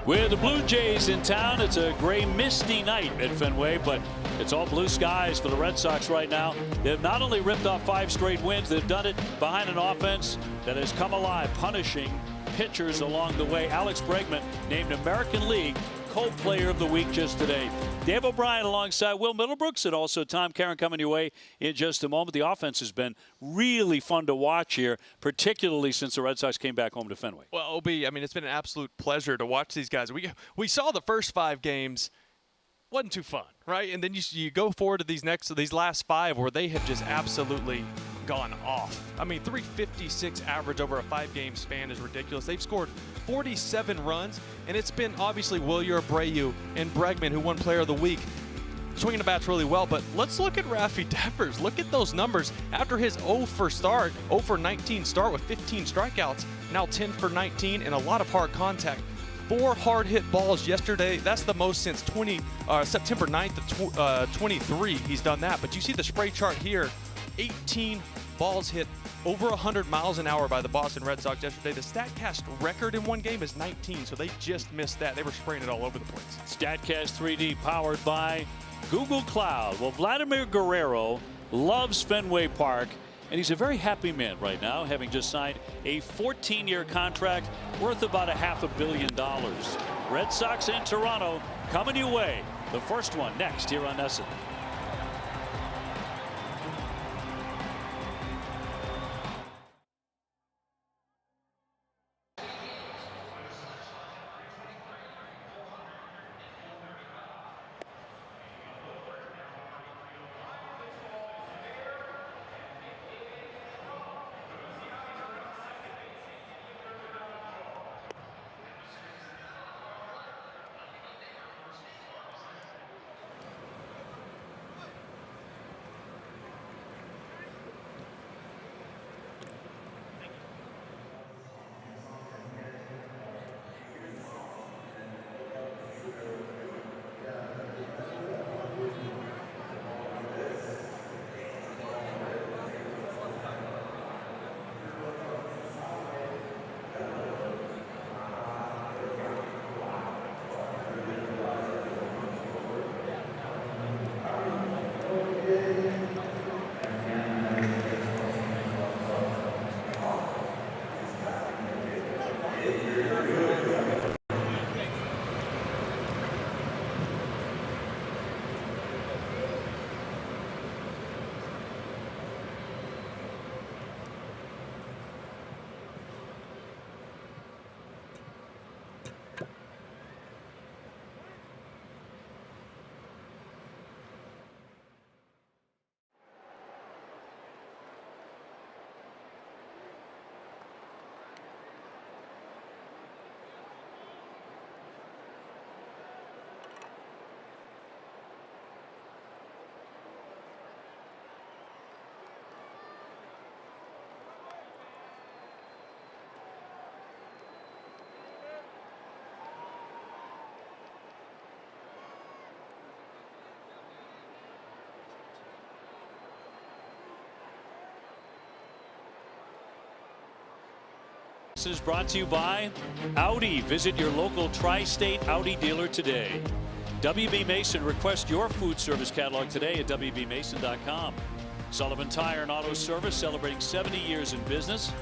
With the Blue Jays in town, it's a gray, misty night at Fenway, but it's all blue skies for the Red Sox right now. They've not only ripped off 5 straight wins, they've done it behind an offense that has come alive, punishing pitchers along the way. Alex Bregman named American League Co-Player of the Week just today. Dave O'Brien alongside Will Middlebrooks, and also Tom Caron coming your way in just a moment. The offense has been really fun to watch here, particularly since the Red Sox came back home to Fenway. Well, OB, I mean, it's been an absolute pleasure to watch these guys. We saw the first 5 games. Wasn't too fun, right? And then you go forward to these last 5 where they have just absolutely gone off. I mean, 356 average over a 5-game span is ridiculous. They've scored 47 runs, and it's been obviously Wilyer, Abreu, and Bregman who won Player of the Week, swinging the bats really well. But let's look at Rafi Devers. Look at those numbers. After his 0 for 19 start with 15 strikeouts, now 10 for 19 and a lot of hard contact. 4 hard hit balls yesterday. That's the most since September 9th of 23. He's done that. But you see the spray chart here. 18 balls hit over 100 miles an hour by the Boston Red Sox yesterday. The StatCast record in one game is 19, so they just missed that. They were spraying it all over the place. StatCast 3D powered by Google Cloud. Well, Vladimir Guerrero loves Fenway Park, and he's a very happy man right now, having just signed a 14-year contract worth about $500 million. Red Sox and Toronto coming your way. The first one next here on NESN. This is brought to you by Audi. Visit your local tri-state Audi dealer today. WB Mason, request your food service catalog today at WBMason.com. Sullivan Tire and Auto Service, celebrating 70 years in business.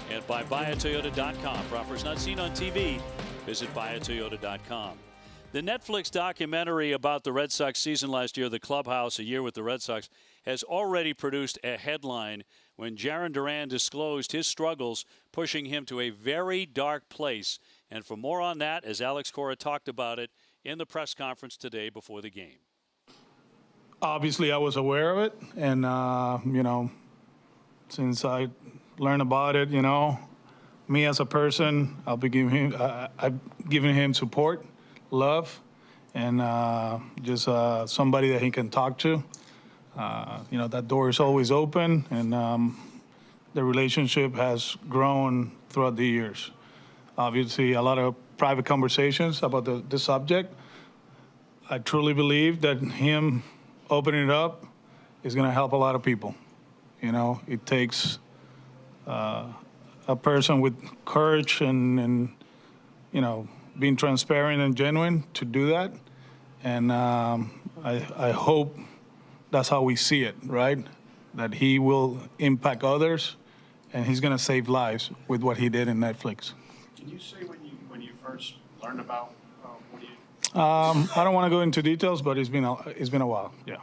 And by BuyAToyota.com. For offers not seen on TV, visit BuyAToyota.com. The Netflix documentary about the Red Sox season last year, The Clubhouse, A Year with the Red Sox, has already produced a headline when Jarren Duran disclosed his struggles, pushing him to a very dark place. And for more on that, as Alex Cora talked about it in the press conference today before the game. Obviously, I was aware of it. And, you know, since I learned about it, you know, me as a person, I've given him support, love, and just somebody that he can talk to. You know, that door is always open, and the relationship has grown throughout the years. Obviously, a lot of private conversations about the subject. I truly believe that him opening it up is going to help a lot of people. You know, it takes a person with courage and you know, being transparent and genuine to do that. And I hope that's how we see it, right? That he will impact others, and he's going to save lives with what he did in Netflix. Can you say when you first learned about Woody? I don't want to go into details, but it's been a while. Yeah,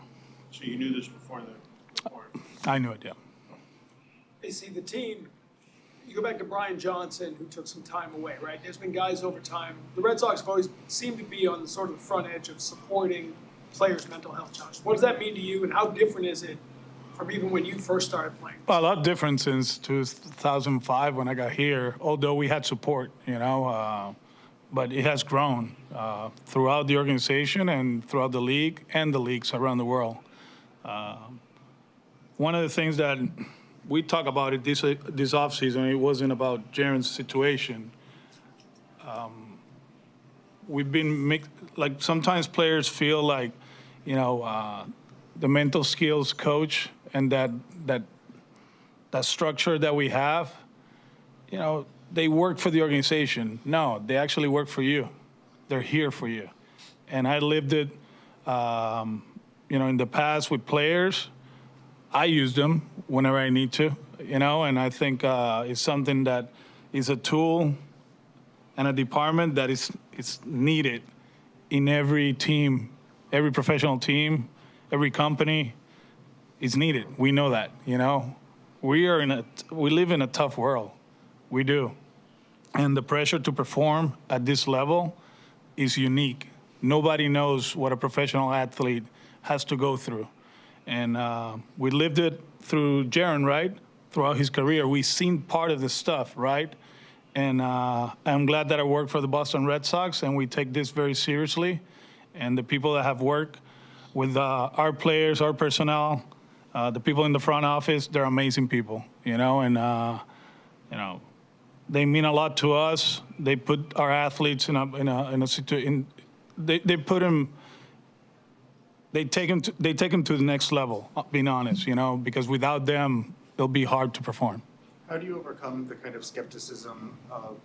So you knew this before the report? I knew it. Yeah. They see the team. You go back to Brian Johnson, who took some time away, right? There's been guys over time. The Red Sox have always seemed to be on the sort of front edge of supporting players' mental health challenges. What does that mean to you, and how different is it from even when you first started playing? A lot different since 2005 when I got here, although we had support, but it has grown throughout the organization and throughout the league and the leagues around the world. One of the things that we talk about it this offseason, it wasn't about Jaron's situation. We've been like sometimes players feel like, the mental skills coach and that structure that we have, they work for the organization. No, they actually work for you. They're here for you. And I lived it, in the past with players. I use them whenever I need to, and I think it's something that is a tool and a department that is needed in every team, every professional team, every company is needed. We know that, we live in a tough world. We do. And the pressure to perform at this level is unique. Nobody knows what a professional athlete has to go through. And we lived it through Jaron, right? Throughout his career, we've seen part of this stuff, right? And I'm glad that I work for the Boston Red Sox, and we take this very seriously. And the people that have worked with our players, our personnel, the people in the front office, they're amazing people, and they mean a lot to us. They put our athletes in a situation. They put them. They take them to the next level. Being honest, because without them, it'll be hard to perform. How do you overcome the kind of skepticism of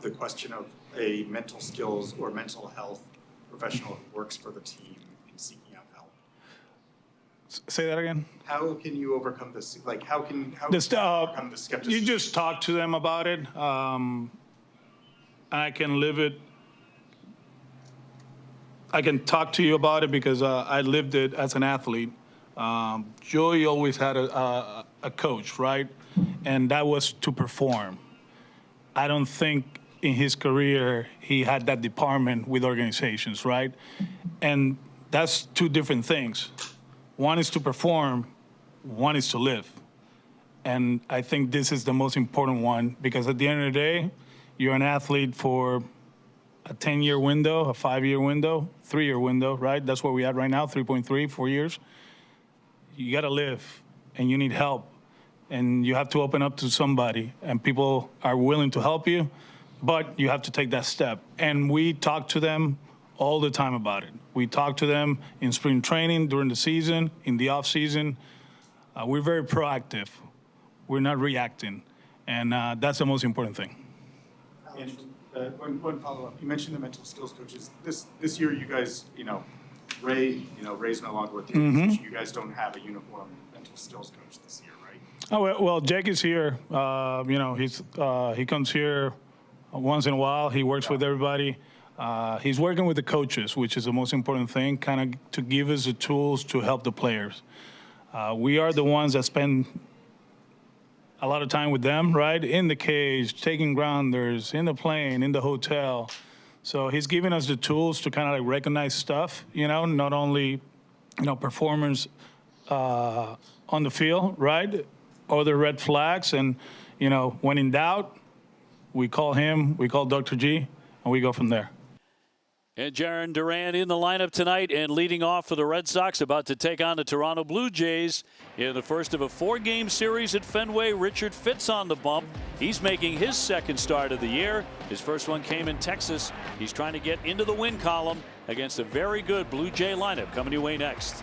the question of a mental skills or mental health professional who works for the team in seeking out help? Say that again. How can you overcome this? Like, how can you overcome the skepticism? You just talk to them about it. I can live it. I can talk to you about it because I lived it as an athlete. Joey always had a coach, right? And that was to perform. I don't think in his career he had that department with organizations, right? And that's two different things. One is to perform, one is to live. And I think this is the most important one because at the end of the day, you're an athlete for a 10-year window, a 5-year window, 3-year window, right? That's where we're at right now, 3.3, 4 years. You got to live, and you need help, and you have to open up to somebody, and people are willing to help you, but you have to take that step. And we talk to them all the time about it. We talk to them in spring training, during the season, in the off season. We're very proactive. We're not reacting, and that's the most important thing. One follow-up. You mentioned the mental skills coaches. This year, you guys, Ray's no longer with the organization. You guys don't have a uniform mental skills coach this year, right? Oh well, Jake is here. He comes here once in a while. He works with everybody. He's working with the coaches, which is the most important thing, kind of to give us the tools to help the players. We are the ones that spend a lot of time with them, right? In the cage, taking grounders, in the plane, in the hotel. So he's giving us the tools to kind of like recognize stuff, not only, performance on the field, right? Other red flags. And, when in doubt, we call him, we call Dr. G, and we go from there. And Jarren Duran in the lineup tonight and leading off for the Red Sox, about to take on the Toronto Blue Jays in the first of a 4-game series at Fenway. Richard Fitz on the bump. He's making his second start of the year. His first one came in Texas. He's trying to get into the win column against a very good Blue Jay lineup. Coming your way next.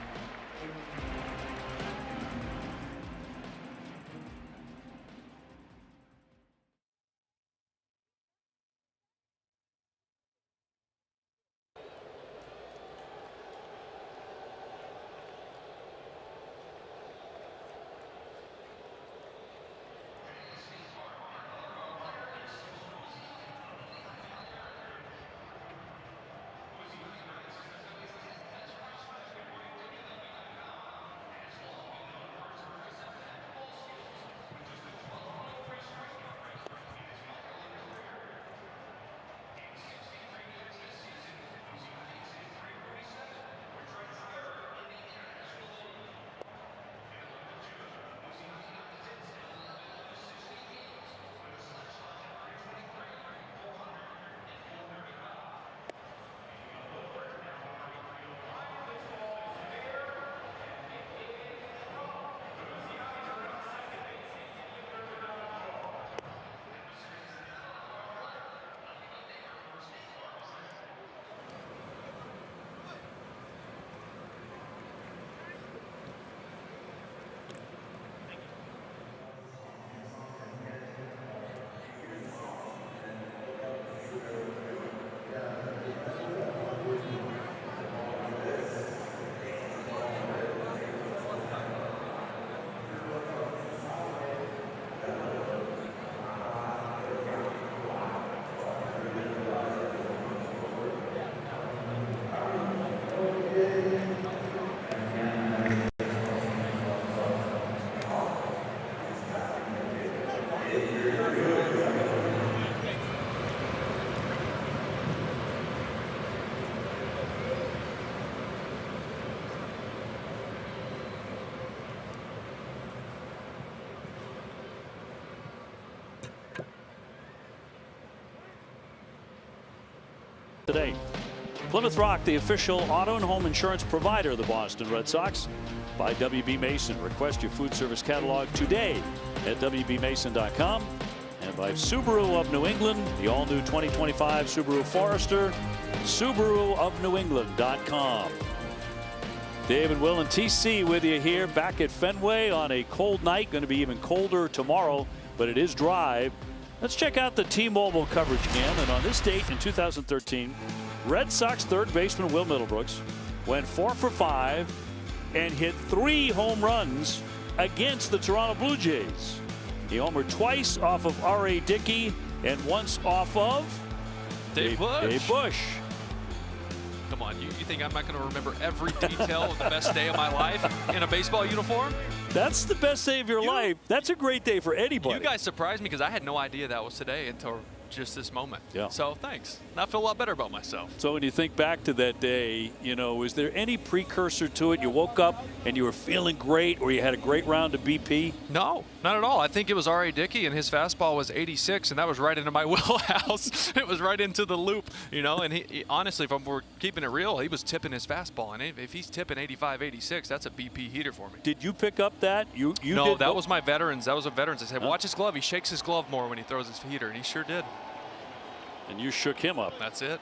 today. Plymouth Rock, the official auto and home insurance provider of the Boston Red Sox. By WB Mason. Request your food service catalog today at WBMason.com. And by Subaru of New England, the all-new 2025 Subaru Forester, SubaruofNewEngland.com. Dave and Will and TC with you here back at Fenway on a cold night. Going to be even colder tomorrow, but it is dry. Let's check out the T-Mobile coverage again. And on this date in 2013, Red Sox third baseman Will Middlebrooks went 4 for 5 and hit 3 home runs against the Toronto Blue Jays. He homered twice off of R.A. Dickey and once off of Dave Bush. Dave Bush. Come on, you think I'm not going to remember every detail of the best day of my life in a baseball uniform? That's the best day of your life. That's a great day for anybody. You guys surprised me because I had no idea that was today until just this moment. Yeah. So thanks. Now I feel a lot better about myself. So when you think back to that day, you know, is there any precursor to it? You woke up and you were feeling great, or you had a great round of BP? No, not at all. I think it was R.A. Dickey, and his fastball was 86, and that was right into my wheelhouse. It was right into the loop, you know. And he honestly, if we're keeping it real, he was tipping his fastball, and if he's tipping 85, 86, that's a BP heater for me. Did you pick up that? You no, did? that was my veterans. That was a veterans. I said, watch his glove. He shakes his glove more when he throws his heater, and he sure did. And you shook him up. That's it.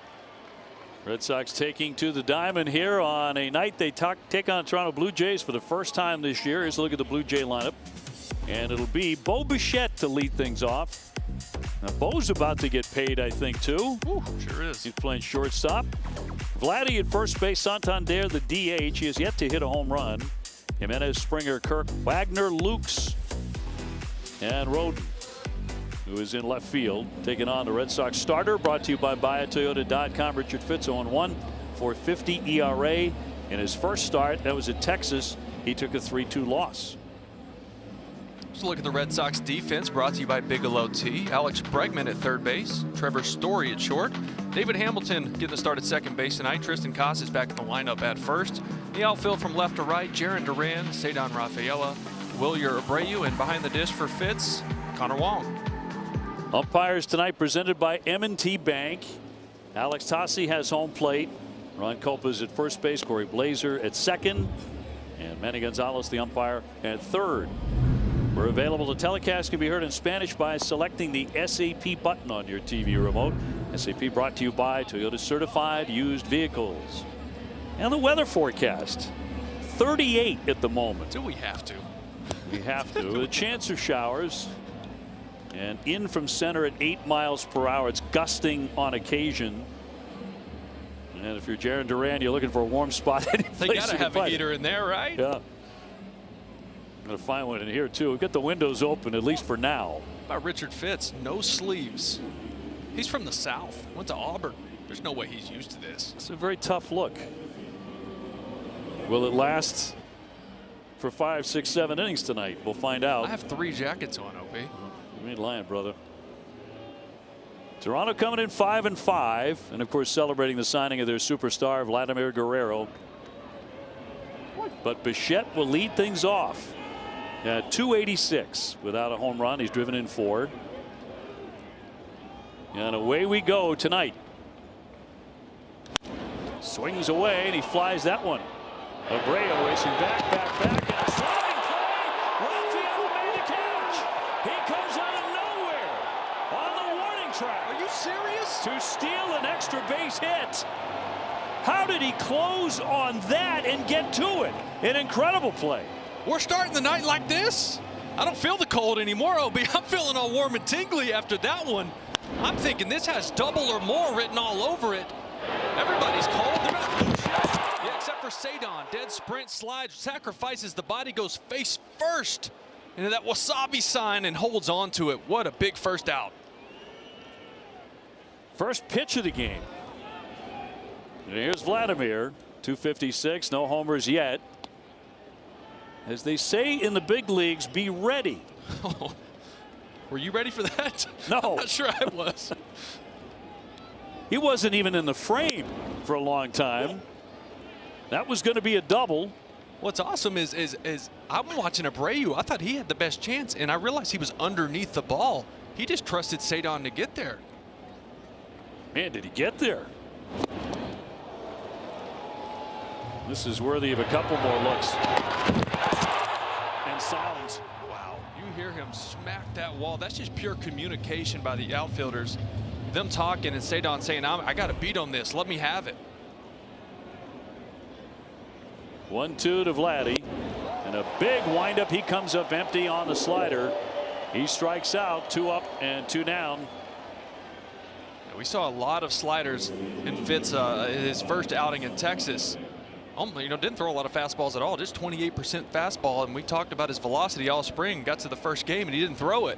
Red Sox taking to the diamond here on a night they take on Toronto Blue Jays for the first time this year. Here's a look at the Blue Jay lineup. And it'll be Bo Bichette to lead things off. Now, Bo's about to get paid, I think, too. Ooh, sure is. He's playing shortstop. Vladdy at first base. Santander, the DH. He has yet to hit a home run. Jimenez, Springer, Kirk, Wagner, Lukes, and Roden, who is in left field, taking on the Red Sox starter. Brought to you by BuyAToyota.com. Richard Fitz 0-1, .450 ERA. In his first start, that was at Texas, he took a 3-2 loss. Let's look at the Red Sox defense, brought to you by Bigelow Tea. Alex Bregman at third base, Trevor Story at short, David Hamilton getting the start at second base tonight. Tristan Koss is back in the lineup at first. The outfield from left to right, Jaron Duran, Cedon Rafaela, Wilyer Abreu, and behind the dish for Fitz, Connor Wong. Umpires tonight presented by M&T Bank. Alex Tossi has home plate. Ron Copa's at first base. Corey Blazer at second. And Manny Gonzalez, the umpire, at third. We're available to telecast. Can be heard in Spanish by selecting the SAP button on your TV remote. SAP brought to you by Toyota Certified Used Vehicles. And the weather forecast. 38 at the moment. Do we have to? We have to. With a chance of showers. And in from center at 8 miles per hour. It's gusting on occasion. And if you're Jaron Duran, you're looking for a warm spot. They got to have a heater in there, right? Yeah. I'm going to find one in here, too. We've got the windows open, at least for now. How about Richard Fitz? No sleeves. He's from the South. Went to Auburn. There's no way he's used to this. It's a very tough look. Will it last for 5, 6, 7 innings tonight? We'll find out. I have 3 jackets on, OP. You ain't lying, brother. Toronto coming in 5-5, and of course celebrating the signing of their superstar Vladimir Guerrero. But Bichette will lead things off at 286 without a home run. He's driven in 4. And away we go tonight. Swings away and he flies that one. Abreu racing back. And a sliding play. Rafael made the catch. He comes out of nowhere on the warning track. Are you serious? To steal an extra base hit. How did he close on that and get to it? An incredible play. We're starting the night like this? I don't feel the cold anymore, OB. I'm feeling all warm and tingly after that one. I'm thinking this has double or more written all over it. Everybody's cold. They're not yeah, except for Cedon. Dead sprint, slides, sacrifices the body, goes face first into that wasabi sign and holds on to it. What a big first out. First pitch of the game. And here's Vladimir. 256, no homers yet. As they say in the big leagues, be ready. Oh, were you ready for that? No. I'm not sure I was. He wasn't even in the frame for a long time. That was going to be a double. What's awesome is I'm watching Abreu. I thought he had the best chance, and I realized he was underneath the ball. He just trusted Cedon to get there. Man, did he get there? This is worthy of a couple more looks. And silence. Wow, you hear him smack that wall. That's just pure communication by the outfielders. Them talking and Cedon saying, I got to beat on this. Let me have it. 1-2 to Vladdy. And a big windup. He comes up empty on the slider. He strikes out. 2 up and 2 down. We saw a lot of sliders in Fitz his first outing in Texas. Didn't throw a lot of fastballs at all, just 28% fastball. And we talked about his velocity all spring. Got to the first game and he didn't throw it.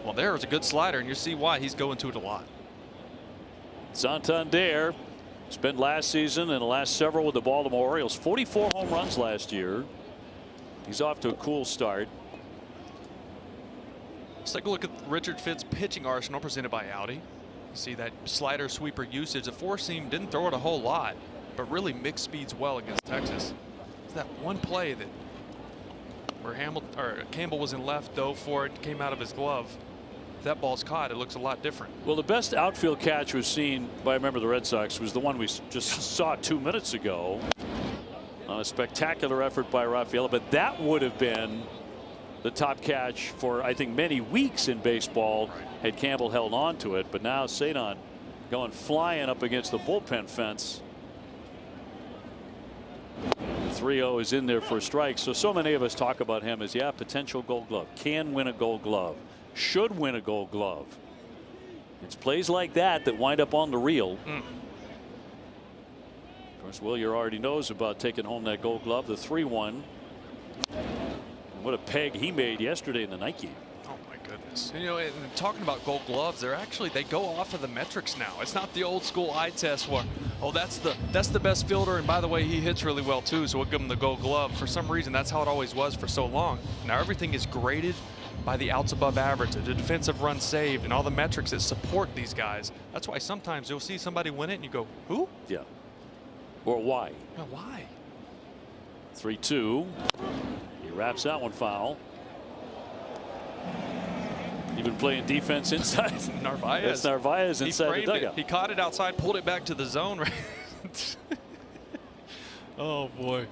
Well, there was a good slider, and you see why he's going to it a lot. Santander spent last season and the last several with the Baltimore Orioles. 44 home runs last year. He's off to a cool start. Let's take a look at Richard Fitt's pitching arsenal presented by Audi. You see that slider sweeper usage. The four-seam didn't throw it a whole lot, but really mixed speeds well against Texas. It's that one play that where Campbell was in left, dove for it, came out of his glove. If that ball's caught, it looks a lot different. Well, the best outfield catch was seen by a member of the Red Sox was the one we just saw 2 minutes ago on a spectacular effort by Rafaela, but that would have been the top catch for I think many weeks in baseball had Campbell held on to it. But now Cedon going flying up against the bullpen fence. 3-0 is in there for a strike. So many of us talk about him as potential Gold Glove, can win a Gold Glove, should win a Gold Glove. It's plays like that that wind up on the reel. Of course, Willier already knows about taking home that Gold Glove, the 3-1. What a peg he made yesterday in the night game. Oh my goodness. And talking about Gold Gloves, they go off of the metrics now. It's not the old school eye test where, that's the best fielder, and by the way, he hits really well too, so we'll give him the Gold Glove. For some reason, that's how it always was for so long. Now everything is graded by the outs above average, the defensive run saved, and all the metrics that support these guys. That's why sometimes you'll see somebody win it and you go, who? Yeah. Or why? Yeah, why? 3-2. He wraps that one foul. Even playing defense inside. Narvaez. That's Narvaez inside the dugout. He caught it outside, pulled it back to the zone. Oh boy.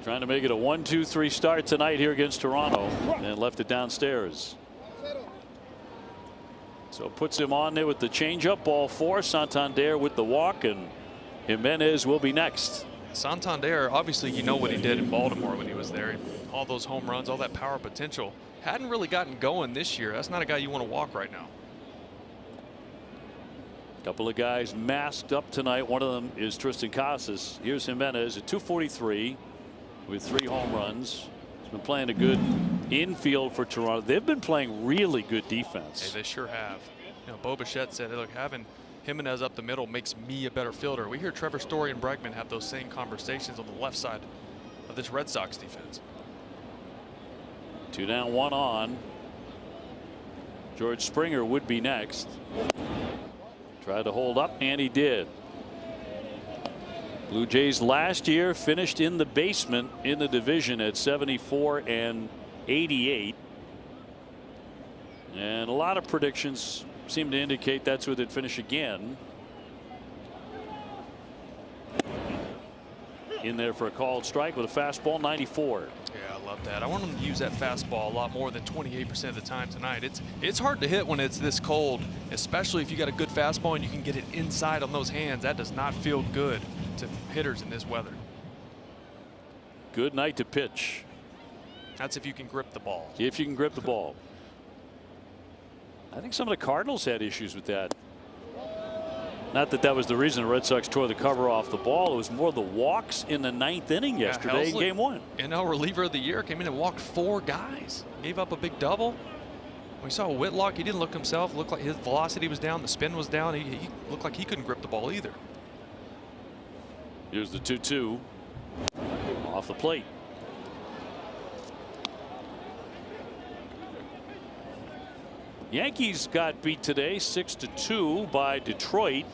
Trying to make it a 1-2-3 start tonight here against Toronto, and left it downstairs. So puts him on there with the changeup. Ball 4. Santander with the walk, and Jimenez will be next. Santander, obviously, you know what he did in Baltimore when he was there. All those home runs, all that power potential. Hadn't really gotten going this year. That's not a guy you want to walk right now. Couple of guys masked up tonight. One of them is Tristan Casas. Here's Jimenez at .243 with 3 home runs. He's been playing a good infield for Toronto. They've been playing really good defense. Hey, they sure have. Bo Bichette said, hey, look, having Jimenez up the middle makes me a better fielder. We hear Trevor Story and Bregman have those same conversations on the left side of this Red Sox defense. 2 down, 1 on. George Springer would be next. Tried to hold up, and he did. Blue Jays last year finished in the basement in the division at 74 and 88. And a lot of predictions seem to indicate that's where they'd finish again. In there for a called strike with a fastball, 94. Yeah, I love that. I want him to use that fastball a lot more than 28% of the time tonight. It's hard to hit when it's this cold, especially if you got a good fastball and you can get it inside on those hands. That does not feel good to hitters in this weather. Good night to pitch. That's if you can grip the ball. If you can grip the ball. I think some of the Cardinals had issues with that. Not that that was the reason the Red Sox tore the cover off the ball. It was more the walks in the 9th inning yesterday in Game 1. Reliever of the year, came in and walked 4 guys. Gave up a big double. We saw Whitlock. He didn't look himself. Looked like his velocity was down. The spin was down. He looked like he couldn't grip the ball either. Here's the 2-2 off the plate. Yankees got beat today 6-2 by Detroit.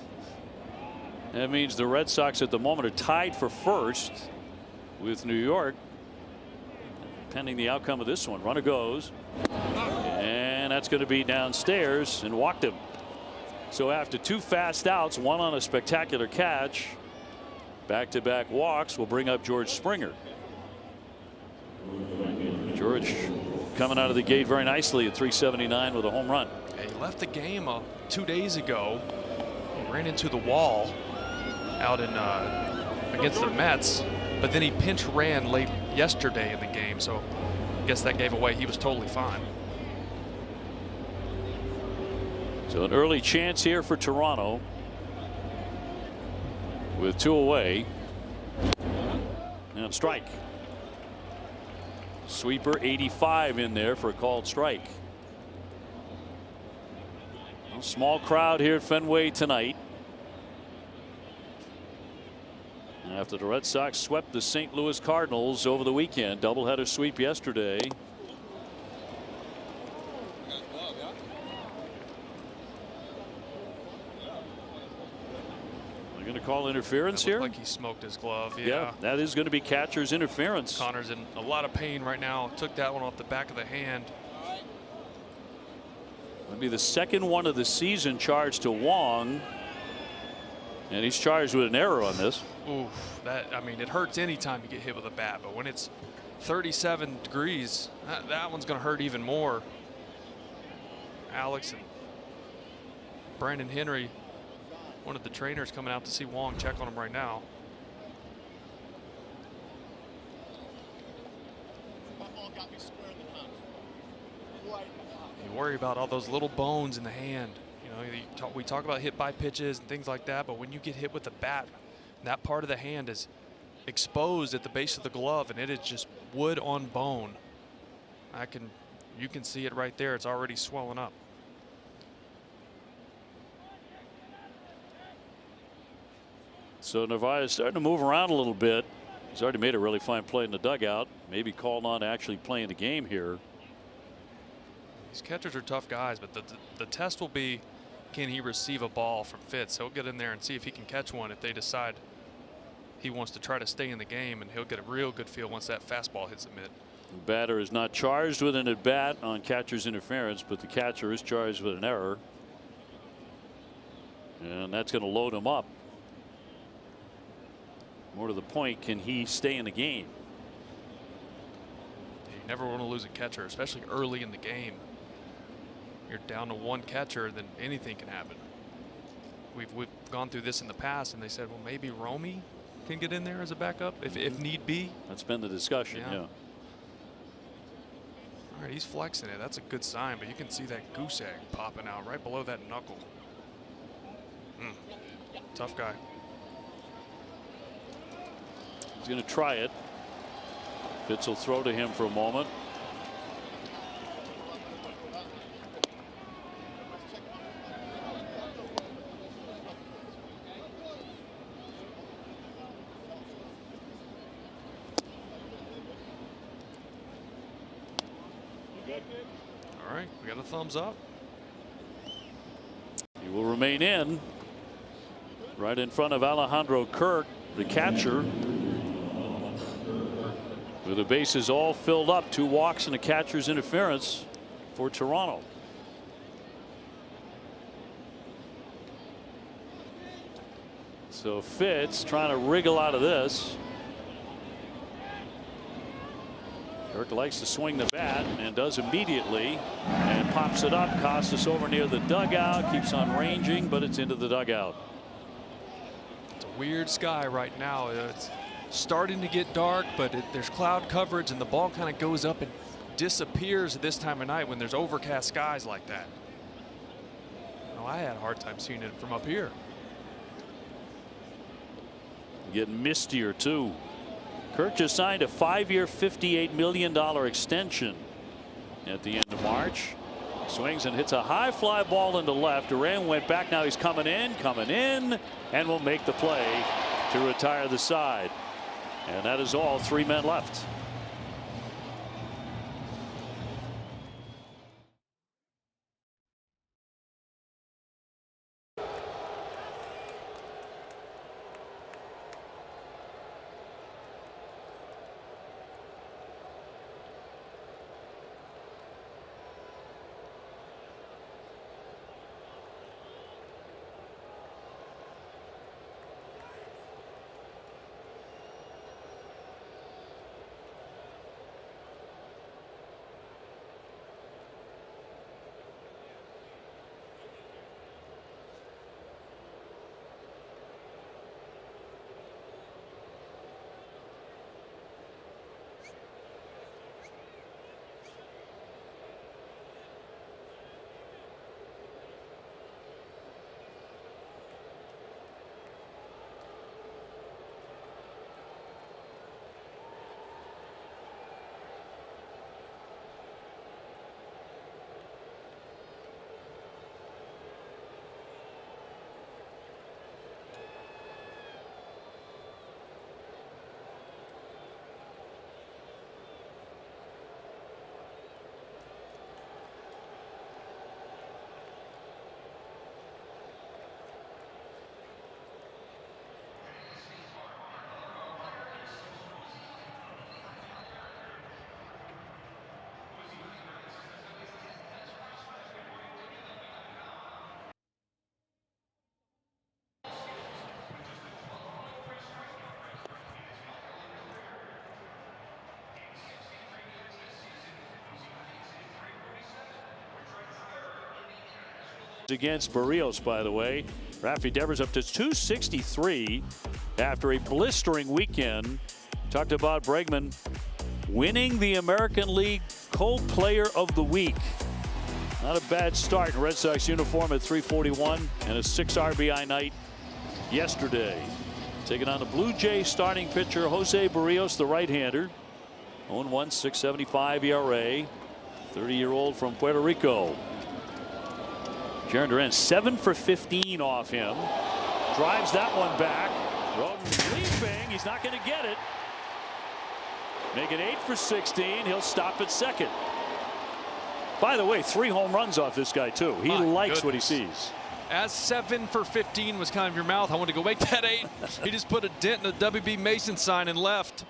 That means the Red Sox at the moment are tied for first with New York. Pending the outcome of this one. Runner goes. And that's going to be downstairs and walked him. So after 2 fast outs, 1 on a spectacular catch, back-to-back walks will bring up George Springer. George coming out of the gate very nicely at 379 with a home run. He left the game 2 days ago. He ran into the wall out in against the Mets, but then he pinch ran late yesterday in the game, so I guess that gave away he was totally fine. So an early chance here for Toronto with 2 away. And strike. Sweeper 85 in there for a called strike. A small crowd here at Fenway tonight. After the Red Sox swept the St. Louis Cardinals over the weekend, doubleheader sweep yesterday. They're going to call interference here. Like he smoked his glove. Yeah, that is going to be catcher's interference. Connor's in a lot of pain right now. Took that one off the back of the hand. That'll be the second one of the season charged to Wong. And he's charged with an error on this. Oof, I mean, it hurts any time you get hit with a bat, but when it's 37 degrees, that one's going to hurt even more. Alex and Brandon Henry, one of the trainers, coming out to see Wong check on him right now. You worry about all those little bones in the hand. You know, we talk about hit by pitches and things like that, but when you get hit with the bat, that part of the hand is exposed at the base of the glove, and it is just wood on bone. You can see it right there. It's already swelling up. So Narvaez starting to move around a little bit. He's already made a really fine play in the dugout. Maybe called on to actually playing the game here. These catchers are tough guys, but the test will be, can he receive a ball from Fitz? He'll get in there and see if he can catch one if they decide he wants to try to stay in the game, and he'll get a real good feel once that fastball hits the mid. The batter is not charged with an at-bat on catcher's interference, but the catcher is charged with an error. And that's going to load him up. More to the point, can he stay in the game? You never want to lose a catcher, especially early in the game. You're down to one catcher, then anything can happen. We've gone through this in the past, and they said, well, maybe Romy can get in there as a backup if need be. That's been the discussion. Yeah. All right, he's flexing it. That's a good sign, but you can see that goose egg popping out right below that knuckle. Tough guy. He's going to try it. Fitz will throw to him for a moment. All right, we got a thumbs up. He will remain in right in front of Alejandro Kirk, the catcher. With the bases all filled up, 2 walks and a catcher's interference for Toronto. So Fitz trying to wriggle out of this. Kirk likes to swing the bat and does immediately, and pops it up. Costas over near the dugout, keeps on ranging, but it's into the dugout. It's a weird sky right now. It's starting to get dark, but there's cloud coverage, and the ball kind of goes up and disappears at this time of night when there's overcast skies like that. I had a hard time seeing it from up here. Getting mistier too. Kirk just signed a 5-year $58 million extension at the end of March. Swings and hits a high fly ball into left. Duran went back. Now he's coming in, and will make the play to retire the side. And that is all. 3 men left. against Barrios, by the way. Rafi Devers up to 263 after a blistering weekend. Talked about Bregman winning the American League Co-Player of the Week. Not a bad start in Red Sox uniform at 341 and a 6 RBI night yesterday. Taking on the Blue Jays starting pitcher Jose Barrios, the right-hander. 0-1, 6.75 ERA. 30-year-old from Puerto Rico. Jarren Duran 7 for 15 off him. Drives that one back. Roden leaping. He's not going to get it. Make it 8 for 16. He'll stop at second. By the way, 3 home runs off this guy too. He likes what he sees. As 7 for 15 was kind of your mouth. I wanted to go make that 8. He just put a dent in the WB Mason sign and left.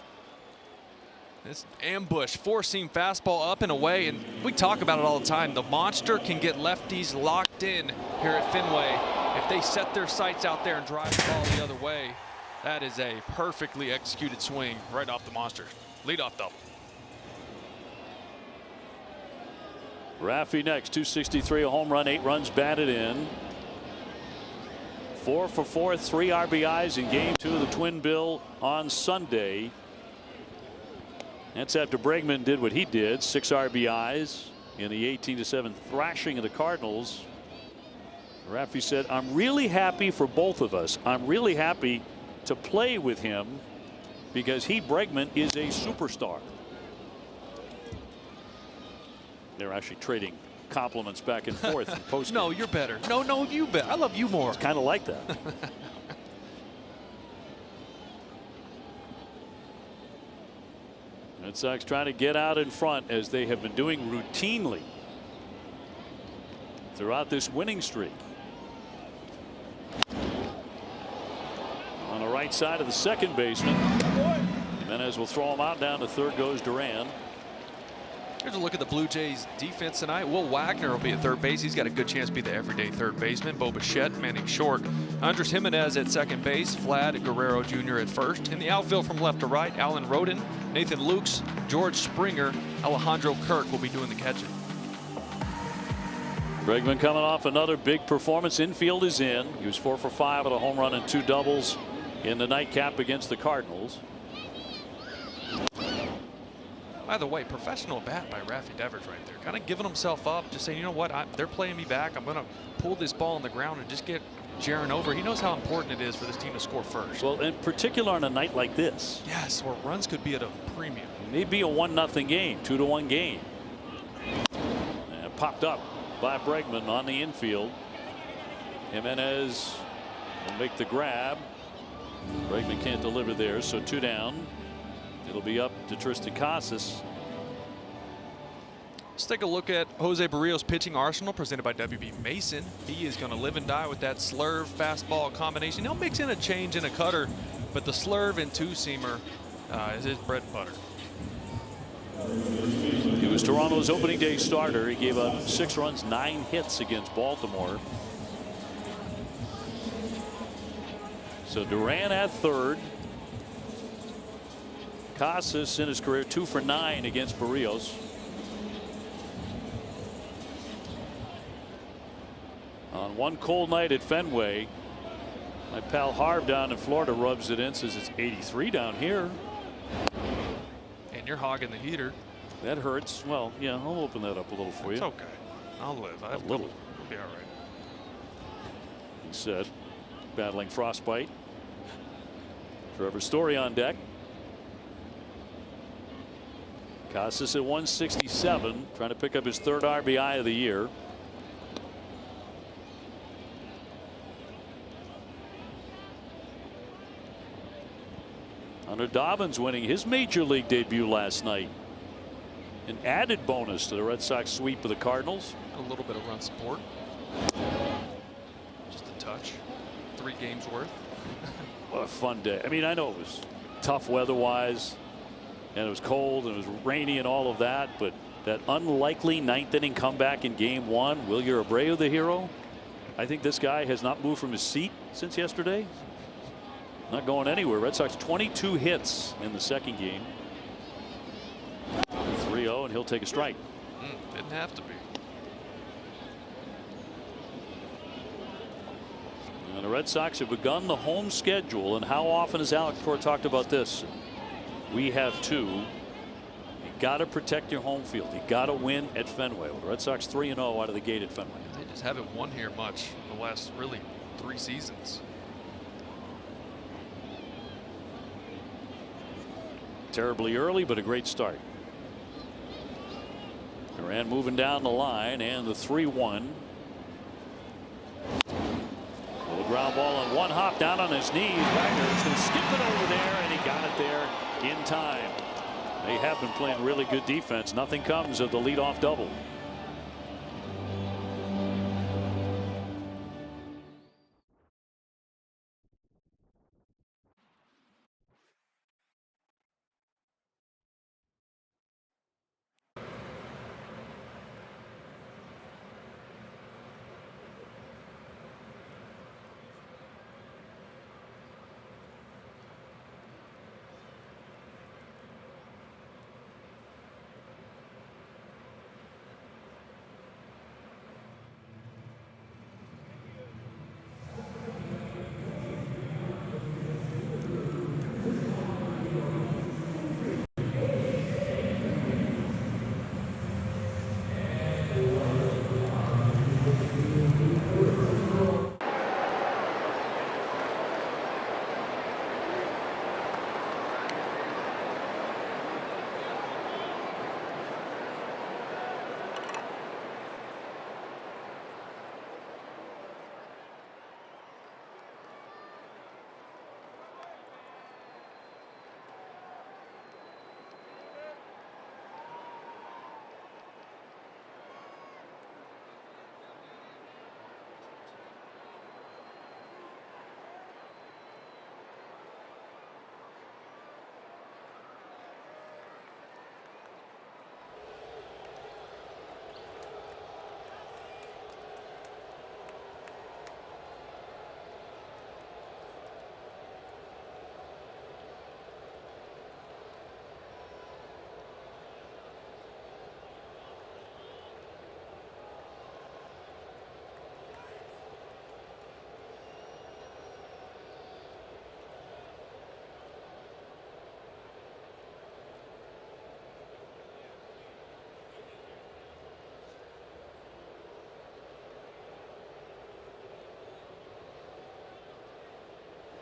This ambush, 4-seam fastball up and away, and we talk about it all the time. The monster can get lefties locked in here at Fenway. If they set their sights out there and drive the ball the other way, that is a perfectly executed swing right off the monster. Leadoff double. Rafi next, 263, a home run, 8 runs batted in. 4 for 4, 3 RBIs in game 2 of the Twin Bill on Sunday. That's after Bregman did what he did, 6 RBIs in the 18-7 thrashing of the Cardinals. Rafi said, I'm really happy for both of us. I'm really happy to play with him because Bregman is a superstar. They're actually trading compliments back and forth in post. No, you're better. No, you better. I love you more. It's kind of like that. Red Sox trying to get out in front as they have been doing routinely throughout this winning streak. On the right side of the second baseman. Jimenez will throw him out. Down to third goes Duran. Here's a look at the Blue Jays defense tonight. Will Wagner will be at third base. He's got a good chance to be the everyday third baseman. Bo Bichette manning short. Andres Jimenez at second base. Vlad Guerrero Jr. at first. In the outfield from left to right, Alan Roden, Nathan Lukes, George Springer, Alejandro Kirk will be doing the catching. Bregman coming off another big performance. Infield is in. He was 4 for 5 with a home run and 2 doubles in the nightcap against the Cardinals. By the way, professional bat by Rafi Devers right there. Kind of giving himself up, just saying, you know what, they're playing me back. I'm going to pull this ball on the ground and just get Jarren over. He knows how important it is for this team to score first. Well, in particular on a night like this. Yes, where runs could be at a premium. It may be a 1-0 game, 2-1 game. And popped up by Bregman on the infield. Jimenez will make the grab. Bregman can't deliver there, so 2 down. It'll be up to Tristan Casas. Let's take a look at Jose Barrios' pitching arsenal presented by WB Mason. He is going to live and die with that slurve fastball combination. He'll mix in a change and a cutter, but the slurve and 2-seamer is his bread and butter. He was Toronto's opening day starter. He gave up 6 runs, 9 hits against Baltimore. So Duran at third. Casas in his career 2 for 9 against Barrios. On one cold night at Fenway, my pal Harv down in Florida rubs it in, says it's 83 down here. And you're hogging the heater. That hurts. Well, yeah, I'll open that up a little for you. It's okay. I'll live. A little. It'll be all right. He said, battling frostbite. Trevor Story on deck. Casas at 167, trying to pick up his 3rd RBI of the year. Hunter Dobbins winning his major league debut last night. An added bonus to the Red Sox sweep of the Cardinals. A little bit of run support. Just a touch. 3 games worth. What a fun day. I mean, I know it was tough weather-wise. And it was cold and it was rainy and all of that, but that unlikely 9th inning comeback in game 1. Wilyer Abreu the hero. I think this guy has not moved from his seat since yesterday. Not going anywhere. Red Sox 22 hits in the second game. 3-0 and he'll take a strike. Didn't have to be. Red Sox have begun the home schedule, and how often has Alex Cora talked about this? We have two. You got to protect your home field. You got to win at Fenway. Well, the Red Sox 3-0 out of the gate at Fenway. They just haven't won here much the last really 3 seasons. Terribly early, but a great start. Duran moving down the line, and the 3-1. Little ground ball on one hop down on his knees. Wagner's going to skip it over there, and he got it there in time. They have been playing really good defense. Nothing comes of the leadoff double.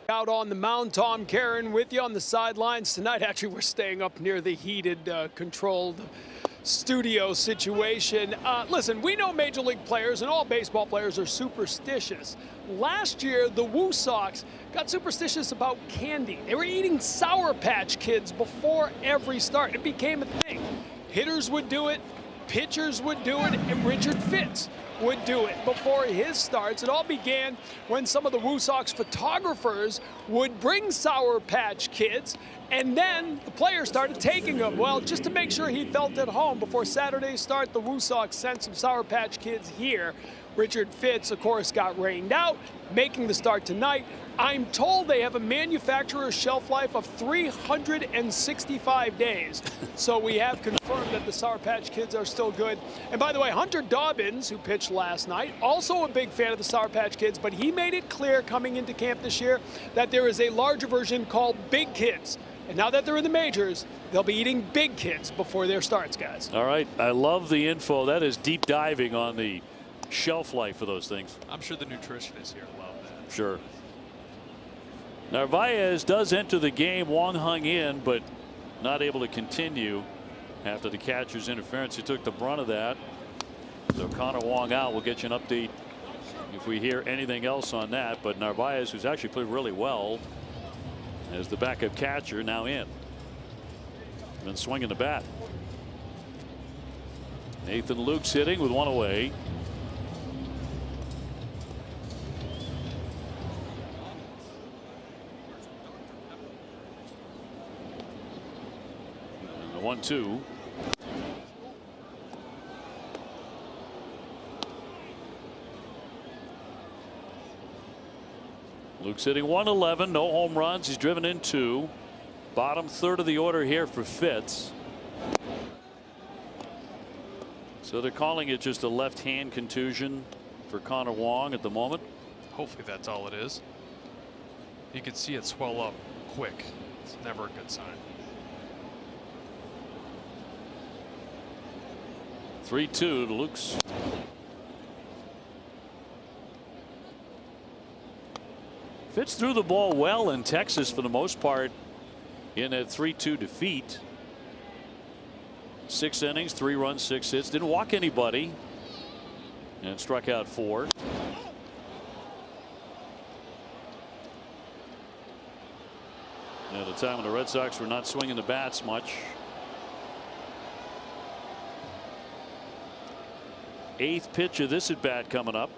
Out on the mound, Tom Caron with you on the sidelines tonight. Actually, we're staying up near the heated, controlled studio situation. Listen, we know Major League players and all baseball players are superstitious. Last year, the Woo Sox got superstitious about candy. They were eating Sour Patch Kids before every start. It became a thing. Hitters would do it, pitchers would do it, and Richard Fitz would do it before his starts. It all began when some of the Woo Sox photographers would bring Sour Patch Kids, and then the players started taking them. Well, just to make sure he felt at home before Saturday's start, the Woo Sox sent some Sour Patch Kids here. Richard Fitz, of course, got rained out, making the start tonight. I'm told they have a manufacturer's shelf life of 365 days. So we have confirmed that the Sour Patch Kids are still good. And by the way, Hunter Dobbins, who pitched last night, also a big fan of the Sour Patch Kids, but he made it clear coming into camp this year that there is a larger version called Big Kids. And now that they're in the majors, they'll be eating Big Kids before their starts, guys. All right. I love the info. That is deep diving on the shelf life for those things. I'm sure the nutritionists here love that. Sure. Narvaez does enter the game. Wong hung in, but not able to continue after the catcher's interference. He took the brunt of that. So Connor Wong out. We'll get you an update if we hear anything else on that. But Narvaez, who's actually played really well as the backup catcher, now in. Been swinging the bat. Nathan Luke's hitting with one away. And the 1-2. Luke's hitting 111, no home runs. He's driven in 2. Bottom third of the order here for Fitz. So they're calling it just a left hand contusion for Connor Wong at the moment. Hopefully that's all it is. you could see it swell up quick. It's never a good sign. 3-2 to Lukes. Fitz threw the ball well in Texas for the most part in a 3-2 defeat. 6 innings, 3 runs, 6 hits. Didn't walk anybody and struck out 4. At a time when the Red Sox were not swinging the bats much. 8th pitch of this at bat coming up.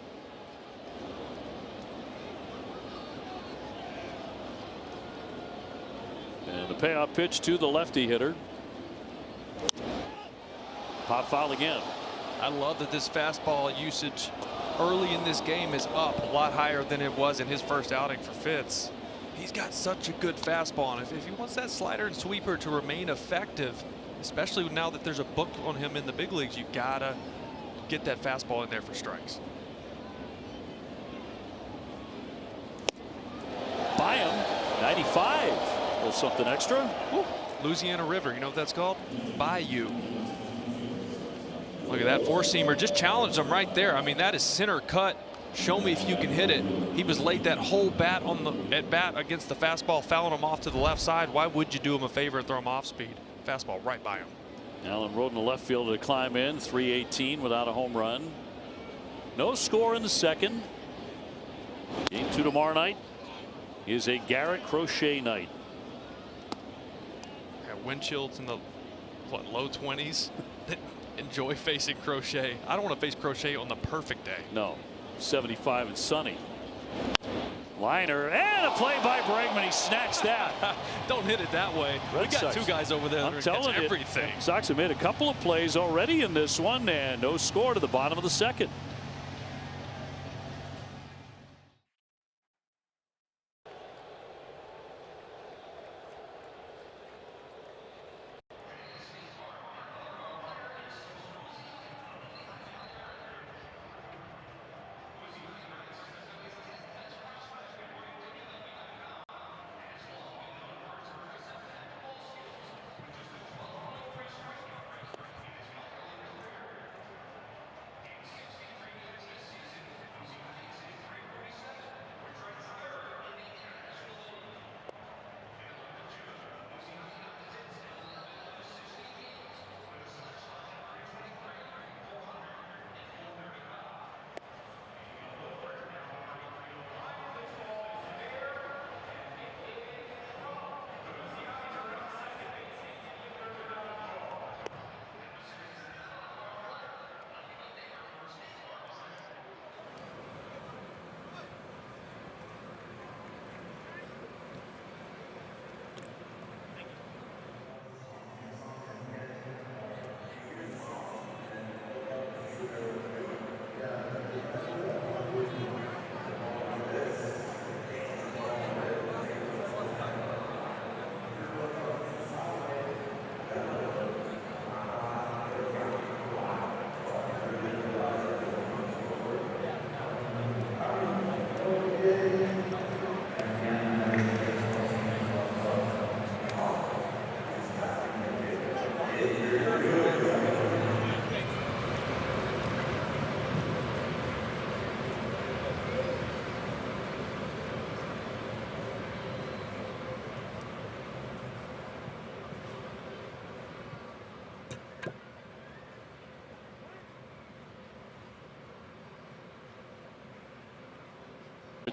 And the payoff pitch to the lefty hitter. Pop foul again. I love that this fastball usage early in this game is up a lot higher than it was in his first outing for Fitz. He's got such a good fastball, and if he wants that slider and sweeper to remain effective, especially now that there's a book on him in the big leagues, you gotta get that fastball in there for strikes. By him, 95. A little something extra. Woo. Louisiana River, you know what that's called? Bayou. Look at that four-seamer, just challenged him right there. I mean, that is center cut. Show me if you can hit it. He was late that whole bat on the at bat against the fastball, fouling him off to the left side. Why would you do him a favor and throw him off speed? Fastball right by him. Allen Roden, the left fielder, to climb in. 3-18 without a home run. No score in the second. Game 2 tomorrow night is a Garrett Crochet night. Got wind chills in the low 20s. Enjoy facing Crochet. I don't want to face Crochet on the perfect day. No. 75 and sunny. Liner and a play by Bregman. He snatched that. Don't hit it that way. Red We got Sox. 2 guys over there I'm that telling catch you, everything. Sox have made a couple of plays already in this one, and no score to the bottom of the second.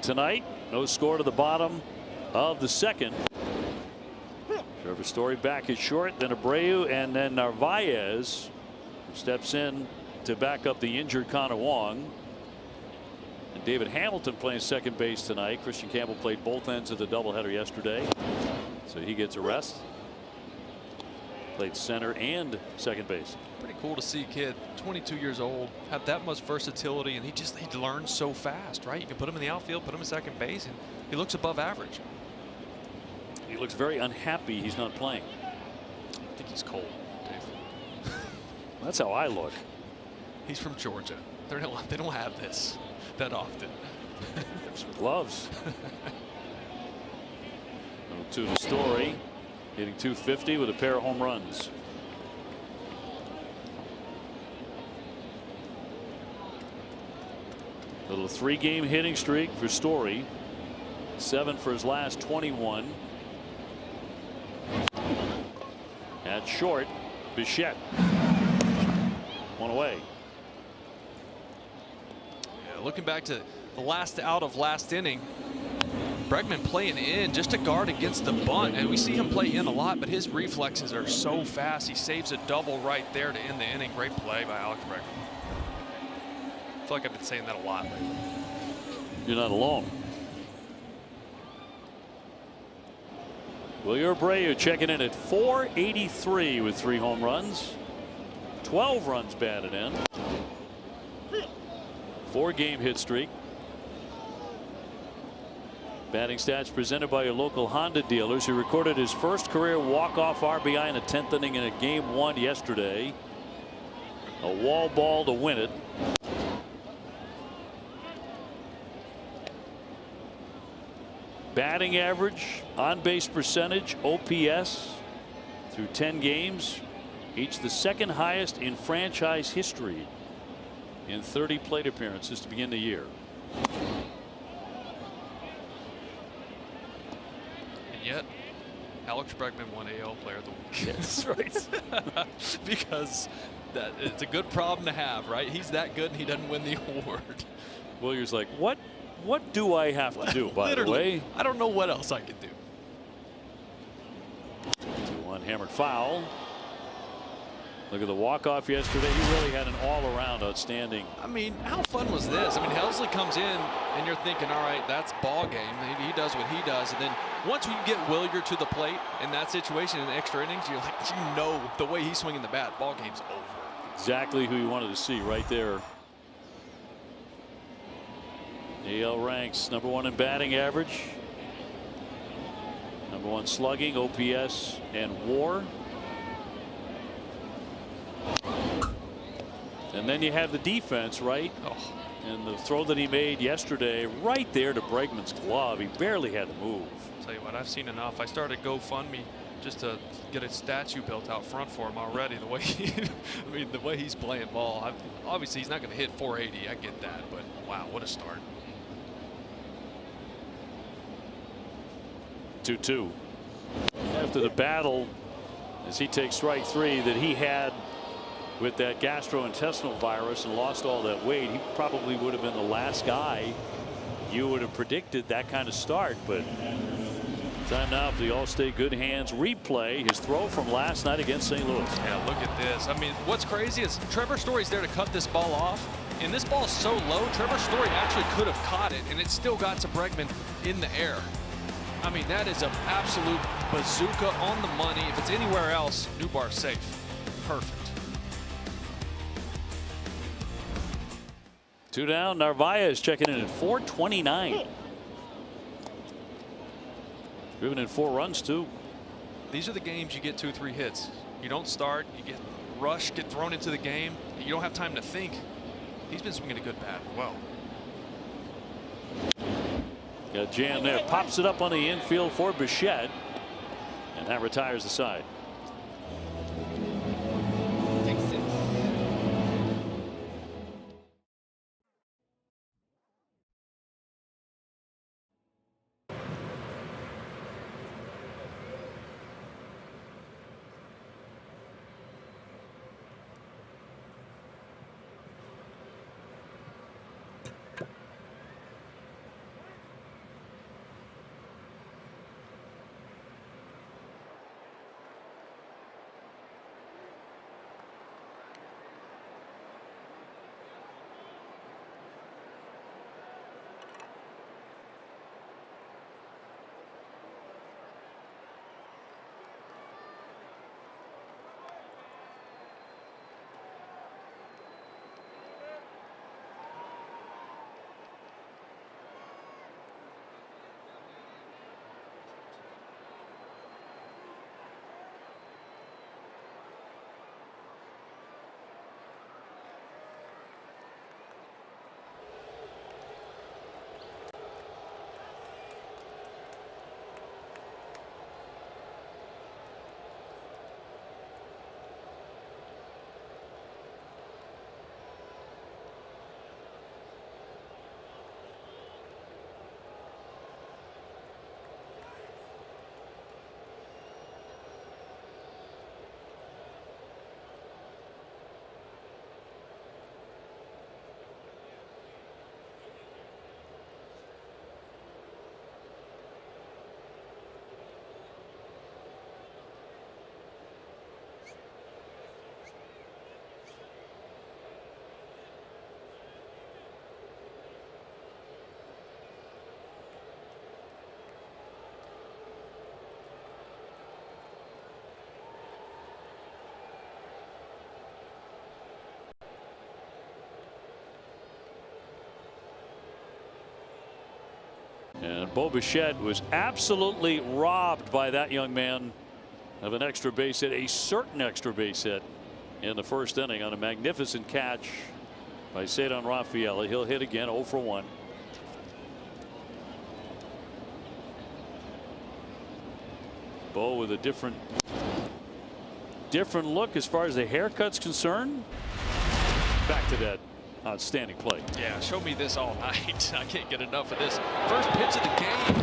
Tonight, no score to the bottom of the second. Trevor Story back is short, then Abreu, and then Narvaez steps in to back up the injured Connor Wong. And David Hamilton playing second base tonight. Christian Campbell played both ends of the doubleheader yesterday, so he gets a rest. Played center and second base. Pretty cool to see a kid 22 years old have that much versatility, and he learns so fast, right? You can put him in the outfield, put him in second base, and he looks above average. He looks very unhappy he's not playing. I think he's cold, Dave. That's how I look. He's from Georgia. They don't have this that often. Some gloves. 0-2 to Story, hitting .250 with a pair of home runs. Little 3-game hitting streak for Story. 7 for his last 21. At short, Bichette. One away. Yeah, looking back to the last out of last inning, Bregman playing in just to guard against the bunt, and we see him play in a lot, but his reflexes are so fast. He saves a double right there to end the inning. Great play by Alex Bregman. I feel like I've been saying that a lot lately. You're not alone. Wilyer Abreu checking in at .483 with 3 home runs. 12 runs batted in. 4-game hit streak. Batting stats presented by your local Honda dealers. He recorded his first career walk-off RBI in the 10th inning in a Game 1 yesterday. A wall ball to win it. Batting average, on-base percentage, OPS through 10 games, each the second highest in franchise history in 30 plate appearances to begin the year. And yet, Alex Bregman won AL Player of the Week. That's right. Because it's a good problem to have, right? He's that good and he doesn't win the award. Williers like, what do I have to do, by the way? I don't know what else I could do. 2-1 hammered foul. Look at the walk-off yesterday. He really had an all-around outstanding. I mean, how fun was this? I mean, Helsley comes in and you're thinking, all right, that's ball game. He does what he does. And then once we get Wilyer to the plate in that situation in the extra innings, you're like, you know, the way he's swinging the bat, ball game's over. Exactly who you wanted to see right there. AL ranks #1 in batting average, #1 slugging, OPS, and WAR. And then you have the defense, right? Oh. And the throw that he made yesterday, right there to Bregman's glove. He barely had to move. I'll tell you what, I've seen enough. I started GoFundMe just to get a statue built out front for him already. The way I mean, the way he's playing ball. Obviously, he's not going to hit 480. I get that, but wow, what a start. 2-2. After the battle, as he takes strike 3 that he had with that gastrointestinal virus and lost all that weight, he probably would have been the last guy you would have predicted that kind of start. But time now for the All-State good hands replay. His throw from last night against St. Louis. Yeah, look at this. I mean, what's crazy is Trevor Story's there to cut this ball off, and this ball is so low, Trevor Story actually could have caught it, and it still got to Bregman in the air. I mean, that is an absolute bazooka on the money. If it's anywhere else, Newbar's safe. Perfect. 2 down. Narvaez checking in at .429. Driven in 4 runs too. These are the games you get 2-3 hits. You don't start, you get rushed, get thrown into the game. You don't have time to think. He's been swinging a good bat. Well. Got jam there. Pops it up on the infield for Bichette. And that retires the side. And Bo Bichette was absolutely robbed by that young man of an extra base hit, a certain extra base hit in the first inning on a magnificent catch by Cedar Rafaela. He'll hit again, 0 for 1. Bo with a different look as far as the haircut's concerned. Back to that outstanding play. Yeah, show me this all night. I can't get enough of this. First pitch of the game.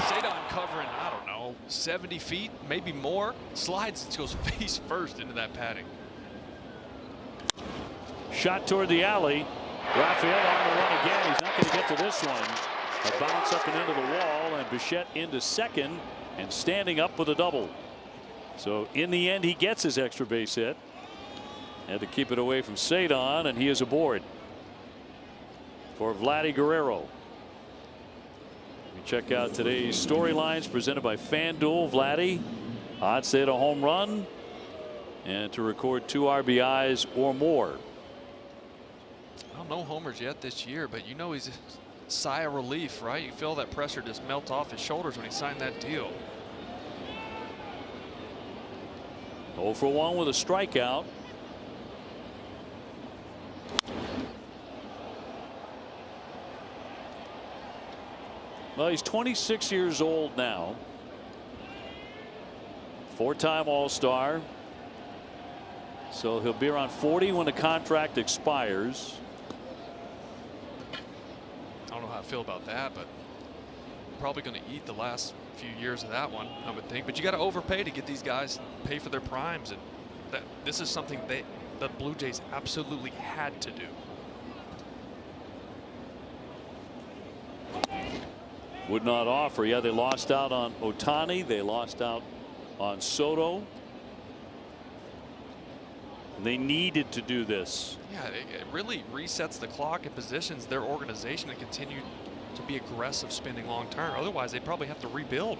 Cedar covering, I don't know, 70 feet, maybe more. Slides, goes face first into that padding. Shot toward the alley. Rafael on the run again. He's not going to get to this one. A bounce up and into the wall, and Bichette into second and standing up with a double. So in the end, he gets his extra base hit. Had to keep it away from Cedar, and he is aboard for Vladdy Guerrero. We check out today's storylines presented by FanDuel. Vladdy, odds to hit a home run and to record 2 RBIs or more. Well, no homers yet this year, but you know he's a sigh of relief, right? You feel that pressure just melt off his shoulders when he signed that deal. 0 for 1 with a strikeout. Well, he's 26 years old now. 4-time All-Star. So he'll be around 40 when the contract expires. I don't know how I feel about that, but probably going to eat the last few years of that one, I would think. But you got to overpay to get these guys pay for their primes, and this is something the Blue Jays absolutely had to do. Would not offer. Yeah, they lost out on Ohtani. They lost out on Soto. They needed to do this. Yeah, it really resets the clock and positions their organization to continue to be aggressive spending long term. Otherwise, they'd probably have to rebuild.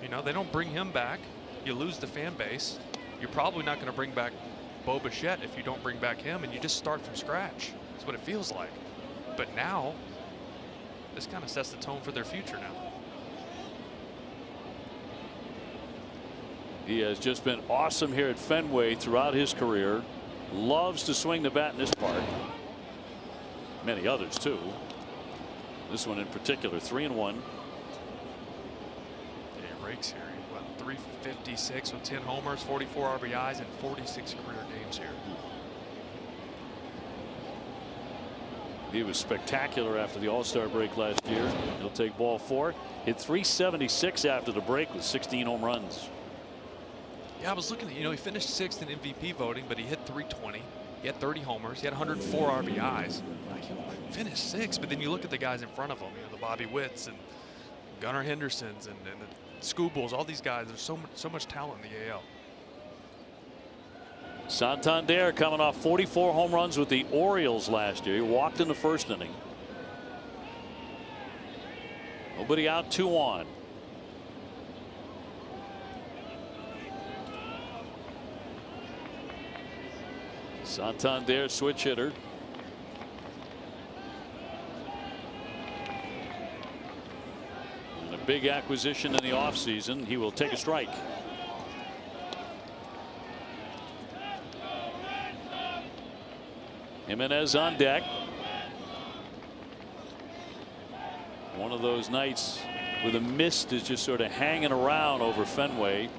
You know, they don't bring him back. You lose the fan base. You're probably not going to bring back Bo Bichette if you don't bring back him, and you just start from scratch. That's what it feels like. But now, this kind of sets the tone for their future now. He has just been awesome here at Fenway throughout his career. Loves to swing the bat in this park. Many others too. This one in particular, 3-1. Yeah, he rakes here. What, 356 with 10 homers, 44 RBIs, and 46 career games here. He was spectacular after the All-Star break last year. He'll take ball 4. Hit 376 after the break with 16 home runs. Yeah, I was looking at, you know, he finished 6th in MVP voting, but he hit 320. He had 30 homers. He had 104 RBIs. Like, he finished 6th, but then you look at the guys in front of him, you know, the Bobby Witts and Gunnar Hendersons and the Scoobles, all these guys. There's so much talent in the AL. Santander coming off 44 home runs with the Orioles last year. He walked in the first inning. Nobody out, 2 on. Santander switch hitter. And a big acquisition in the offseason. He will take a strike. Jimenez on deck. One of those nights where the mist is just sort of hanging around over Fenway.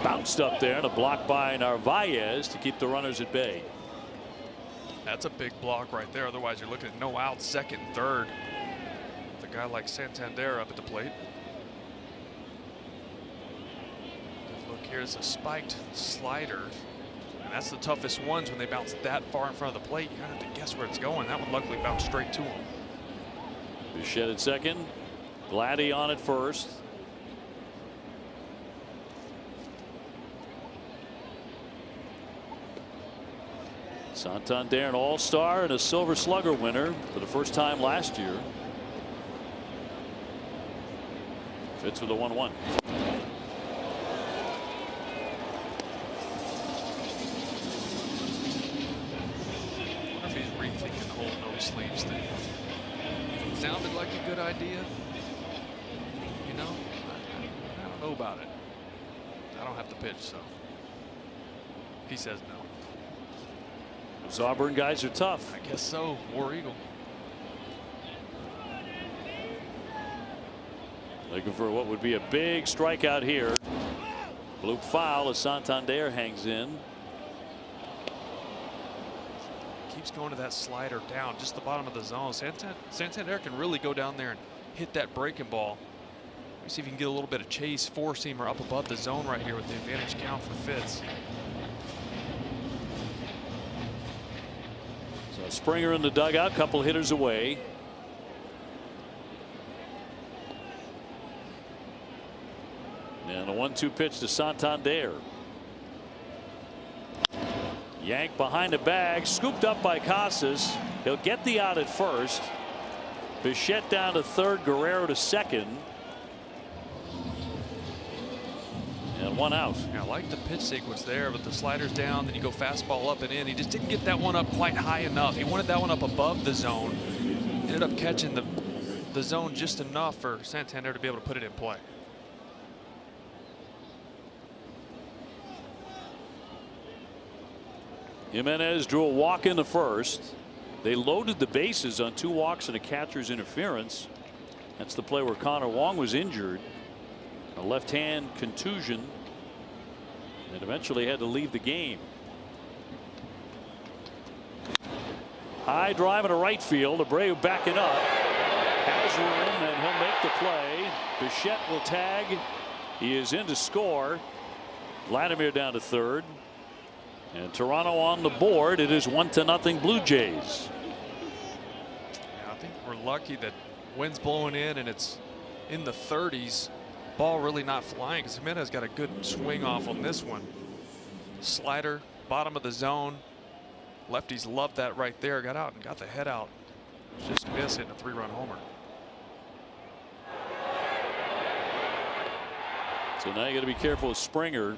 Bounced up there and a block by Narvaez to keep the runners at bay. That's a big block right there. Otherwise, you're looking at no outs, second and third. With a guy like Santander up at the plate. Good look, here's a spiked slider. And that's the toughest ones when they bounce that far in front of the plate. You kind of have to guess where it's going. That one luckily bounced straight to him. Bichette at second. Vladdy on at first. Santander, an all-star and a Silver Slugger winner for the first time last year. Fits with a 1-1. I wonder if he's rethinking the whole no sleeves thing. sounded like a good idea. You know, I don't know about it. I don't have to pitch, so he says no. Those Auburn guys are tough. I guess so. War Eagle. Looking for what would be a big strikeout here. Bloop foul as Santander hangs in. Keeps going to that slider down just the bottom of the zone. Santander can really go down there and hit that breaking ball. Let me see if you can get a little bit of chase four-seamer up above the zone right here with the advantage count for Fitz. So Springer in the dugout, couple hitters away. And a 1-2 pitch to Santander. Yank behind the bag, scooped up by Casas. He'll get the out at first. Bichette down to third, Guerrero to second. And one out. Yeah, I like the pitch sequence there, but the slider's down, then you go fastball up and in. He just didn't get that one up quite high enough. He wanted that one up above the zone. Ended up catching the zone just enough for Santander to be able to put it in play. Jimenez drew a walk in the first. They loaded the bases on 2 walks and a catcher's interference. That's the play where Connor Wong was injured. A left hand contusion. And eventually had to leave the game. High drive into right field. Abreu backing up. Has room and he'll make the play. Bichette will tag. He is in to score. Vladimir down to third. And Toronto on the board. It is 1-0 Blue Jays. Yeah, I think we're lucky that wind's blowing in and it's in the 30s. Ball really not flying because Jimenez got a good swing off on this one. Slider, bottom of the zone. Lefties loved that right there. Got out and got the head out. Just missed hitting a 3-run homer. So now you got to be careful with Springer.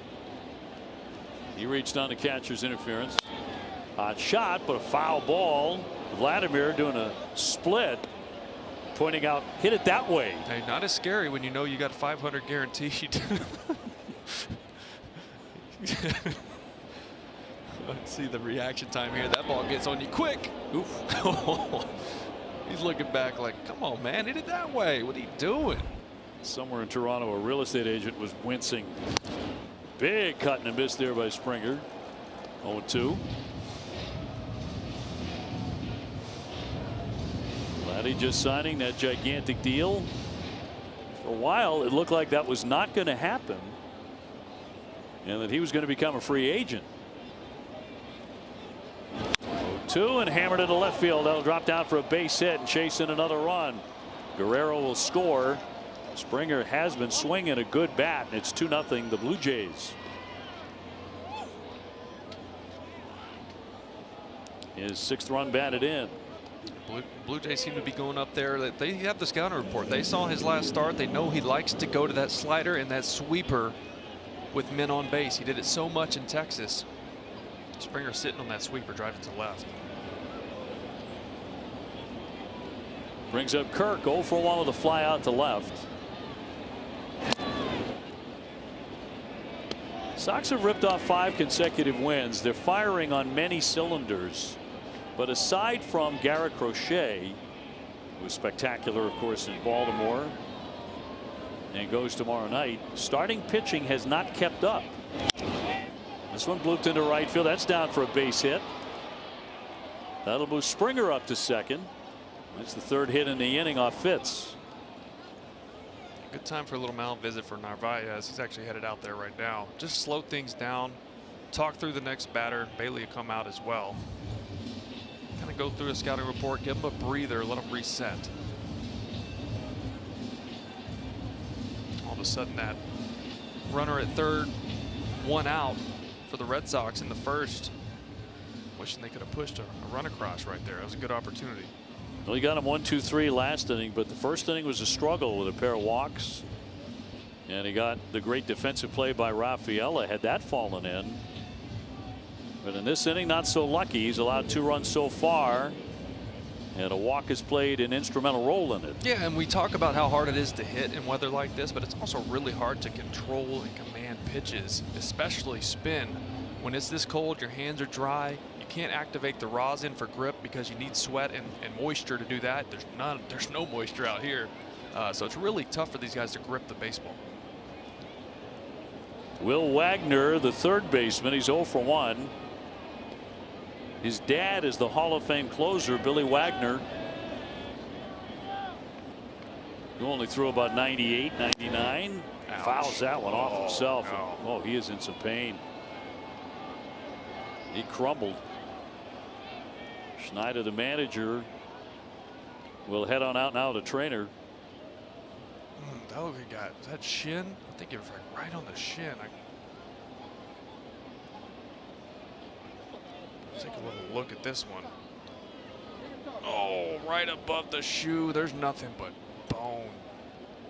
He reached on the catcher's interference. Hot shot, but a foul ball. Vladimir doing a split, pointing out, hit it that way. Hey, not as scary when you know you got 500 guaranteed. Let's see the reaction time here. That ball gets on you quick. Oof. He's looking back like, come on, man, hit it that way. What are you doing? Somewhere in Toronto, a real estate agent was wincing. Big cut and a miss there by Springer. 0-2. Vladdy just signing that gigantic deal. For a while, it looked like that was not going to happen, and that he was going to become a free agent. 0-2 and hammered into left field. That'll drop down for a base hit and chase in another run. Guerrero will score. Springer has been swinging a good bat, and it's 2-0 the Blue Jays. His 6th run batted in. Blue Jays seem to be going up there. They have the scouting report. They saw his last start. They know he likes to go to that slider and that sweeper with men on base. He did it so much in Texas. Springer sitting on that sweeper, driving to left. Brings up Kirk. 0 for 1 with a fly out to left. Sox have ripped off 5 consecutive wins. They're firing on many cylinders. But aside from Garrett Crochet, who was spectacular, of course, in Baltimore, and goes tomorrow night, starting pitching has not kept up. This one blooped into right field. That's down for a base hit. That'll move Springer up to second. That's the 3rd hit in the inning off Fitz. Good time for a little mound visit for Narvaez. He's actually headed out there right now. Just slow things down, talk through the next batter. Bailey will come out as well. Kind of go through a scouting report, give him a breather, let him reset. All of a sudden, that runner at third, 1 out for the Red Sox in the first. Wishing they could have pushed a run across right there. It was a good opportunity. Well, he got him 1-2-3 last inning, but the first inning was a struggle with a pair of walks. And he got the great defensive play by Rafaela. Had that fallen in. But in this inning, not so lucky. He's allowed 2 runs so far. And a walk has played an instrumental role in it. Yeah, and we talk about how hard it is to hit in weather like this, but it's also really hard to control and command pitches, especially spin. When it's this cold, your hands are dry. You can't activate the rosin for grip because you need sweat and moisture to do that. There's no moisture out here. So it's really tough for these guys to grip the baseball. Will Wagner, the third baseman, he's 0 for 1. His dad is the Hall of Fame closer, Billy Wagner, who only threw about 98, 99. Ouch. Fouls that one off himself. No. Oh, he is in some pain. He crumbled. Schneider, the manager, will head on out now to trainer. That looked like a guy. Was that shin? I think it was like right on the shin. Take a little look at this one. Oh, right above the shoe. There's nothing but bone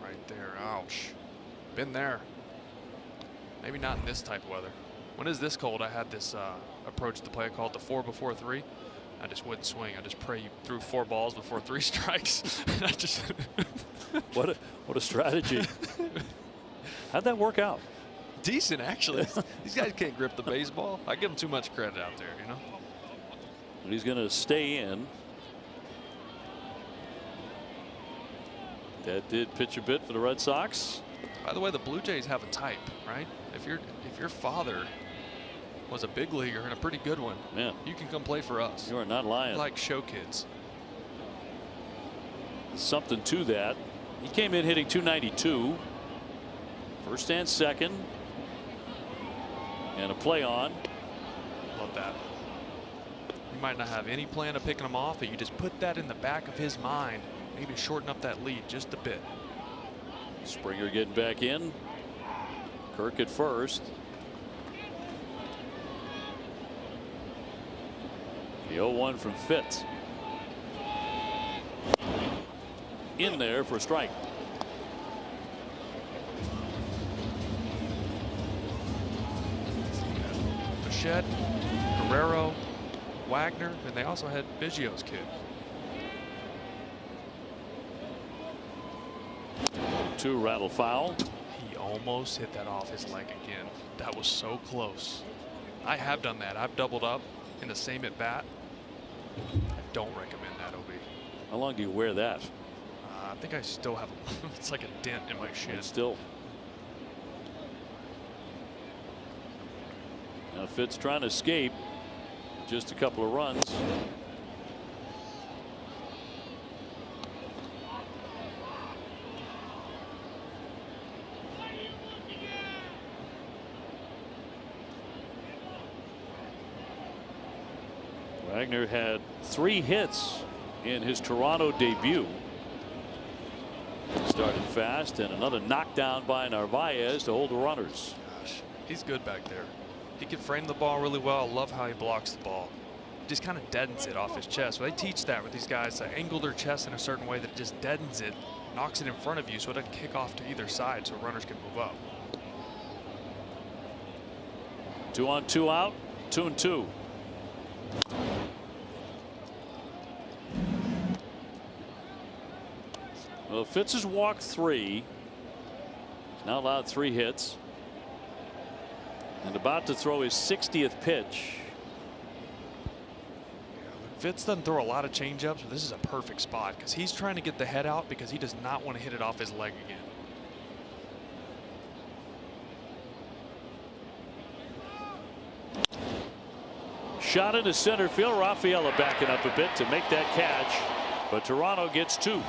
right there. Ouch. Been there. Maybe not in this type of weather. When it's this cold, I had this approach to play called the 4 before 3. I just wouldn't swing. I just pray you threw 4 balls before 3 strikes. I just What a strategy. How'd that work out? decent, actually. These guys can't grip the baseball. I give them too much credit out there, you know. And he's going to stay in. That did pitch a bit for the Red Sox. By the way, the Blue Jays have a type, right? If your father was a big leaguer and a pretty good one, Yeah, you can come play for us. you are not lying. We like show kids. Something to that. He came in hitting 292. First and second. And a play on. Love that. You might not have any plan of picking him off, but you just put that in the back of his mind. Maybe shorten up that lead just a bit. Springer getting back in. Kirk at first. The 0-1 from Fitz. In there for a strike. Bichette, Guerrero, Wagner, and they also had Biggio's kid. 2 rattle foul. He almost hit that off his leg again. That was so close. I have done that. I've doubled up in the same at bat. I don't recommend that, OB. How long do you wear that? I think I still have it's like a dent in my shin. It's still. Now Fitz trying to escape. Just a couple of runs. Wagner had 3 hits in his Toronto debut. Started fast, and another knockdown by Narvaez to hold the runners. Gosh, he's good back there. He can frame the ball really well. I love how he blocks the ball. Just kind of deadens it off his chest. Well, they teach that with these guys. They angle their chest in a certain way that it just deadens it, knocks it in front of you so it doesn't kick off to either side so runners can move up. 2 on 2 out, 2-2. Well, Fitz has walked 3. He's now allowed 3 hits. And about to throw his 60th pitch. Fitz doesn't throw a lot of changeups, but this is a perfect spot because he's trying to get the head out because he does not want to hit it off his leg again. Shot into center field. Rafaela backing up a bit to make that catch, but Toronto gets 2.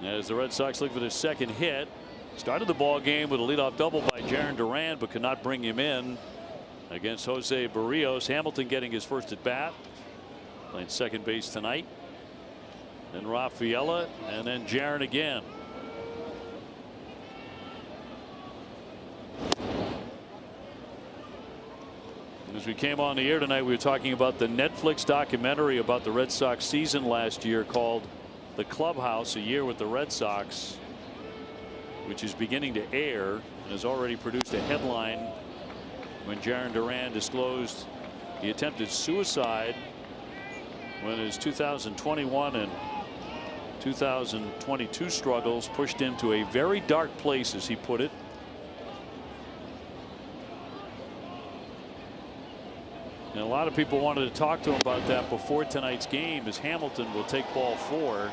As the Red Sox look for their second hit. Started the ball game with a leadoff double by Jarren Duran, but could not bring him in against Jose Barrios. Hamilton getting his first at bat, playing second base tonight. Then Rafaela, and then Jarren again. As we came on the air tonight, we were talking about the Netflix documentary about the Red Sox season last year called The Clubhouse, A Year with the Red Sox, which is beginning to air and has already produced a headline when Jarren Duran disclosed he attempted suicide when his 2021 and 2022 struggles pushed him to a very dark place, as he put it. And a lot of people wanted to talk to him about that before tonight's game, as Hamilton will take ball 4.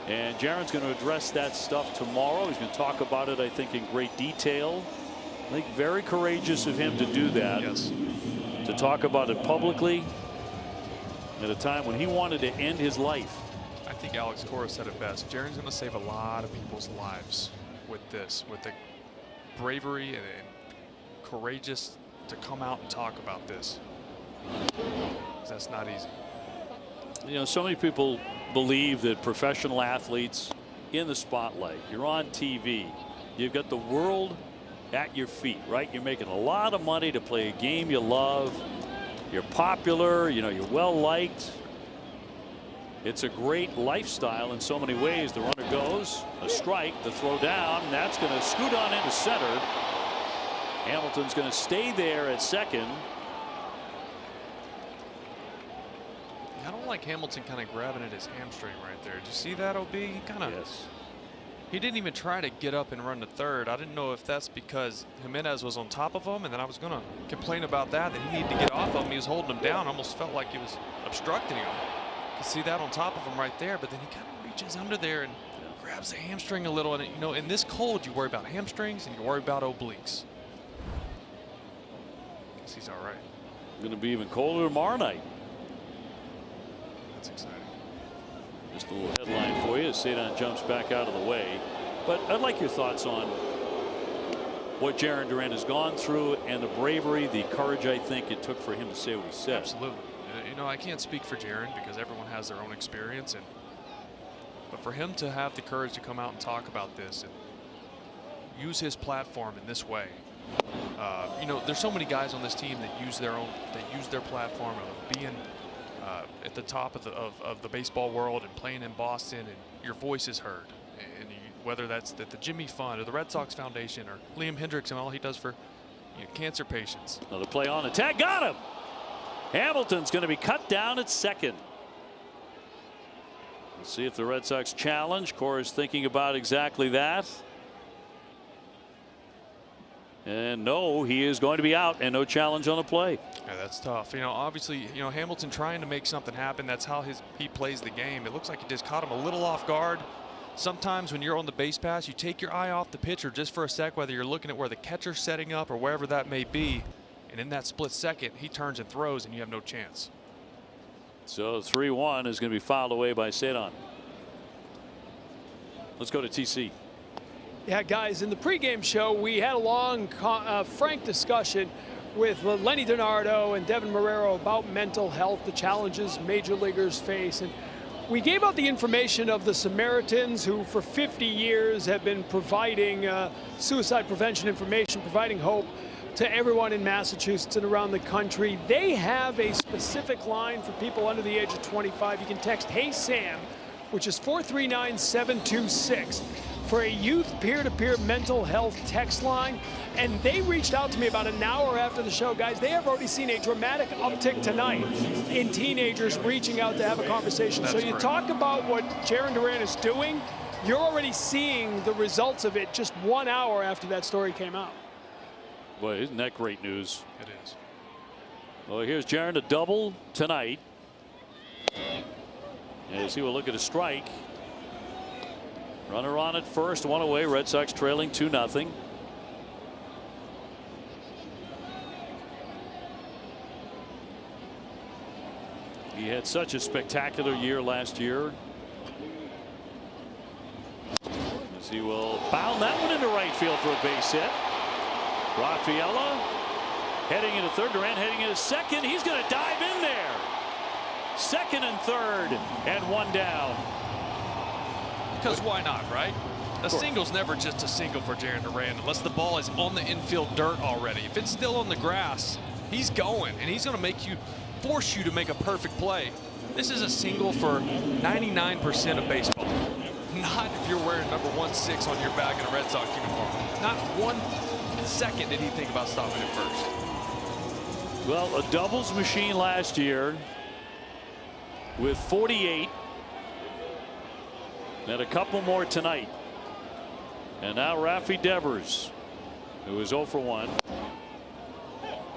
And Jarren's going to address that stuff tomorrow. He's going to talk about it, I think, in great detail. I think very courageous of him to do that. Yes. To talk about it publicly at a time when he wanted to end his life. I think Alex Cora said it best. Jarren's going to save a lot of people's lives with this, with the bravery and courageous to come out and talk about this. 'Cause that's not easy. You know, so many people believe that professional athletes in the spotlight, you're on TV, you've got the world at your feet, right? You're making a lot of money to play a game you love. You're popular, you know, you're well liked. It's a great lifestyle in so many ways. The runner goes, a strike, the throw down, and that's going to scoot on into center. Hamilton's going to stay there at second. I don't like Hamilton kind of grabbing at his hamstring right there. Did you see that, OB? He kind of. Yes. He didn't even try to get up and run to third. I didn't know if that's because Jimenez was on top of him, and then I was going to complain about that he needed to get off of him. He was holding him down. Almost felt like he was obstructing him. You can see that on top of him right there, but then he kind of reaches under there and grabs the hamstring a little. And, you know, in this cold, you worry about hamstrings and you worry about obliques. Guess he's all right. Going to be even colder tomorrow night. That's exciting. Just a little headline for you as Cedon jumps back out of the way. But I'd like your thoughts on what Jarren Duran has gone through and the bravery, the courage I think it took for him to say what he said. Absolutely. You know, I can't speak for Jarren because everyone has their own experience, but for him to have the courage to come out and talk about this and use his platform in this way, you know, there's so many guys on this team that use their platform of being at the top of the baseball world and playing in Boston, and your voice is heard. And whether that's the Jimmy Fund or the Red Sox Foundation or Liam Hendricks and all he does for cancer patients. Another play on attack, got him. Hamilton's going to be cut down at second. Let's see if the Red Sox challenge. Cora's thinking about exactly that. And no, he is going to be out, and no challenge on the play. Yeah, that's tough. You know, obviously, you know, Hamilton trying to make something happen. That's how he plays the game. It looks like he just caught him a little off guard. Sometimes when you're on the base pass, you take your eye off the pitcher just for a sec, whether you're looking at where the catcher's setting up or wherever that may be. And in that split second, he turns and throws, and you have no chance. So 3-1 is going to be fouled away by Cedon. Let's go to TC. Yeah, guys, in the pregame show, we had a long, frank discussion with Lenny DiNardo and Devin Marrero about mental health, the challenges major leaguers face. And we gave out the information of the Samaritans, who for 50 years have been providing suicide prevention information, providing hope to everyone in Massachusetts and around the country. They have a specific line for people under the age of 25. You can text Hey Sam, which is 439-726. for a youth peer-to-peer mental health text line. And they reached out to me about an hour after the show. Guys, they have already seen a dramatic uptick tonight in teenagers reaching out to have a conversation. That's so you great. talk about what Jarren Duran is doing, you're already seeing the results of it just 1 hour after that story came out. Boy, isn't that great news? It is. Well, here's Jarren to double tonight. As he will look at a strike. Runner on at first, one away. Red Sox trailing 2-0. He had such a spectacular year last year. he will bound that one into right field for a base hit. Rafaela heading into third. Duran heading into second. He's going to dive in there. Second and third, and one down. Because why not, right? A single's never just a single for Jarren Duran unless the ball is on the infield dirt already. If it's still on the grass, he's going, and he's going to force you to make a perfect play. This is a single for 99% of baseball. Not if you're wearing number 16 on your back in a Red Sox uniform. Not 1 second did he think about stopping at first. Well, a doubles machine last year with 48. And a couple more tonight. And now Rafi Devers, who is 0 for 1.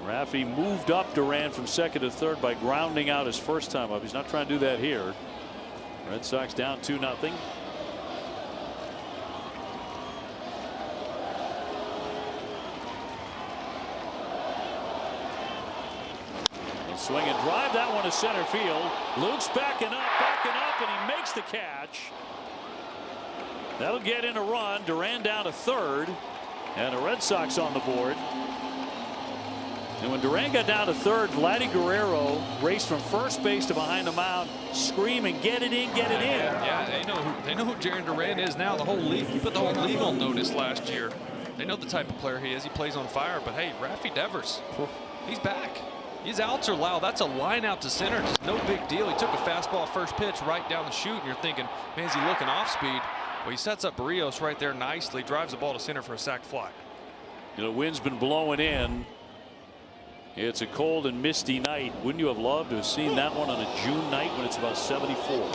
Rafi moved up Duran from second to third by grounding out his first time up. He's not trying to do that here. Red Sox down 2-0. Swing and drive that one to center field. Luke's backing up, and he makes the catch. That'll get in a run. Duran down to third, and the Red Sox on the board. And when Duran got down to third, Vladdy Guerrero raced from first base to behind the mound, screaming, "Get it in, get it in!" Yeah, they know who Jarren Duran is now. The whole league, he put the whole league on notice last year. They know the type of player he is. He plays on fire. But hey, Rafi Devers, he's back. His outs are loud. That's a line out to center. Just no big deal. He took a fastball first pitch right down the chute, and you're thinking, man, is he looking off speed? Well, he sets up Barrios right there nicely, drives the ball to center for a sac fly. You know, wind's been blowing in. It's a cold and misty night. Wouldn't you have loved to have seen that one on a June night when it's about 74?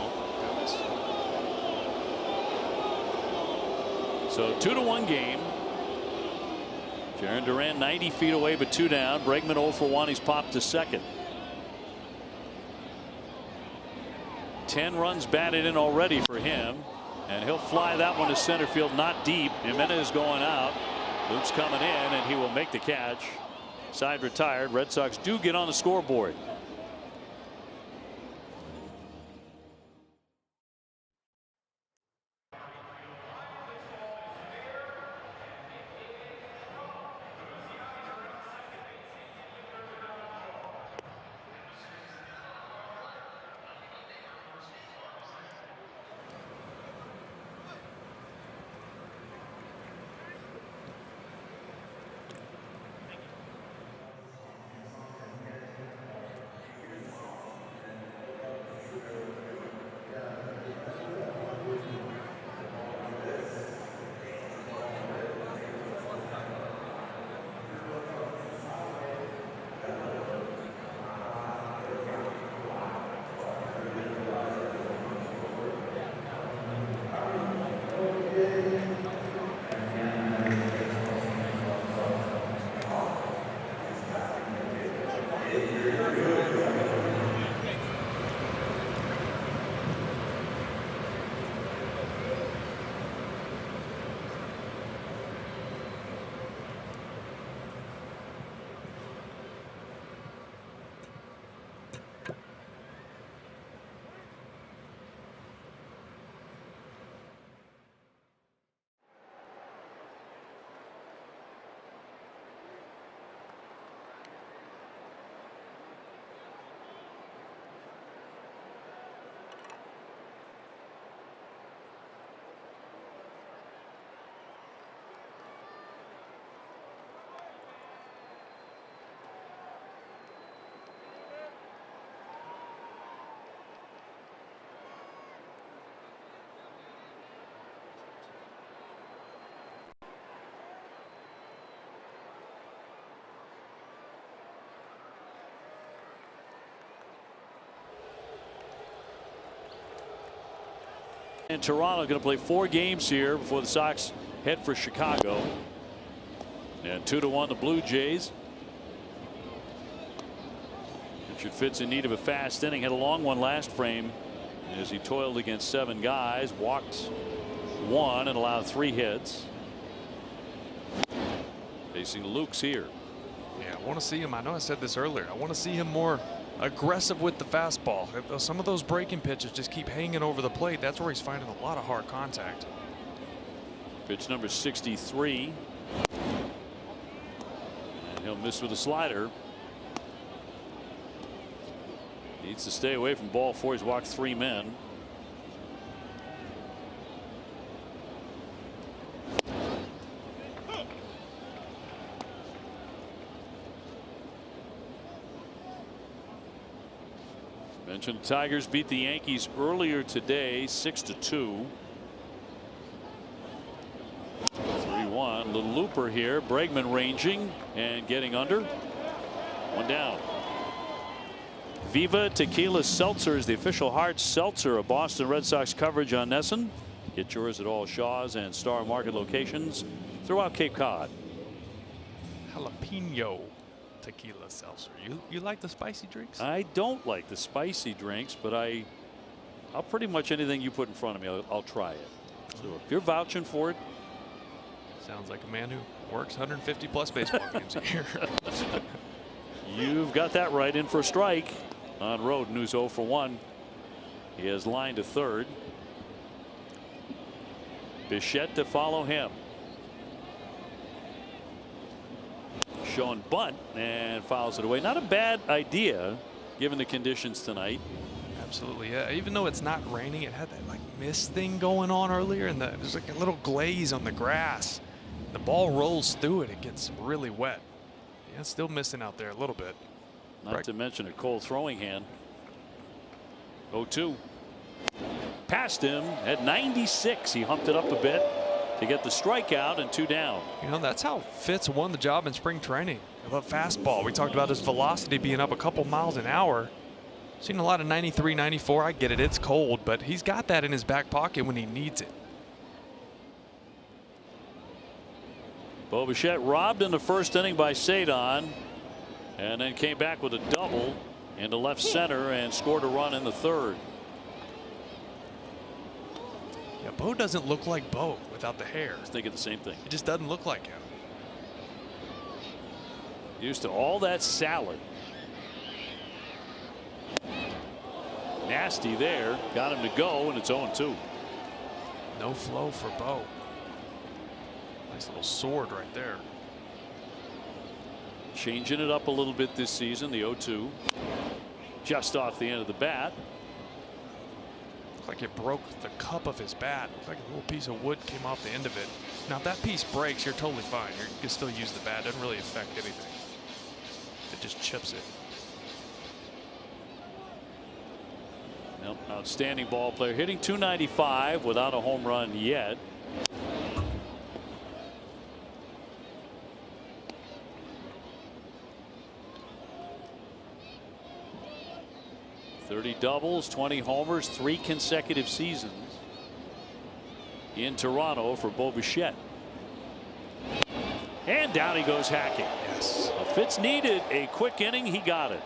So 2-1 game. Jarren Duran 90 feet away, but 2 down. Bregman 0 for 1. He's popped to second. 10 runs batted in already for him, and he'll fly that one to center field, not deep. Jimenez going out. Luke's coming in, and he will make the catch. Side retired. Red Sox do get on the scoreboard. And Toronto going to play 4 games here before the Sox head for Chicago. And 2-1 the Blue Jays. Richard Fitz in need of a fast inning. Had a long one last frame as he toiled against 7 guys. Walked 1 and allowed 3 hits. Facing Luke's here. Yeah, I want to see him. I know I said this earlier. I want to see him more aggressive with the fastball. If some of those breaking pitches just keep hanging over the plate, that's where he's finding a lot of hard contact. Pitch number 63. And he'll miss with a slider. Needs to stay away from ball 4. He's walked 3 men. Mentioned Tigers beat the Yankees earlier today 6-2. 3-1. Little looper here. Bregman ranging and getting under. 1 down. Viva Tequila Seltzer is the official hard seltzer of Boston Red Sox coverage on NESN. Get yours at all Shaw's and Star Market locations throughout Cape Cod. Jalapeno tequila seltzer. You like the spicy drinks? I don't like the spicy drinks, but I'll pretty much anything you put in front of me, I'll try it. So if you're vouching for it. Sounds like a man who works 150 plus baseball games a year. You've got that right. In for a strike on Roden, who's 0 for 1. He has line to third. Bichette to follow him. Showing bunt and fouls it away. Not a bad idea given the conditions tonight. Absolutely, yeah. Even though it's not raining, it had that like mist thing going on earlier, and there's like a little glaze on the grass. The ball rolls through it. It gets really wet. Yeah, it's still missing out there a little bit. Not to mention a cold throwing hand. 0-2. Passed him at 96. He humped it up a bit to get the strikeout and 2 down. You know, that's how Fitz won the job in spring training. The fastball. We talked about his velocity being up a couple miles an hour. Seen a lot of 93, 94. I get it. It's cold, but he's got that in his back pocket when he needs it. Bo Bichette robbed in the first inning by Cedon, and then came back with a double into left center and scored a run in the third. Yeah, Bo doesn't look like Bo without the hair. I was thinking the same thing. He just doesn't look like him. Used to all that salad. Nasty there. Got him to go, and it's 0-2. No flow for Bo. Nice little sword right there. Changing it up a little bit this season. The 0-2. Just off the end of the bat. Looks like it broke the cup of his bat. Looks like a little piece of wood came off the end of it. Now if that piece breaks, you're totally fine. You can still use the bat. It doesn't really affect anything. It just chips it. Well, outstanding ball player, hitting .295 without a home run yet. .30 doubles, 20 homers, 3 consecutive seasons in Toronto for Bo Bichette. And down he goes hacking. Yes. If Fitz needed a quick inning, he got it.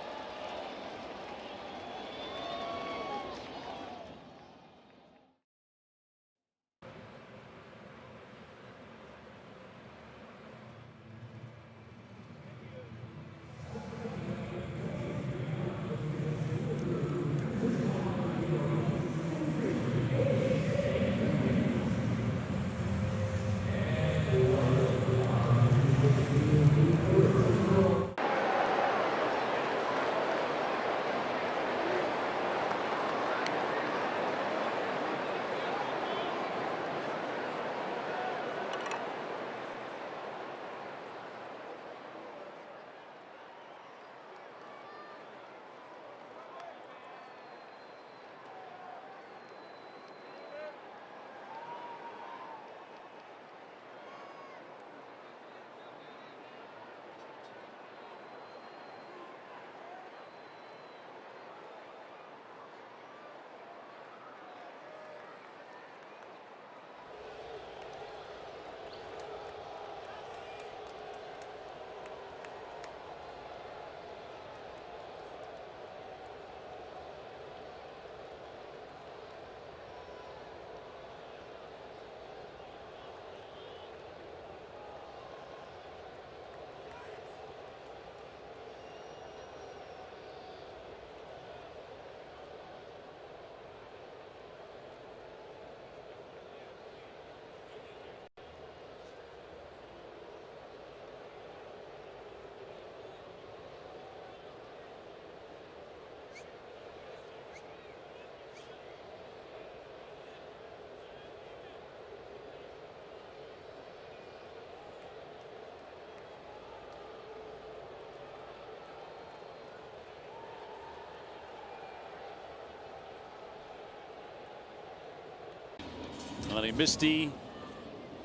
On a misty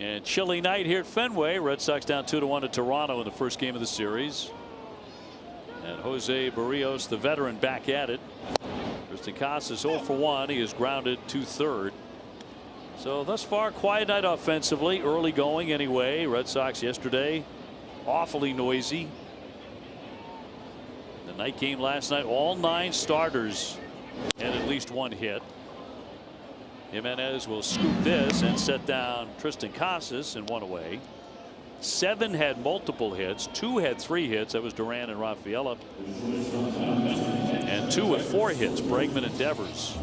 and chilly night here at Fenway, Red Sox down 2-1 to Toronto in the first game of the series. And Jose Barrios, the veteran, back at it. Tristan Casas 0 for 1. He is grounded to third. So thus far, quiet night offensively. Early going anyway. Red Sox yesterday awfully noisy. The night game last night, all 9 starters and at least 1 hit. Jimenez will scoop this and set down Tristan Casas and 1 away. 7 had multiple hits. 2 had 3 hits. That was Duran and Rafaela. And 2 with 4 hits, Bregman and Devers.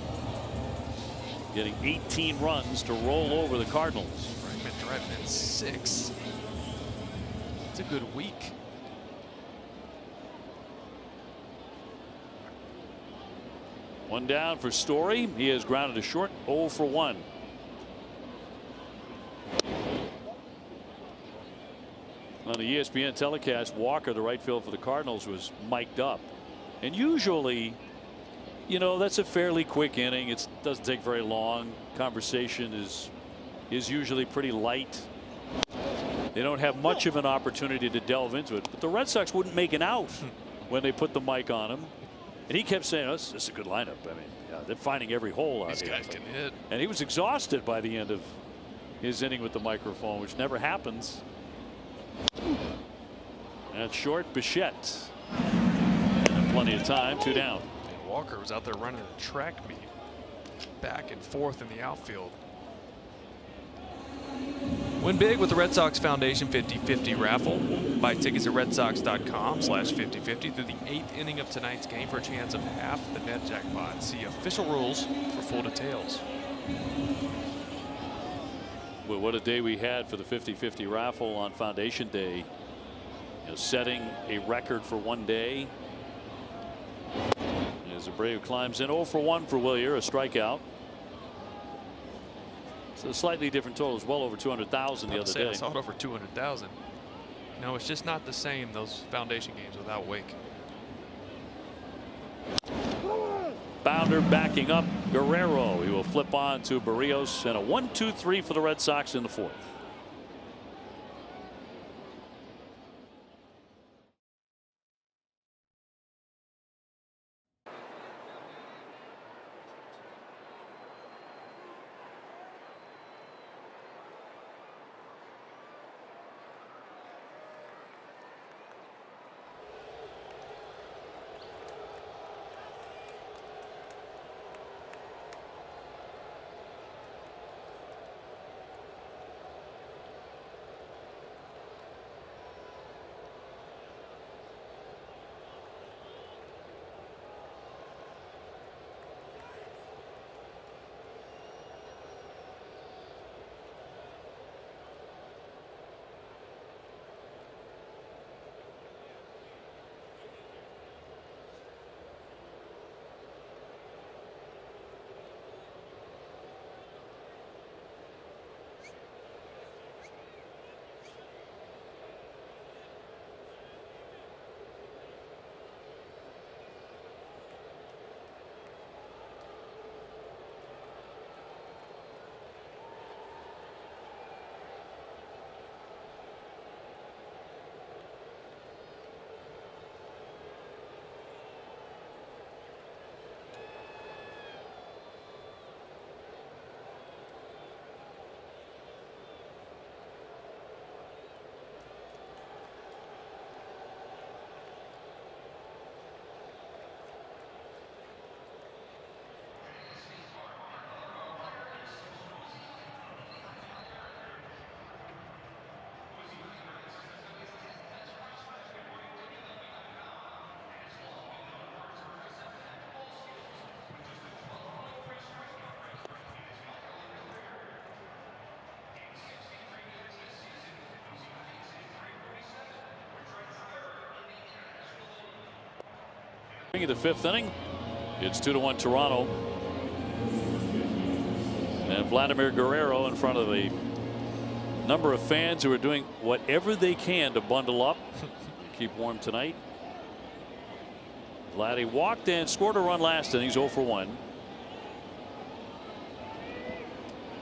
Getting 18 runs to roll over the Cardinals. Bregman driving in 6. It's a good week. One down for Story. He has grounded a short 0 for 1. On the ESPN telecast, Walker, the right field for the Cardinals, was mic'd up. And usually, you know, that's a fairly quick inning. It doesn't take very long. Conversation is usually pretty light. They don't have much of an opportunity to delve into it. But the Red Sox wouldn't make an out when they put the mic on him. And he kept saying, oh, this is a good lineup. I mean, yeah, they're finding every hole out These here. guys can hit. And he was exhausted by the end of his inning with the microphone, which never happens. That's short. Bichette. And plenty of time. 2 down. And Walker was out there running a track meet back and forth in the outfield. Win big with the Red Sox Foundation 50-50 raffle. Buy tickets at redsox.com/5050 through the 8th inning of tonight's game for a chance of half the net jackpot. See official rules for full details. Well, what a day we had for the 50-50 raffle on Foundation Day. You know, setting a record for one day. As Abreu climbs in, 0 for 1 for Willier, a strikeout. So a slightly different total. It was well over 200,000 the other day. I saw it over 200,000. No, it's just not the same, those Foundation games without Wake. Bounder backing up Guerrero. He will flip on to Barrios, and a 1-2-3 for the Red Sox in the 4th. In the 5th inning, it's 2-1 Toronto. And Vladimir Guerrero in front of a number of fans who are doing whatever they can to bundle up, keep warm tonight. Vladdy walked and scored a run last inning. He's 0 for 1.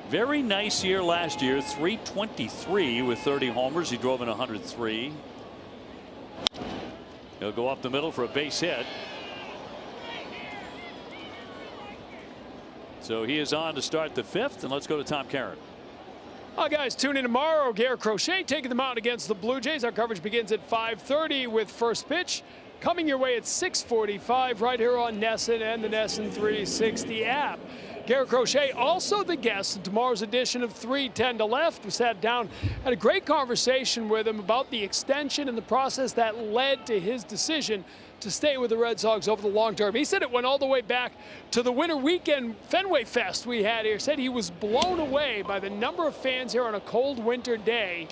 Very nice year last year. 323 with 30 homers. He drove in 103. He'll go up the middle for a base hit. So he is on to start the 5th, and let's go to Tom Caron. Hi guys, tune in tomorrow. Garrett Crochet taking the mound against the Blue Jays. Our coverage begins at 5:30 with first pitch coming your way at 6:45 right here on NESN and the NESN 360 app. Garrett Crochet also the guest in tomorrow's edition of 310 to Left. We sat down, had a great conversation with him about the extension and the process that led to his decision to stay with the Red Sox over the long term. He said it went all the way back to the winter weekend Fenway Fest we had here. Said he was blown away by the number of fans here on a cold winter day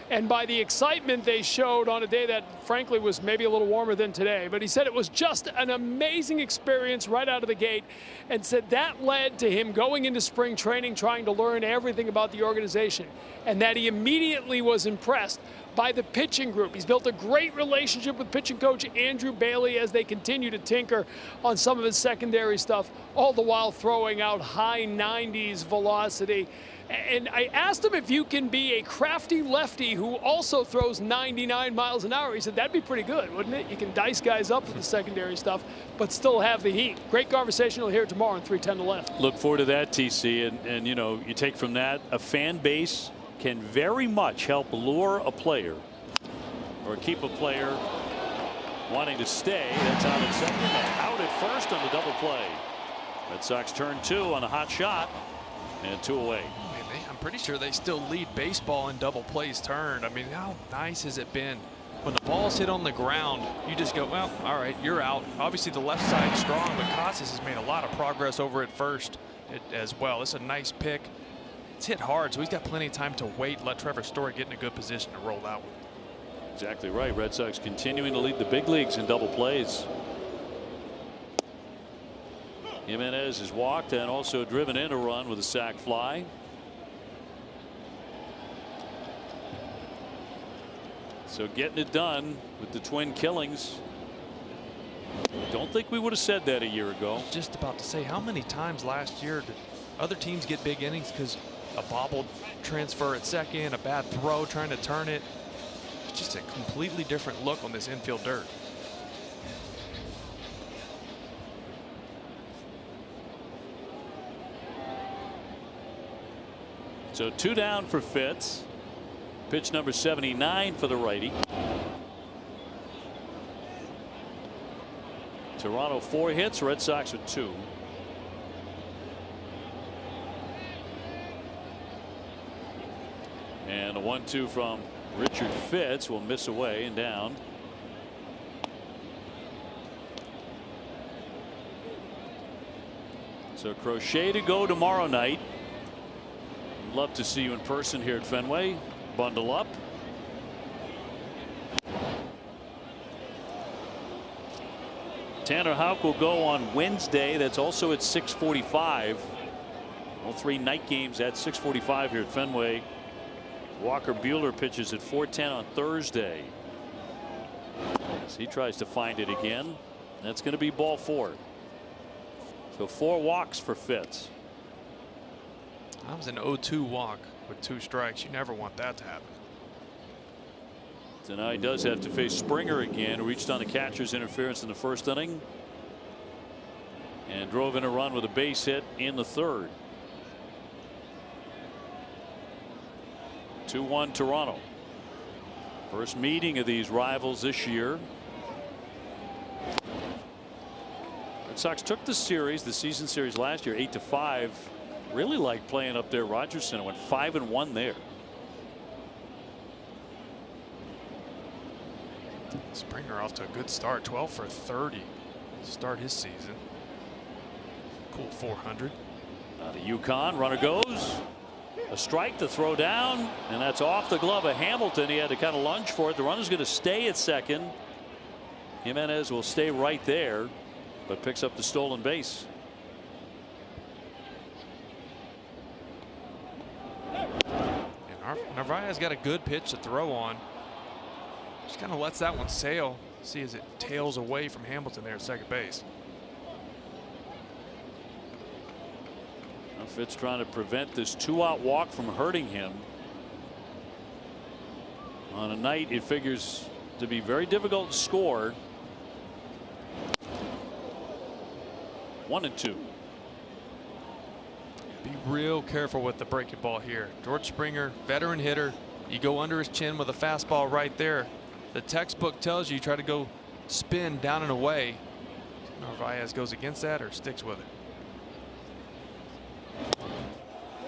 and by the excitement they showed on a day that frankly was maybe a little warmer than today. But he said it was just an amazing experience right out of the gate, and said that led to him going into spring training trying to learn everything about the organization, and that he immediately was impressed by the pitching group. He's built a great relationship with pitching coach Andrew Bailey as they continue to tinker on some of his secondary stuff, all the while throwing out high 90s velocity. And I asked him if you can be a crafty lefty who also throws 99 miles an hour. He said that'd be pretty good, wouldn't it? You can dice guys up with the secondary stuff, but still have the heat. Great conversation. You'll hear it tomorrow on 310 to Left. Look forward to that, TC. And you know, you take from that, a fan base can very much help lure a player or keep a player wanting to stay. That's out at second and out at first on the double play. Red Sox turn 2 on a hot shot and 2 away. I'm pretty sure they still lead baseball in double plays turned. I mean, how nice has it been when the ball's hit on the ground? You just go, well, all right, you're out. Obviously the left side's strong, but Casas has made a lot of progress over at first as well. It's a nice pick. It's hit hard, so he's got plenty of time to wait, let Trevor Story get in a good position to roll that one. Exactly right. Red Sox continuing to lead the big leagues in double plays. Jimenez has walked and also driven in a run with a sac fly. So getting it done with the twin killings. Don't think we would have said that a year ago. Just about to say, how many times last year did other teams get big innings because a bobbled transfer at second, a bad throw trying to turn it? It's just a completely different look on this infield dirt. So 2 down for Fitz. Pitch number 79 for the righty. Toronto 4 hits, Red Sox with 2. And a 1-2 from Richard Fitz will miss away and down. So Crochet to go tomorrow night. Love to see you in person here at Fenway. Bundle up. Tanner Houck will go on Wednesday. That's also at 6:45. All 3 night games at 6:45 here at Fenway. Walker Buehler pitches at 4:10 on Thursday. As he tries to find it again. That's going to be ball 4. So 4 walks for Fitz. That was an 0-2 walk with 2 strikes. You never want that to happen. So now he does have to face Springer again, who reached on the catcher's interference in the first inning and drove in a run with a base hit in the 3rd. 2-1 Toronto. First meeting of these rivals this year. Red Sox took the series, the season series last year, 8-5. Really like playing up there. Rogers Center went 5-1 there. Springer off to a good start, 12 for 30 to start his season. Cool 400. Now to UConn, runner goes. A strike to throw down, and that's off the glove of Hamilton. He had to kind of lunge for it. The runner's going to stay at second. Jimenez will stay right there, but picks up the stolen base. Narvaez's got a good pitch to throw on. Just kind of lets that one sail. See as it tails away from Hamilton there at second base. Fitz trying to prevent this 2-out walk from hurting him. On a night it figures to be very difficult to score. 1-2. Be real careful with the breaking ball here. George Springer, veteran hitter. You go under his chin with a fastball right there. The textbook tells you try to go spin down and away. Narvaez goes against that or sticks with it.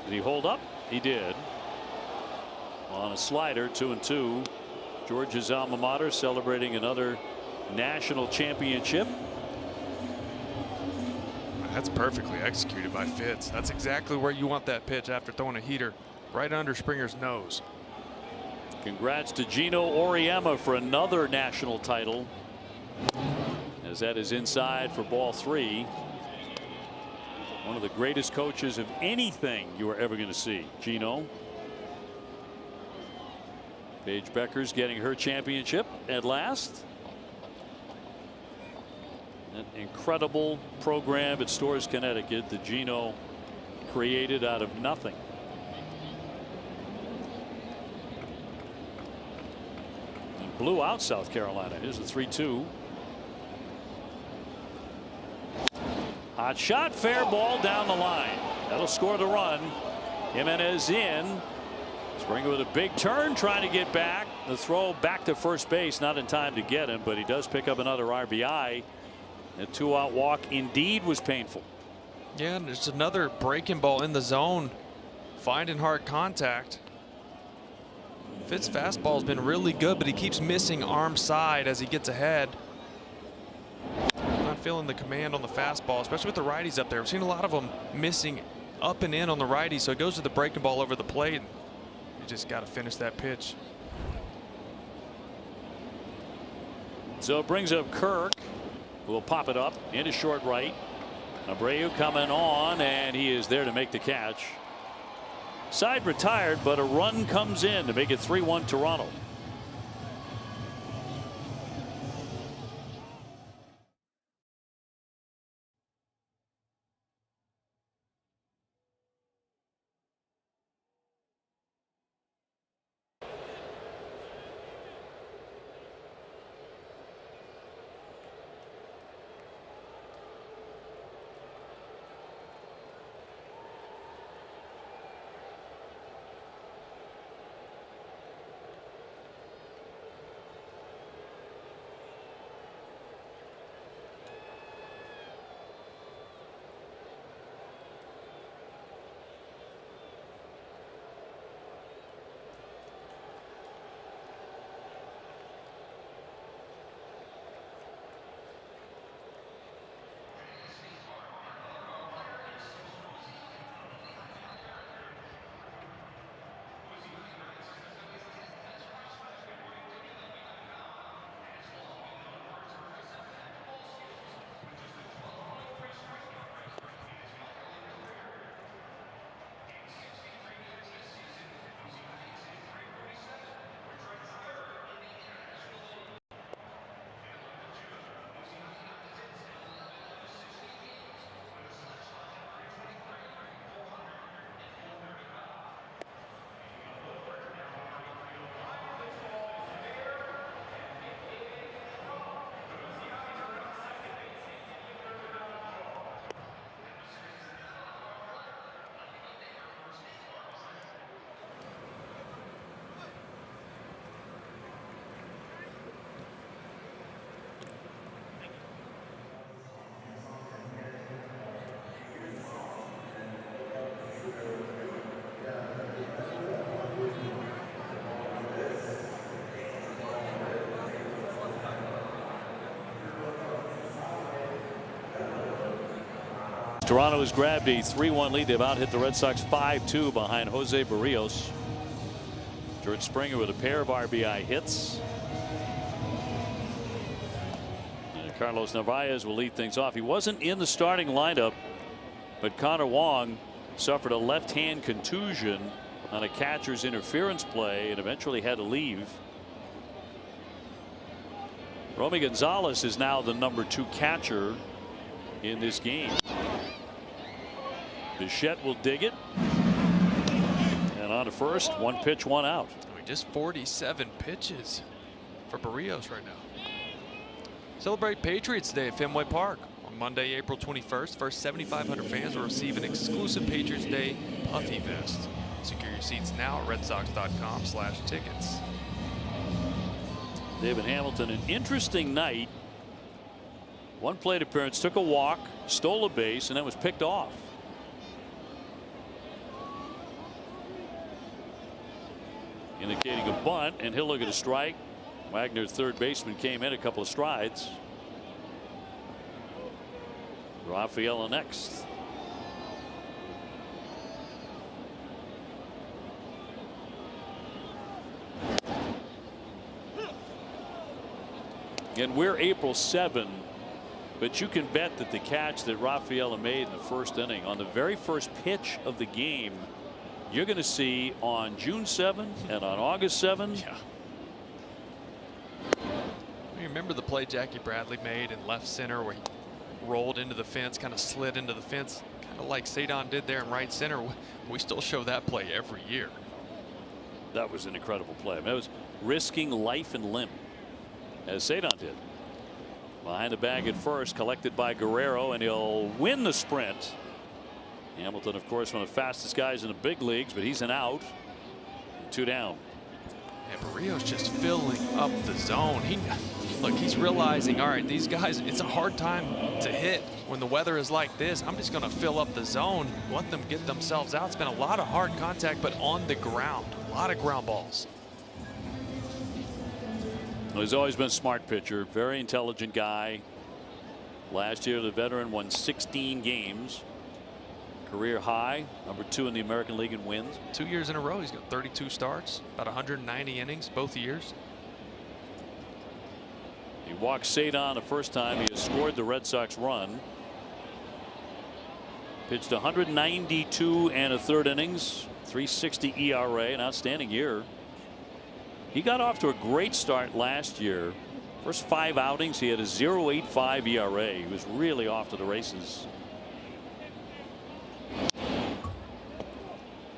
Did he hold up? He did. On a slider, 2-2. Georgia's alma mater celebrating another national championship. That's perfectly executed by Fitz. That's exactly where you want that pitch after throwing a heater right under Springer's nose. Congrats to Gino Auriemma for another national title, as that is inside for ball 3. One of the greatest coaches of anything you are ever going to see, Gino. Paige Becker's getting her championship at last. An incredible program at Storrs, Connecticut that Gino created out of nothing. And blew out South Carolina. Here's the 3-2. Hot shot, fair ball down the line. That'll score the run. Jimenez in. Springer with a big turn trying to get back. The throw back to first base, not in time to get him, but he does pick up another RBI. A 2-out walk indeed was painful. Yeah, and there's another breaking ball in the zone, finding hard contact. Fitz fastball's been really good, but he keeps missing arm side as he gets ahead. Not feeling the command on the fastball, especially with the righties up there. We've seen a lot of them missing up and in on the righty, so it goes to the breaking ball over the plate. You just got to finish that pitch. So it brings up Kirk. Will pop it up into short right. Abreu coming on, and he is there to make the catch. Side retired, but a run comes in to make it 3-1 Toronto. Toronto has grabbed a 3-1 lead. They've out hit the Red Sox 5-2 behind Jose Barrios. George Springer with a pair of RBI hits. And Carlos Narvaez will lead things off. He wasn't in the starting lineup, but Connor Wong suffered a left-hand contusion on a catcher's interference play and eventually had to leave. Romy Gonzalez is now the #2 catcher in this game. The Bichette will dig it. And on to first. 1 pitch, 1 out. I mean, just 47 pitches for Barrios right now. Celebrate Patriots Day at Fenway Park on Monday, April 21st. First 7,500 fans will receive an exclusive Patriots Day puffy vest. Secure your seats now at redsox.com/tickets. David Hamilton, an interesting night. 1 plate appearance, took a walk, stole a base, and then was picked off. Indicating a bunt, and he'll look at a strike. Wagner's third baseman came in a couple of strides. Rafaela next. And we're April 7, but you can bet that the catch that Rafaela made in the first inning on the very first pitch of the game, you're going to see on June 7 and on August 7. Yeah. You remember the play Jackie Bradley made in left center where he rolled into the fence, kind of slid into the fence, kind of like Cedon did there in right center. We still show that play every year. That was an incredible play. I mean, it was risking life and limb, as Cedon did. Behind the bag at first, collected by Guerrero, and he'll win the sprint. Hamilton, of course, one of the fastest guys in the big leagues, but he's an out. 2 down. And Barrios just filling up the zone. Look, he's realizing, all right, these guys, it's a hard time to hit when the weather is like this. I'm just going to fill up the zone, let them get themselves out. It's been a lot of hard contact, but on the ground, a lot of ground balls. Well, he's always been a smart pitcher, very intelligent guy. Last year, the veteran won 16 games. Career high, #2 in the American League in wins. 2 years in a row, he's got 32 starts, about 190 innings both years. He walked Cedon the first time. He has scored the Red Sox run. Pitched 192 1/3 innings, 3.60 ERA, an outstanding year. He got off to a great start last year. First 5 outings, he had a 0.85 ERA. He was really off to the races.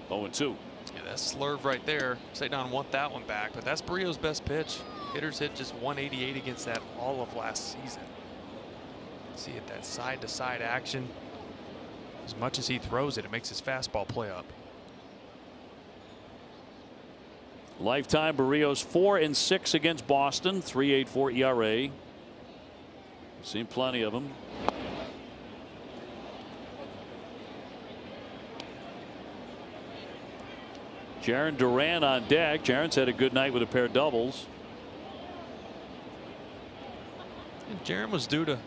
0-2. Yeah, that slurve right there. Cedon want that one back, but that's Barrios' best pitch. Hitters hit just 188 against that all of last season. See it, that side-to-side action. As much as he throws it, it makes his fastball play up. Lifetime Barrios 4-6 against Boston, 3.84 ERA. Seen plenty of them. Jarren Duran on deck. Jarren's had a good night with a pair of doubles. And Jarren was due to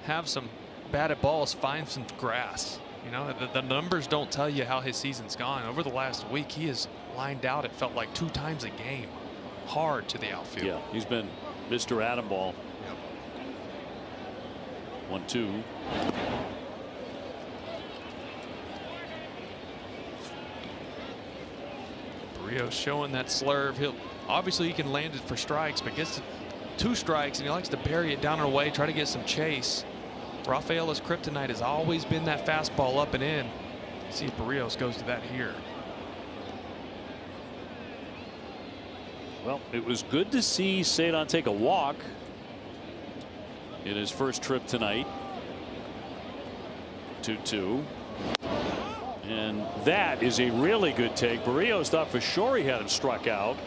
have some batted balls, find some grass. You know, the numbers don't tell you how his season's gone. Over the last week, he has lined out, it felt like 2 times a game, hard to the outfield. Yeah, he's been Mr. Atom Ball. Yep. 1-2. Barrios showing that slurve. Obviously he can land it for strikes, but gets to 2 strikes and he likes to bury it down and away, try to get some chase. Rafaela's kryptonite has always been that fastball up and in. See if Barrios goes to that here. Well, it was good to see Cedon take a walk in his first trip tonight. 2-2. And that is a really good take. Barrios thought for sure he had him struck out.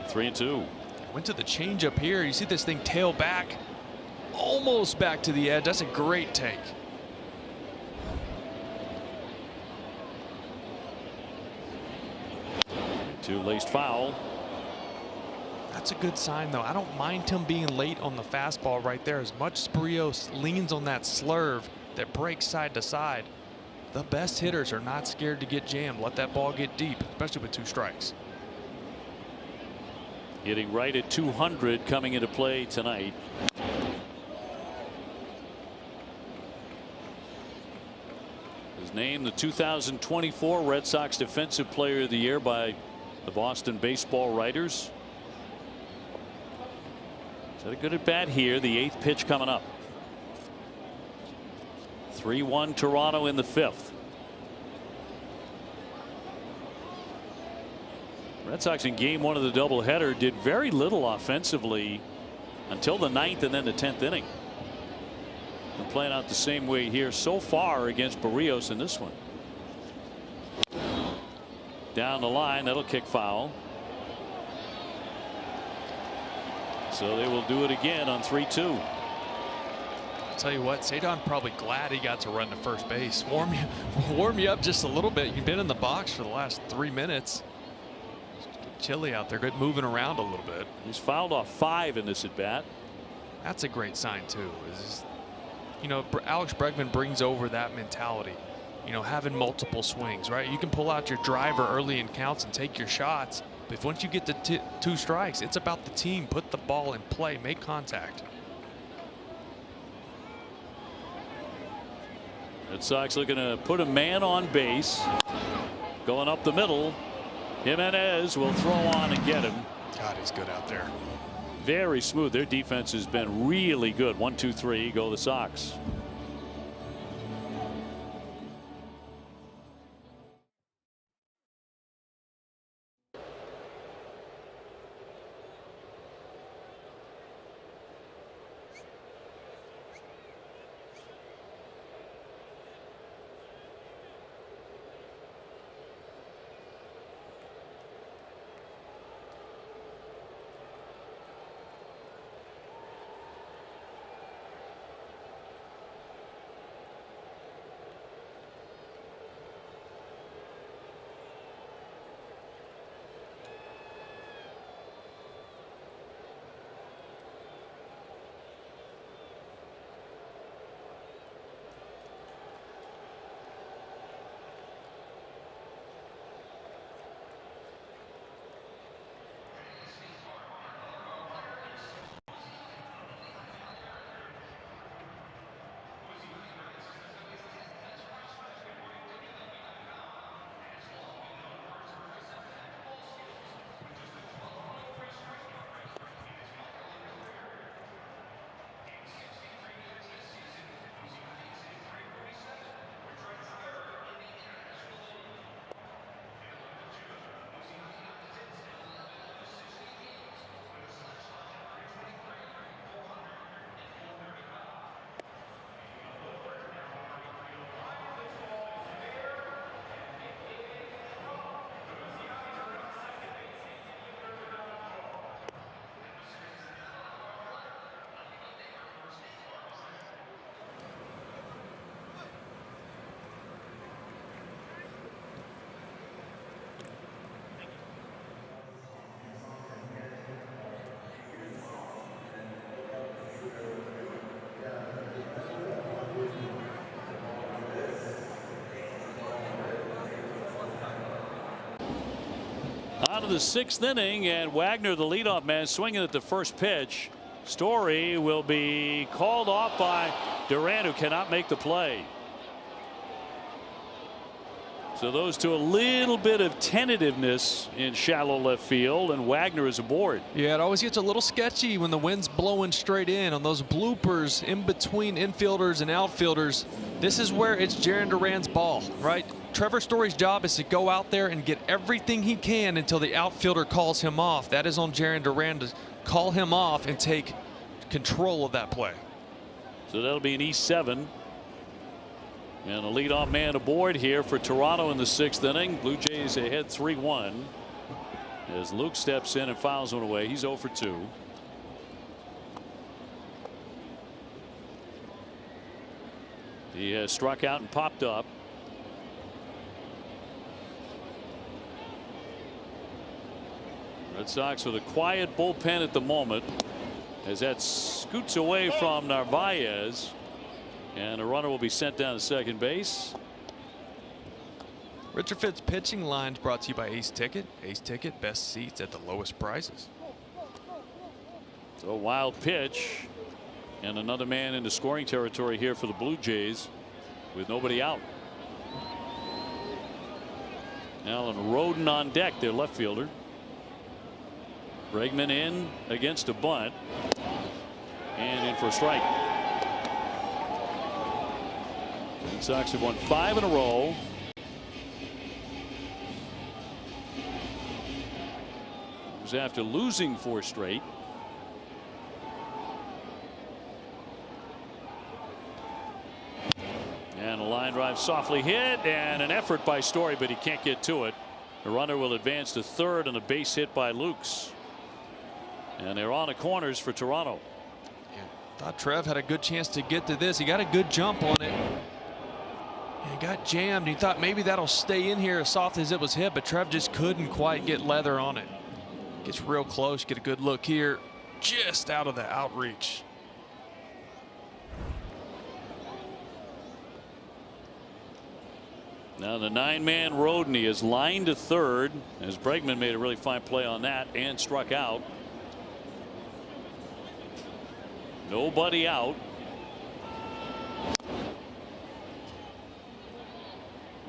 3-2. Went to the changeup here. You see this thing tail back, almost back to the edge. That's a great take. Two laced foul. That's a good sign, though. I don't mind him being late on the fastball right there. As much as Barrios leans on that slurve that breaks side to side, the best hitters are not scared to get jammed. Let that ball get deep, especially with 2 strikes. Hitting right at 200 coming into play tonight. His named the 2024 Red Sox Defensive Player of the Year by the Boston baseball writers. He's had a good at bat here. The 8th pitch coming up. 3-1 Toronto in the 5th. Red Sox in game 1 of the doubleheader did very little offensively until the 9th and then the 10th inning. They're playing out the same way here so far against Barrios in this one. Down the line, that'll kick foul. So they will do it again on 3-2. I'll tell you what, Cedon probably glad he got to run to first base. Warm you up just a little bit. You've been in the box for the last 3 minutes. It's chilly out there. Good moving around a little bit. He's fouled off 5 in this at bat. That's a great sign too. You know, Alex Bregman brings over that mentality. You know, having multiple swings, right? You can pull out your driver early in counts and take your shots. But if once you get to 2 strikes, it's about the team. Put the ball in play, make contact. Red Sox looking to put a man on base. Going up the middle. Jimenez will throw on and get him. God, he's good out there. Very smooth. Their defense has been really good. 1, 2, 3, go the Sox. Out of the 6th inning, and Wagner, the leadoff man, swinging at the first pitch. Story will be called off by Duran, who cannot make the play. So those two, a little bit of tentativeness in shallow left field, and Wagner is aboard. Yeah, it always gets a little sketchy when the wind's blowing straight in on those bloopers in between infielders and outfielders. This is where it's Jarren Duran's ball, right? Trevor Story's job is to go out there and get everything he can until the outfielder calls him off. That is on Jarren Duran to call him off and take control of that play. So that'll be an E7. And a leadoff man aboard here for Toronto in the 6th inning. Blue Jays ahead 3-1 as Luke steps in and fouls one away. He's 0 for 2. He has struck out and popped up. Red Sox with a quiet bullpen at the moment as that scoots away from Narvaez. And a runner will be sent down to second base. Richard Fitt's pitching lines brought to you by Ace Ticket. Ace Ticket, best seats at the lowest prices. So a wild pitch. And another man into scoring territory here for the Blue Jays with nobody out. Alan Roden on deck, their left fielder. Bregman in against a bunt. And in for a strike. Red Sox have won 5 in a row. It was after losing 4 straight. And a line drive softly hit, and an effort by Story, but he can't get to it. The runner will advance to third on a base hit by Lukes. And they're on the corners for Toronto. Yeah, thought Trev had a good chance to get to this. He got a good jump on it. He got jammed. He thought maybe that'll stay in here as soft as it was hit, but Trev just couldn't quite get leather on it. Gets real close, get a good look here, just out of the outreach. Now the 9-man Rodney is lined to third as Bregman made a really fine play on that and struck out. Nobody out.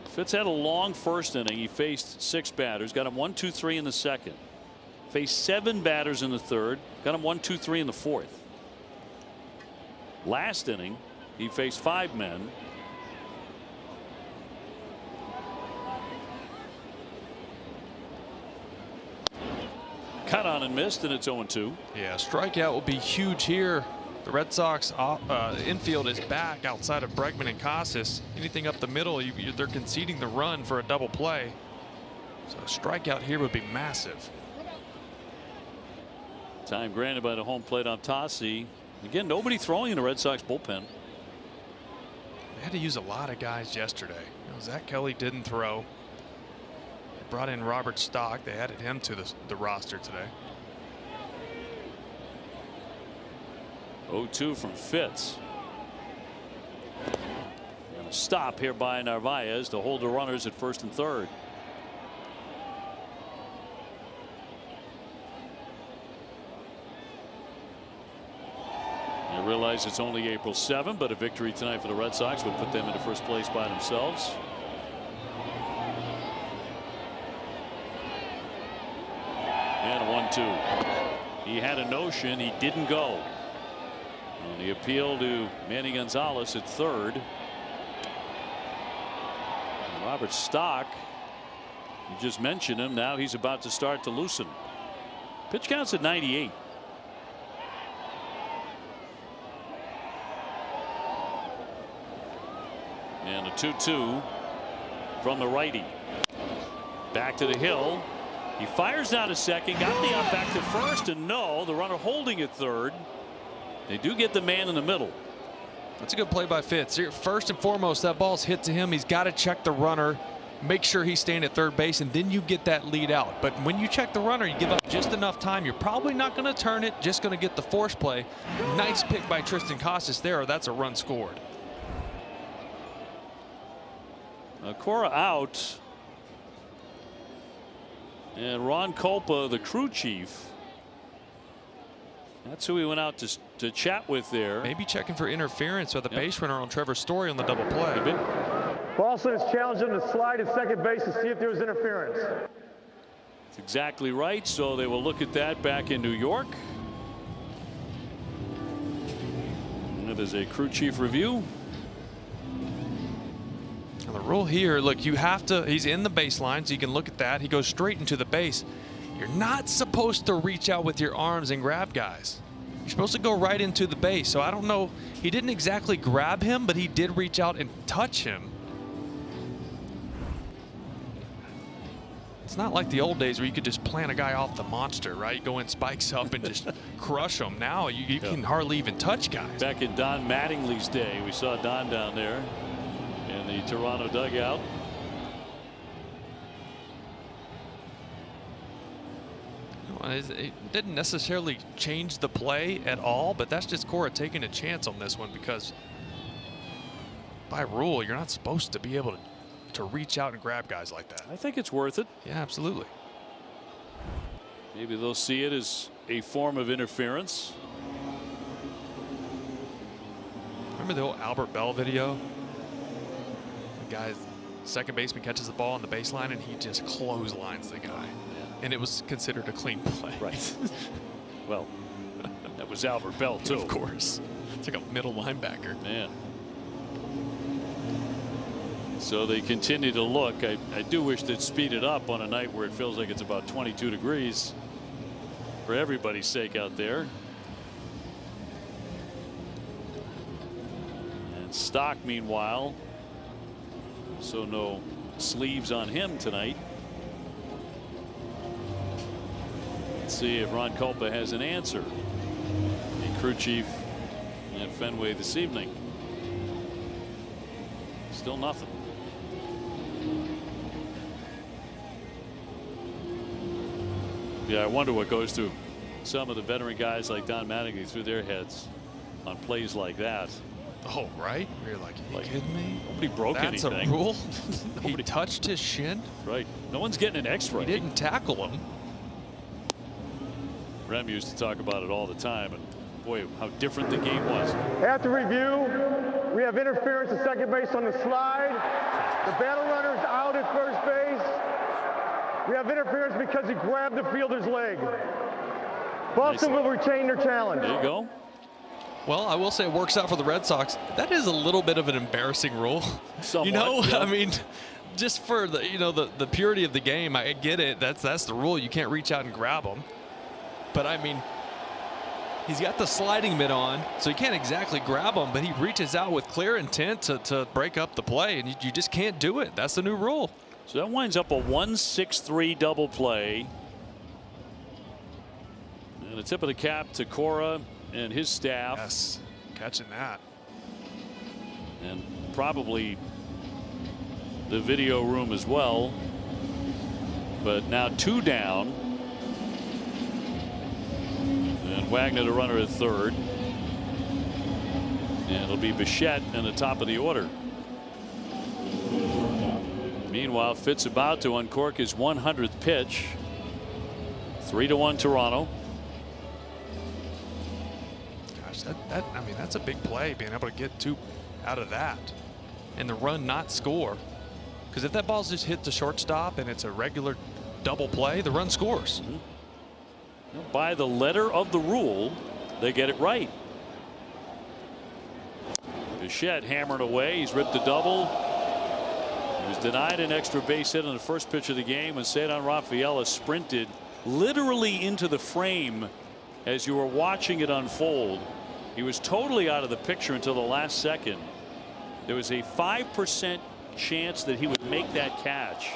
Fitz had a long first inning. He faced 6 batters, got him 1, 2, 3 in the second. Faced 7 batters in the third, got him 1, 2, 3 in the fourth. Last inning, he faced 5 men. Cut on and missed, and it's 0-2. Yeah, strikeout will be huge here. The Red Sox infield is back outside of Bregman and Casas. Anything up the middle, they're conceding the run for a double play. So a strikeout here would be massive. Time granted by the home plate on Tassi. Again, nobody throwing in the Red Sox bullpen. They had to use a lot of guys yesterday. You know, Zach Kelly didn't throw. They brought in Robert Stock. They added him to the roster today. 0-2 from Fitz. And a stop here by Narvaez to hold the runners at first and third. I realize it's only April 7, but a victory tonight for the Red Sox would put them into first place by themselves. And a 1-2. He had a notion, he didn't go. On the appeal to Manny Gonzalez at third. And Robert Stock, you just mentioned him, now he's about to start to loosen. Pitch counts at 98. And a 2-2 from the righty. Back to the hill. He fires down to second, got the out back to first, and no, the runner holding at third. They do get the man in the middle. That's a good play by Fitz. First and foremost, that ball's hit to him. He's got to check the runner, make sure he's staying at third base, and then you get that lead out. But when you check the runner, you give up just enough time. You're probably not going to turn it, just going to get the force play. Nice pick by Tristan Casas there, or that's a run scored. Cora out. And Ron Culpa, the crew chief. That's who he went out to chat with there. Maybe checking for interference with the base runner on Trevor Story on the double play. Boston has challenged him to slide at second base to see if there was interference. That's exactly right. So they will look at that back in New York. And it is a crew chief review. The rule here, look, you have to, he's in the baseline, so you can look at that. He goes straight into the base. You're not supposed to reach out with your arms and grab guys. You're supposed to go right into the base. So I don't know, he didn't exactly grab him, but he did reach out and touch him. It's not like the old days where you could just plant a guy off the monster, right? Go in spikes up and just crush him. Now you can hardly even touch guys. Back in Don Mattingly's day, we saw Don down there in the Toronto dugout. It didn't necessarily change the play at all, but that's just Cora taking a chance on this one because by rule, you're not supposed to be able to reach out and grab guys like that. I think it's worth it. Yeah, absolutely. Maybe they'll see it as a form of interference. Remember the old Albert Bell video? The guy's second baseman catches the ball on the baseline and he just clotheslines the guy. And it was considered a clean play. Right. Well, that was Albert Bell too. Of course. It's like a middle linebacker. Man. So they continue to look. I do wish they'd speed it up on a night where it feels like it's about 22 degrees for everybody's sake out there. And Stock, meanwhile, so no sleeves on him tonight. Let's see if Ron Culpa has an answer. The crew chief at Fenway this evening. Still nothing. Yeah, I wonder what goes through some of the veteran guys like Don Mattingly through their heads on plays like that. Oh, right? You're like, are you kidding me? Nobody broke anything. That's a rule? He touched his shin? Right. No one's getting an X-ray. He didn't tackle him. Rem used to talk about it all the time, and boy, how different the game was. After review, we have interference at second base on the slide. The battle runner's out at first base. We have interference because he grabbed the fielder's leg. Boston will retain their challenge. There you go. Well, I will say it works out for the Red Sox. That is a little bit of an embarrassing rule. Somewhat, you know, yeah. I mean, just for the the purity of the game, I get it. That's the rule. You can't reach out and grab him. But I mean, he's got the sliding mitt on, so he can't exactly grab him, but he reaches out with clear intent to break up the play, and you just can't do it. That's the new rule. So that winds up a 1-6-3 double play. And a tip of the cap to Cora and his staff. Yes, catching that. And probably the video room as well. But now 2 down. And Wagner, the runner at third. And it'll be Bichette in the top of the order. Meanwhile, Fitz about to uncork his 100th pitch. 3-1 Toronto. Gosh, I mean, that's a big play, being able to get 2 out of that and the run not score. Because if that ball's just hit the shortstop and it's a regular double play, the run scores. By the letter of the rule, they get it right. Bichette hammering away. He's ripped a double. He was denied an extra base hit on the first pitch of the game when Cedar Rafaela sprinted literally into the frame as you were watching it unfold. He was totally out of the picture until the last second. There was a 5% chance that he would make that catch.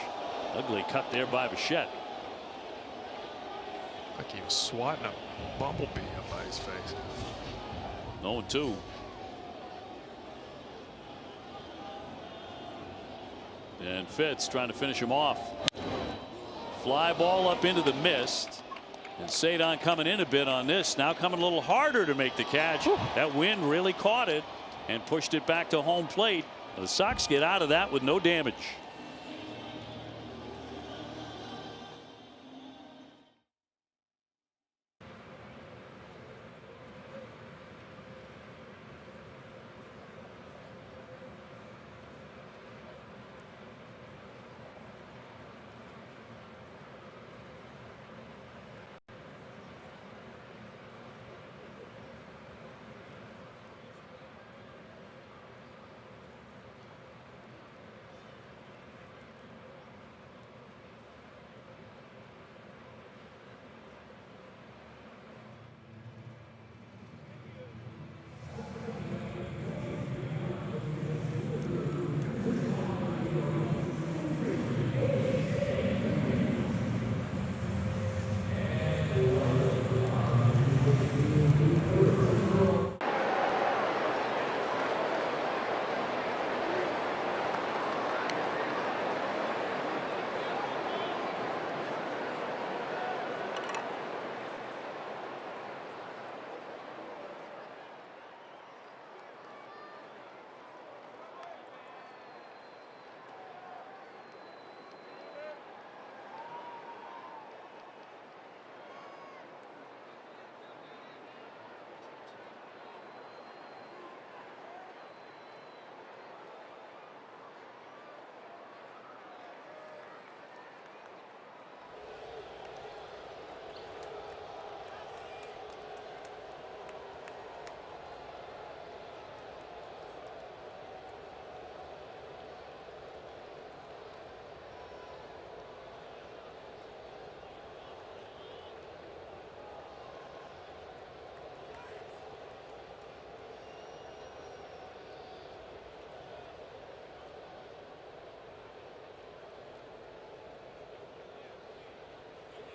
Ugly cut there by Bichette. Like he was swatting a bumblebee up by his face. 0-2. And Fitz trying to finish him off. Fly ball up into the mist. And Cedar coming in a bit on this. Now coming a little harder to make the catch. Whew. That wind really caught it and pushed it back to home plate. The Sox get out of that with no damage.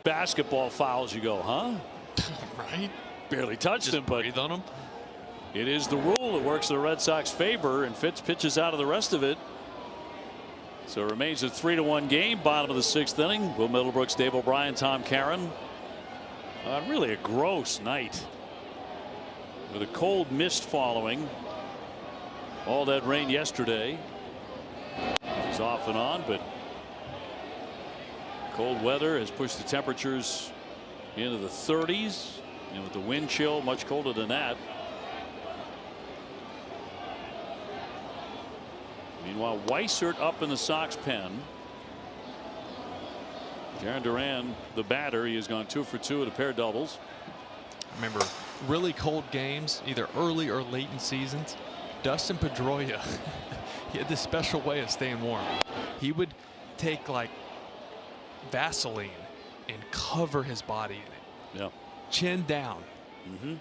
basketball fouls, you go, huh? Right? Barely touched him, but breathe on him. it is the rule that works in the Red Sox favor, and Fitz pitches out of the rest of it. So it remains a 3-1 game, bottom of the 6th inning. Will Middlebrooks, Dave O'Brien, Tom Caron. Really a gross night with a cold mist following all that rain yesterday. It's off and on, but cold weather has pushed the temperatures into the 30s, and with the wind chill much colder than that. Meanwhile, Weissert up in the Sox pen. Jarren Duran, the batter, he has gone 2 for 2 with a pair of doubles. I remember really cold games, either early or late in seasons. Dustin Pedroia, he had this special way of staying warm. He would take like Vaseline and cover his body in it. Yeah. Chin down,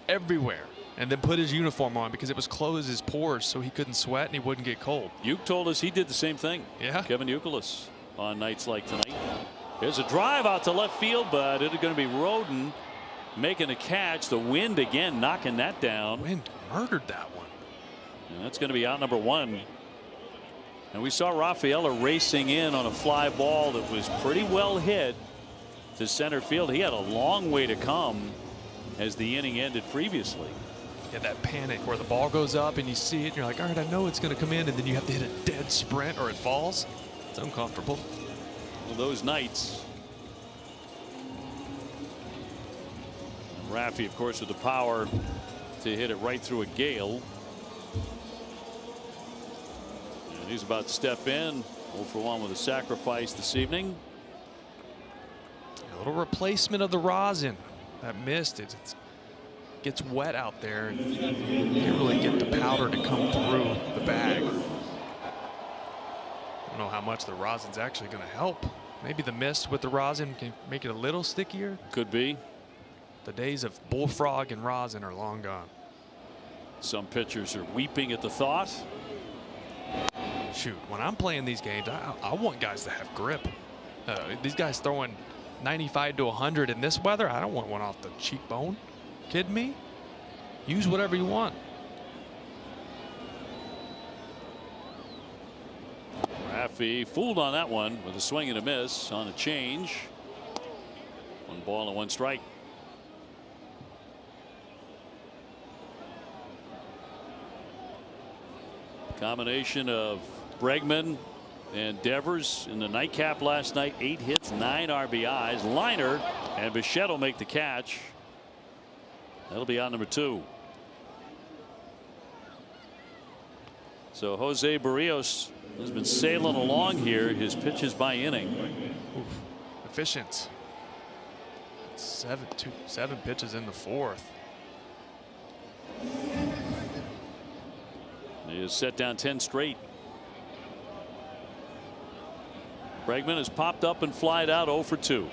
everywhere, and then put his uniform on because it was close his pores so he couldn't sweat and he wouldn't get cold. Uke told us he did the same thing. Yeah. Kevin Youkilis on nights like tonight. There's a drive out to left field, but it's going to be Roden making a catch. The wind again knocking that down. Wind murdered that one. And that's going to be out number 1. And we saw Rafaela racing in on a fly ball that was pretty well hit to center field. He had a long way to come as the inning ended previously. Yeah, that panic where the ball goes up and you see it and you're like, all right, I know it's going to come in, and then you have to hit a dead sprint or it falls. It's uncomfortable. Well, those nights. And Raffy, of course, with the power to hit it right through a gale. And he's about to step in. 0 for 1 with a sacrifice this evening. A little replacement of the rosin that missed it. It gets wet out there and you can't really get the powder to come through the bag. I don't know how much the rosin's actually going to help. Maybe the mist with the rosin can make it a little stickier. Could be. The days of bullfrog and rosin are long gone. Some pitchers are weeping at the thought. Shoot, when I'm playing these games, I want guys to have grip. These guys throwing 95 to 100 in this weather, I don't want one off the cheekbone. Kidding me? Use whatever you want. Raffy fooled on that one with a swing and a miss on a change. 1 ball and 1 strike. Combination of Bregman and Devers in the nightcap last night. 8 hits, 9 RBIs. Liner and Bichette will make the catch. That'll be out number 2. So Jose Barrios has been sailing along here. His pitches by inning. Oof, efficient. 7 pitches in the 4th. He has set down 10 straight. Bregman has popped up and flied out 0 for 2.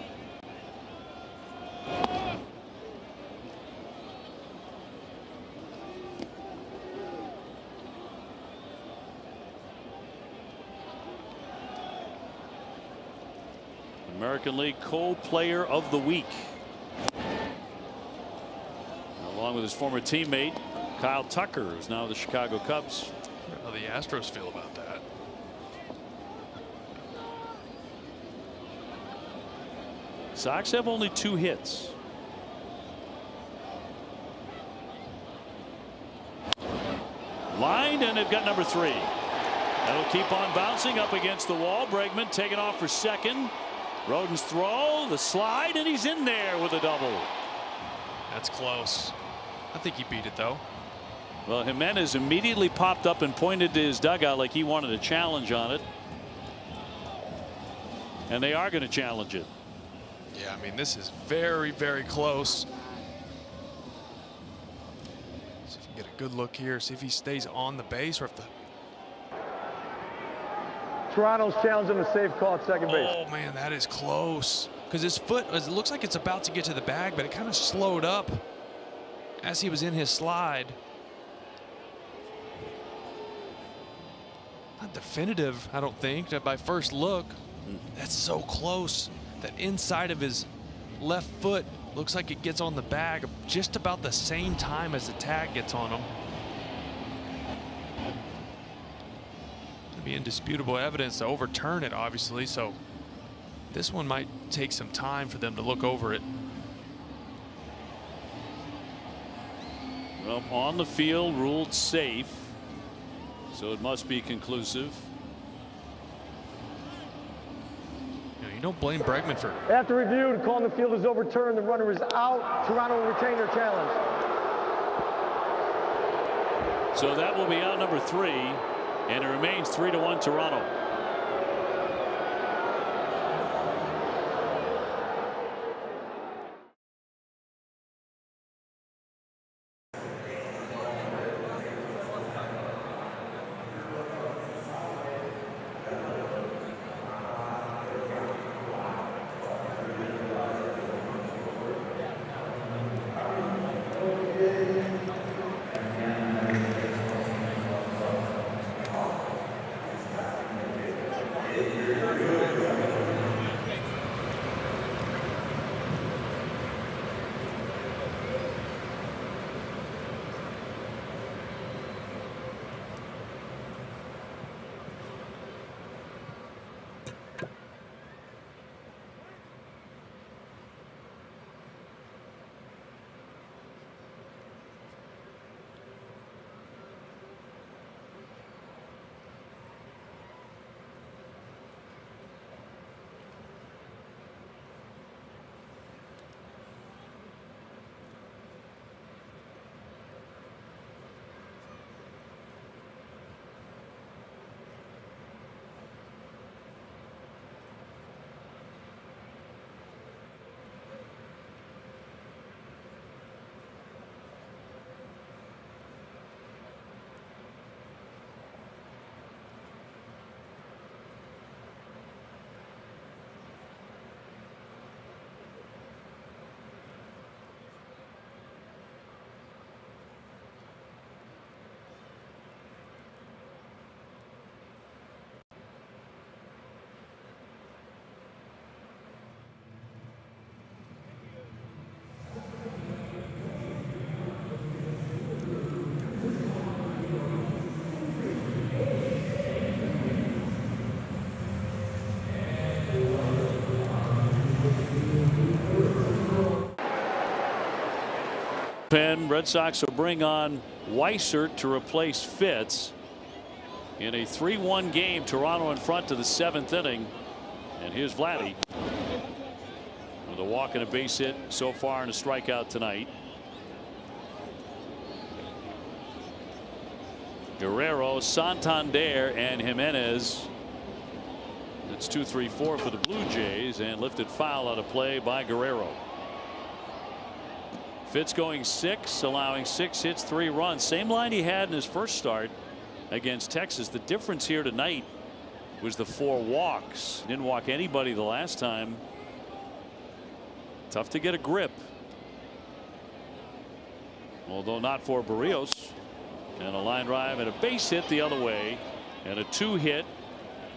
American League Co-Player of the Week, along with his former teammate Kyle Tucker, who's now the Chicago Cubs. How the Astros feel about that? Sox have only 2 hits. Lined, and they've got number 3. That'll keep on bouncing up against the wall. Bregman taking off for second. Roden's throw, the slide, and he's in there with a double. That's close. I think he beat it though. Well, Jimenez immediately popped up and pointed to his dugout like he wanted a challenge on it. And they are going to challenge it. Yeah, I mean, this is very, very close. See if you can get a good look here. See if he stays on the base or if the. Toronto's challenging a safe call at second base. Oh man, that is close. Because his foot, it looks like it's about to get to the bag, but it kind of slowed up as he was in his slide. Not definitive, I don't think, by first look. That's so close. That inside of his left foot looks like it gets on the bag just about the same time as the tag gets on him. It'll be indisputable evidence to overturn it, obviously, so this one might take some time for them to look over it. Well, on the field, ruled safe, so it must be conclusive. You don't blame Bregman for. After review, the call on the field is overturned. The runner is out. Toronto will retain their challenge. So that will be out number 3, and it remains 3-1 Toronto. Red Sox will bring on Weissert to replace Fitz in a 3-1 game. Toronto in front to the 7th inning, and here's Vladdy with a walk and a base hit so far and a strikeout tonight. Guerrero, Santander, and Jimenez. It's 2-3-4 for the Blue Jays, and lifted foul out of play by Guerrero. Fitz going 6, allowing 6 hits, 3 runs. Same line he had in his first start against Texas. The difference here tonight was the 4 walks. Didn't walk anybody the last time. Tough to get a grip, although not for Barrios. And a line drive and a base hit the other way, and a 2-hit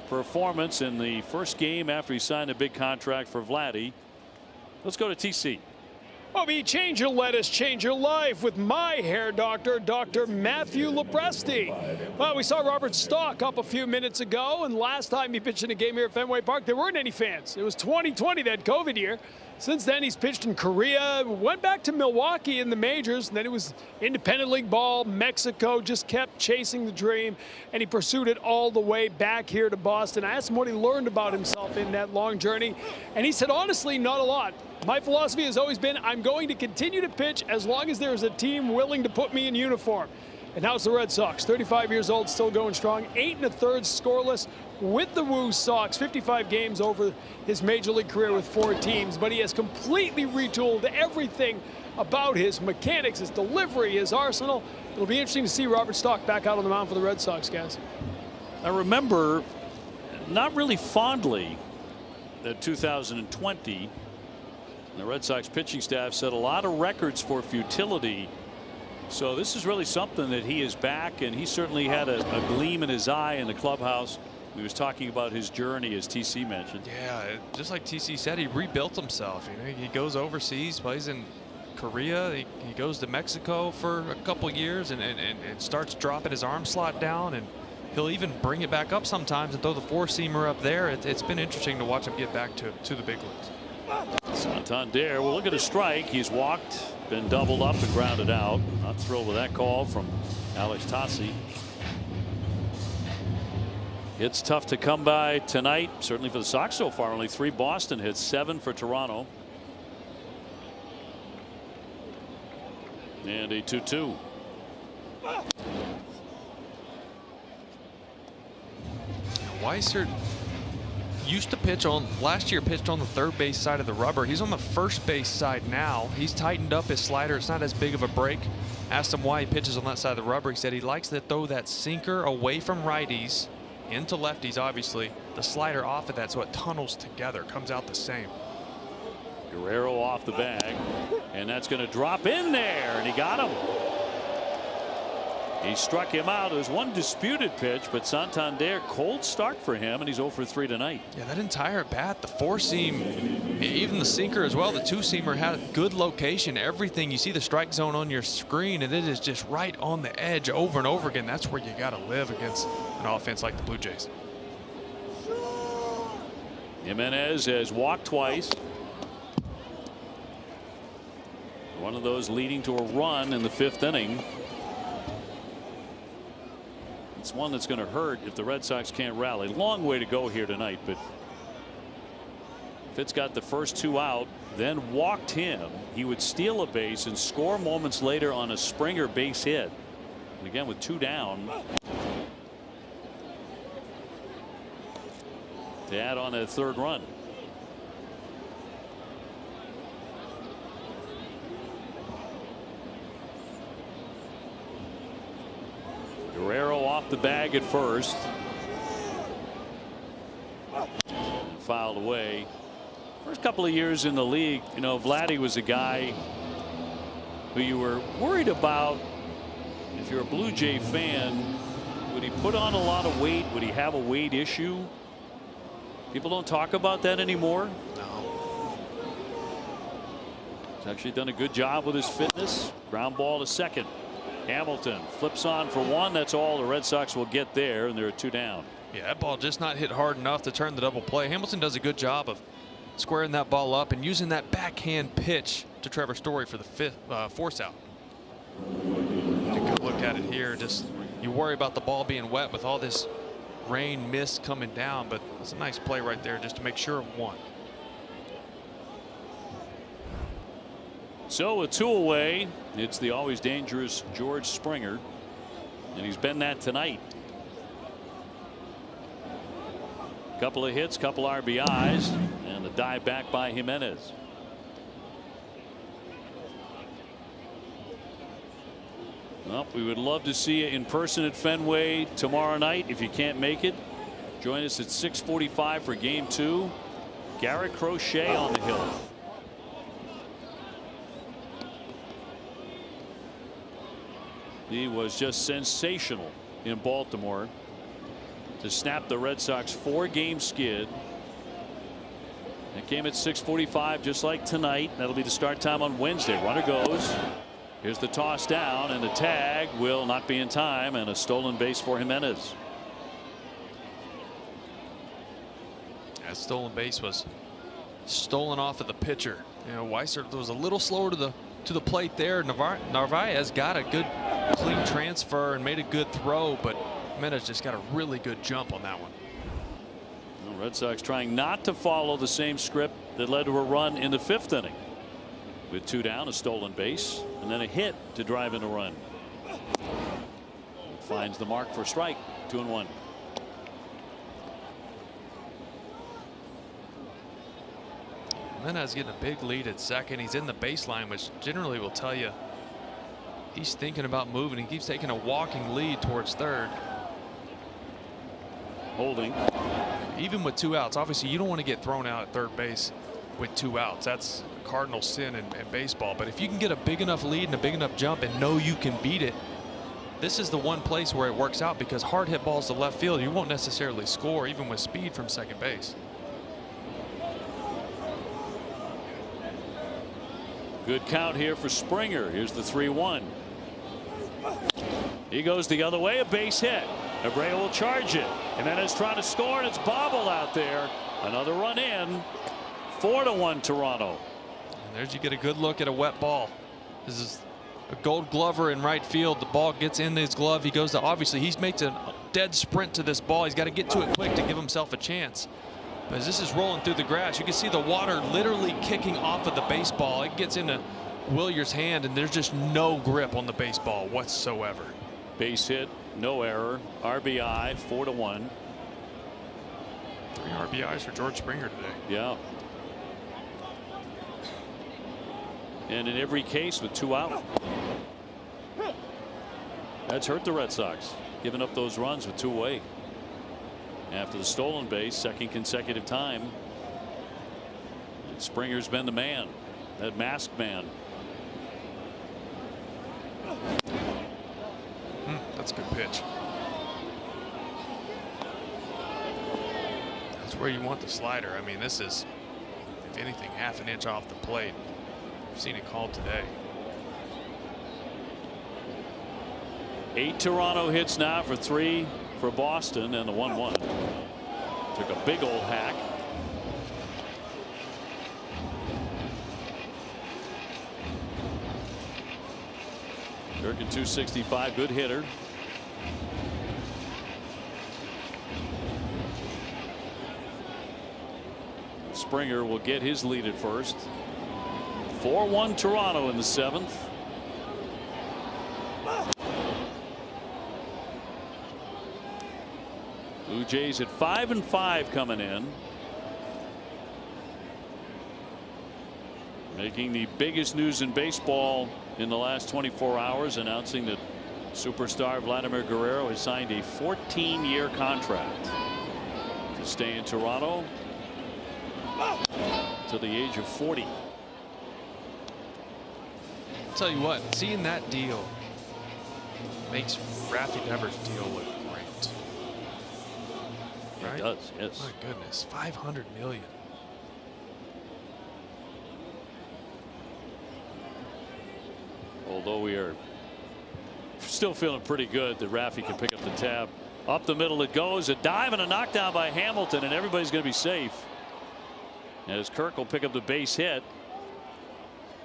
performance in the first game after he signed a big contract for Vladdy. Let's go to TC. Bobby, change your lettuce, change your life with my hair doctor, Dr. Matthew Lepresti. Well, we saw Robert Stock up a few minutes ago, and last time he pitched in a game here at Fenway Park, there weren't any fans. It was 2020, that COVID year. Since then, he's pitched in Korea, went back to Milwaukee in the majors, and then it was independent league ball, Mexico, just kept chasing the dream, and he pursued it all the way back here to Boston. I asked him what he learned about himself in that long journey, and he said, honestly, not a lot. My philosophy has always been, I'm going to continue to pitch as long as there is a team willing to put me in uniform. And now it's the Red Sox, 35 years old, still going strong, 8 1/3 scoreless with the Woo Sox, 55 games over his major league career with 4 teams. But he has completely retooled everything about his mechanics, his delivery, his arsenal. It'll be interesting to see Robert Stock back out on the mound for the Red Sox, guys. I remember, not really fondly, that 2020, the Red Sox pitching staff set a lot of records for futility. So this is really something that he is back, and he certainly had a gleam in his eye in the clubhouse He was talking about his journey, as TC mentioned. Yeah, just like TC said, he rebuilt himself. You know, he goes overseas, plays in Korea. He goes to Mexico for a couple years and starts dropping his arm slot down, and he'll even bring it back up sometimes and throw the four-seamer up there. It's been interesting to watch him get back to the big leagues. Santander will look at a strike. He's walked, been doubled up and grounded out. Not thrilled with that call from Alex Tassi. It's tough to come by tonight, certainly for the Sox so far. Only 3 Boston hits, 7 for Toronto. And a 2-2. Weissert used to pitch on, last year pitched on the third base side of the rubber. He's on the first base side now. He's tightened up his slider. It's not as big of a break. Asked him why he pitches on that side of the rubber. He said he likes to throw that sinker away from righties into lefties, obviously. The slider off of that so it tunnels together, comes out the same. Guerrero off the bag, and that's going to drop in there, and he got him. He struck him out. It was one disputed pitch, but Santander, cold start for him, and he's 0 for 3 tonight. Yeah, that entire bat, the four-seam, even the sinker as well, the two-seamer had good location, everything. You see the strike zone on your screen, and it is just right on the edge over and over again. That's where you got to live against an offense like the Blue Jays. Jimenez has walked twice. One of those leading to a run in the 5th inning. It's one that's going to hurt if the Red Sox can't rally. Long way to go here tonight, but Fitz got the first 2 out, then walked him. He would steal a base and score moments later on a Springer base hit. And again, with 2 down, to add on a 3rd run. Guerrero off the bag at first. Fouled away. First couple of years in the league, you know, Vladdy was a guy who you were worried about. If you're a Blue Jay fan, would he put on a lot of weight? Would he have a weight issue? People don't talk about that anymore. No. He's actually done a good job with his fitness. Ground ball to second. Hamilton flips on for 1. That's all the Red Sox will get there, and there are 2 down. Yeah, that ball just not hit hard enough to turn the double play. Hamilton does a good job of squaring that ball up and using that backhand pitch to Trevor Story for the force out. Take a good look at it here. Just you worry about the ball being wet with all this rain, mist coming down, but it's a nice play right there just to make sure of 1. So a 2 away. It's the always dangerous George Springer, and he's been that tonight. Couple of hits, couple RBIs, and a dive back by Jimenez. Well, we would love to see you in person at Fenway tomorrow night. If you can't make it, join us at 6:45 for Game 2. Garrett Crochet on the hill. He was just sensational in Baltimore to snap the Red Sox 4-game skid. It came at 6:45, just like tonight. That'll be the start time on Wednesday. Runner goes. Here's the toss down, and the tag will not be in time, and a stolen base for Jimenez. That stolen base was stolen off of the pitcher. You know, Weissert was a little slower to the plate there. Narvaez got a good clean transfer and made a good throw, but Jimenez just got a really good jump on that one. The Red Sox trying not to follow the same script that led to a run in the 5th inning. With 2 down, a stolen base, and then a hit to drive in a run. It finds the mark for a strike. 2-1. Jimenez getting a big lead at second. He's in the baseline, which generally will tell you he's thinking about moving. He keeps taking a walking lead towards third. Holding. Even with 2 outs, obviously you don't want to get thrown out at third base with 2 outs. That's a cardinal sin in baseball. But if you can get a big enough lead and a big enough jump and know you can beat it, this is the one place where it works out, because hard hit balls to left field, you won't necessarily score even with speed from second base. Good count here for Springer. Here's the 3-1. He goes the other way, a base hit. Abreu will charge it, and then is trying to score, and it's bobbled out there. Another run in. 4-1 Toronto. And there's, you get a good look at a wet ball. This is a Gold Glover in right field. The ball gets in his glove. He goes to, obviously he's makes a dead sprint to this ball. He's got to get to it quick to give himself a chance. But as this is rolling through the grass, you can see the water literally kicking off of the baseball. It gets into Willier's hand, and there's just no grip on the baseball whatsoever. Base hit, no error. RBI, 4-1. 3 RBIs for George Springer today. Yeah. And in every case with 2 out. That's hurt the Red Sox, giving up those runs with 2 away. After the stolen base, second consecutive time. And Springer's been the man, that masked man. That's a good pitch. That's where you want the slider. I mean, this is, if anything, half an inch off the plate. I've seen it called today. 8 Toronto hits now for 3 for Boston, and the 1-1. Took a big old hack. Durkin 265, good hitter. Springer will get his lead at first. 4-1 Toronto in the 7th. Blue Jays at 5-5 coming in. Making the biggest news in baseball in the last 24 hours, announcing that superstar Vladimir Guerrero has signed a 14-year contract to stay in Toronto to the age of 40. I'll tell you what, seeing that deal makes Raffy Devers' deal look great. Right? It does, yes. My goodness, $500 million. Although we are still feeling pretty good that Raffy can pick up the tab. Up the middle it goes, a dive and a knockdown by Hamilton, and everybody's going to be safe. As Kirk will pick up the base hit.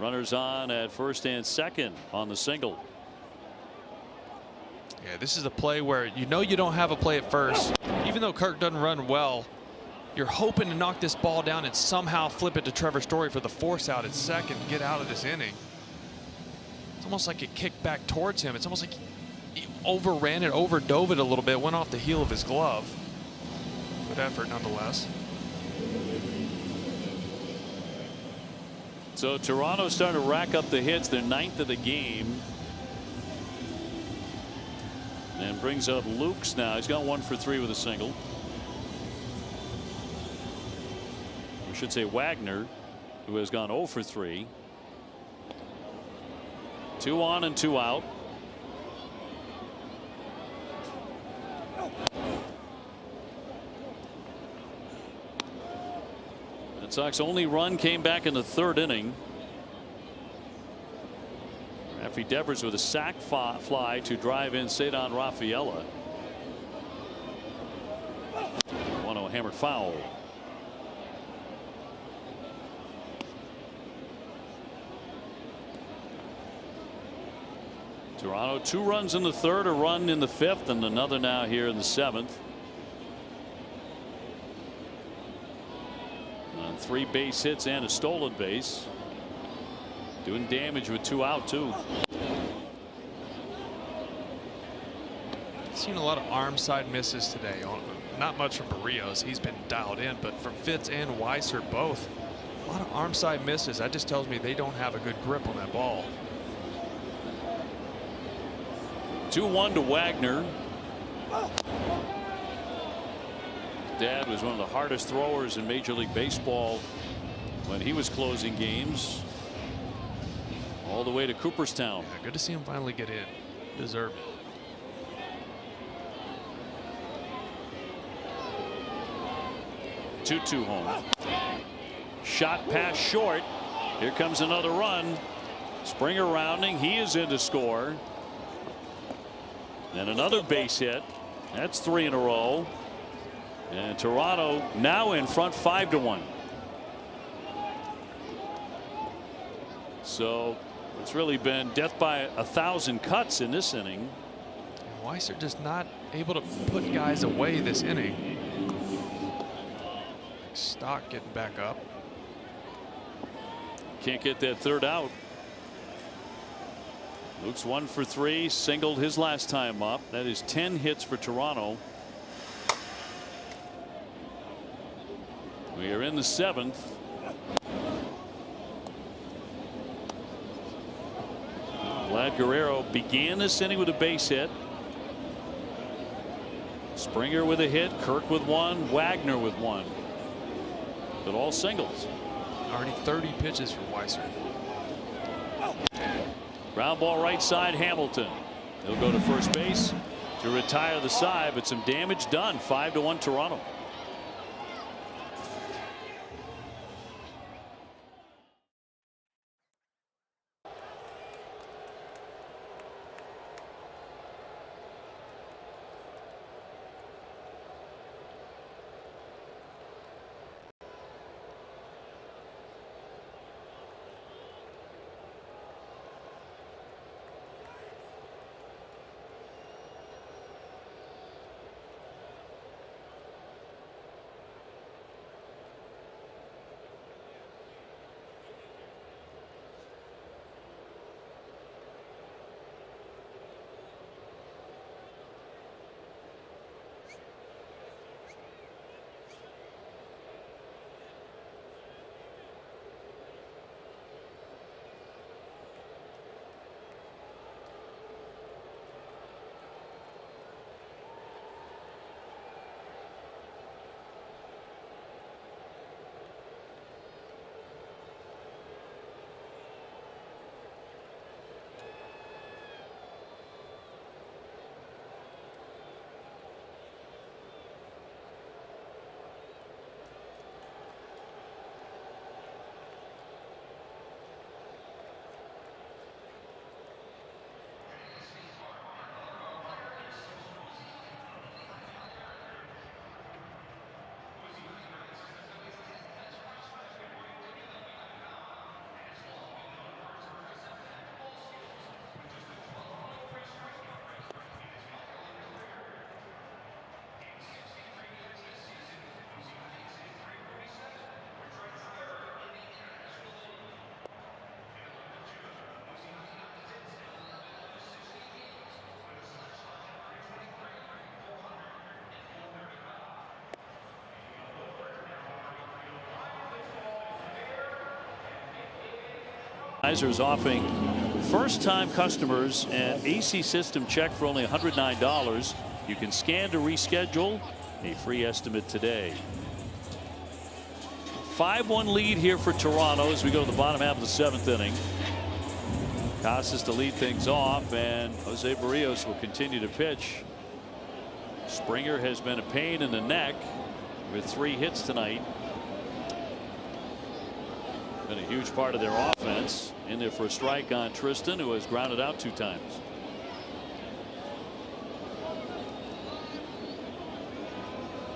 Runners on at first and second on the single. Yeah, this is a play where you know you don't have a play at first. Even though Kirk doesn't run well, you're hoping to knock this ball down and somehow flip it to Trevor Story for the force out at second to get out of this inning. It's almost like it kicked back towards him. It's almost like he overran it, overdove it a little bit, went off the heel of his glove. Good effort nonetheless. So Toronto's starting to rack up the hits, their 9th of the game. And brings up Lukes now. He's got 1 for 3 with a single. We should say Wagner, who has gone 0 for 3. 2 on and 2 out. Red Sox only run came back in the 3rd inning. Raffy Devers with a sac fly to drive in Cedar Rafaela. 1-0 hammered foul. Toronto 2 runs in the 3rd, a run in the 5th, and another now here in the 7th. On 3 base hits and a stolen base. Doing damage with 2 out too. Seen a lot of arm side misses today. Not much from Barrios. He's been dialed in, but from Fitz and Weiser both. A lot of arm side misses. That just tells me they don't have a good grip on that ball. 2-1 to Wagner. Dad was one of the hardest throwers in Major League Baseball when he was closing games. All the way to Cooperstown. Yeah, good to see him finally get in. Deserved it. 2-2 home. Shot pass short. Here comes another run. Springer rounding. He is in to score. Then another base hit. That's 3 in a row. And Toronto now in front 5-1. So it's really been death by 1,000 cuts in this inning. Weiser just not able to put guys away this inning. Stock getting back up. Can't get that third out. Luke's 1 for 3, singled his last time up. That is 10 hits for Toronto. We are in the 7th. Vlad Guerrero began this inning with a base hit. Springer with a hit, Kirk with 1, Wagner with 1. But all singles. Already 30 pitches for Weiser. Ground ball right side, Hamilton. He'll go to first base to retire the side, but some damage done. 5-1 Toronto. Is offering first-time customers an AC system check for only $109. You can scan to reschedule. A free estimate today. 5-1 lead here for Toronto as we go to the bottom half of the 7th inning. Casas to lead things off, and Jose Barrios will continue to pitch. Springer has been a pain in the neck with 3 hits tonight. Been a huge part of their offense. In there for a strike on Tristan, who has grounded out 2 times.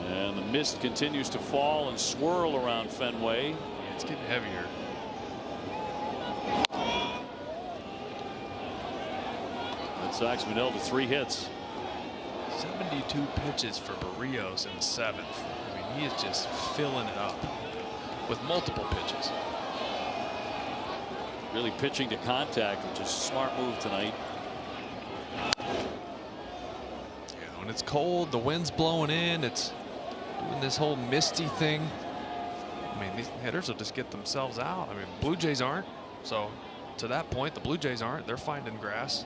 And the mist continues to fall and swirl around Fenway. It's getting heavier. Red Sox been held to 3 hits. 72 pitches for Barrios in the 7th. I mean, he is just filling it up with multiple pitches. Really pitching to contact, which is a smart move tonight. Yeah, when it's cold, the wind's blowing in, it's doing this whole misty thing. I mean, these hitters will just get themselves out. I mean, Blue Jays aren't. So to that point, the Blue Jays aren't. They're finding grass,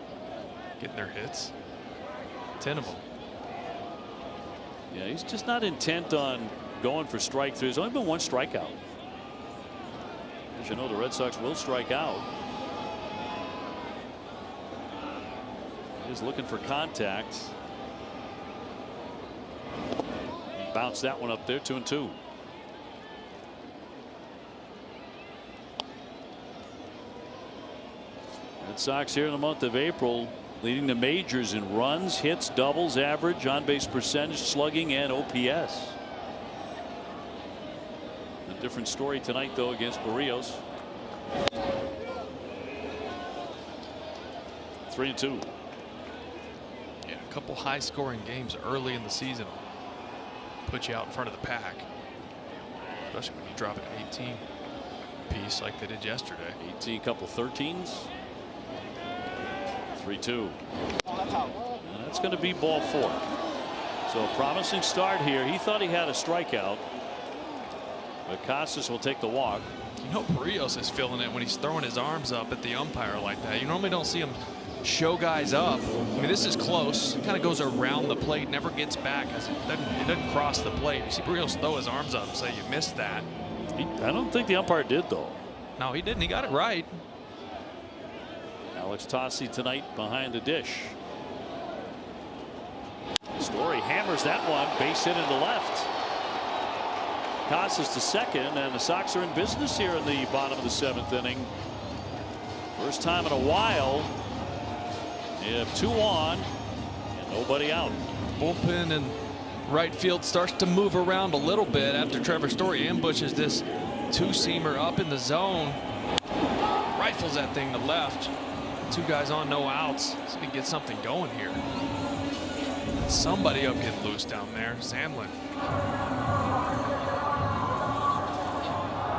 getting their hits. 10 of them. Yeah, he's just not intent on going for strike 3. There's only been 1 strikeout. As you know, the Red Sox will strike out. He's looking for contact. Bounce that one up there, 2-2. Red Sox here in the month of April leading the majors in runs, hits, doubles, average, on base percentage, slugging, and OPS. A different story tonight though against Barrios. 3-2. Yeah, a couple high scoring games early in the season put you out in front of the pack, especially when you drop an 18 piece like they did yesterday. 18, couple 13s. 3-2. And that's going to be ball 4. So a promising start here. He thought he had a strikeout, but Casas will take the walk. You know, Barrios is feeling it when he's throwing his arms up at the umpire like that. You normally don't see him show guys up. I mean, this is close. Kind of goes around the plate, never gets back. It doesn't cross the plate. You see Barrios throw his arms up and say, you missed that. I don't think the umpire did, though. No, he didn't. He got it right. Alex Tossi tonight behind the dish. Story hammers that one, base hit into left. Casas to second, and the Sox are in business here in the bottom of the 7th inning. First time in a while. You have 2 on and nobody out. Bullpen and right field starts to move around a little bit after Trevor Story ambushes this 2-seamer up in the zone. Rifles that thing to left. 2 guys on, no outs. So he gets something going here. Somebody up getting loose down there. Sandlin.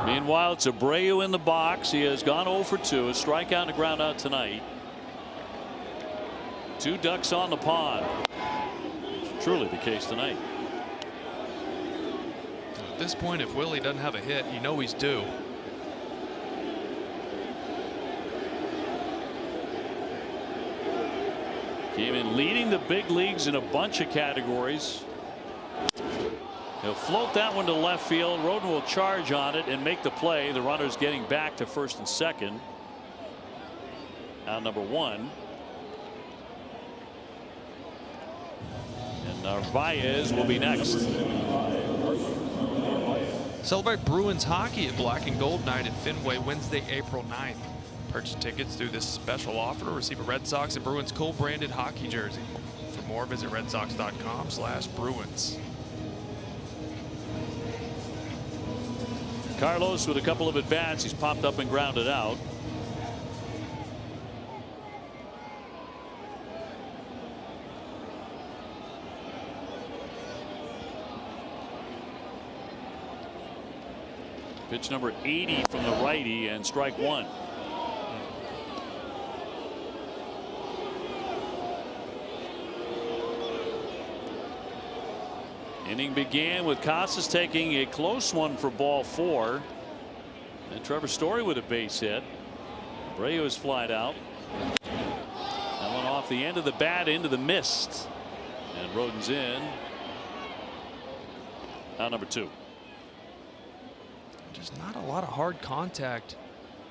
Meanwhile, it's Abreu in the box. He has gone 0 for 2. A strikeout and a ground out tonight. 2 ducks on the pond. It's truly the case tonight. At this point, if Willie doesn't have a hit, you know he's due. Came in leading the big leagues in a bunch of categories. He'll float that one to left field. Roden will charge on it and make the play. The runner's getting back to first and second. Out number 1. And Narvaez will be next. Celebrate Bruins hockey at Black and Gold Night at Fenway Wednesday, April 9th. Purchase tickets through this special offer to receive a Red Sox and Bruins co-branded hockey jersey. For more, visit redsox.com/Bruins. Carlos with a couple of at-bats. He's popped up and grounded out. Pitch number 80 from the righty, and strike 1. Inning began with Casas taking a close one for ball 4. And Trevor Story with a base hit. Abreu is flied out. That one off the end of the bat into the mist. And Roden's in. Out number 2. Just not a lot of hard contact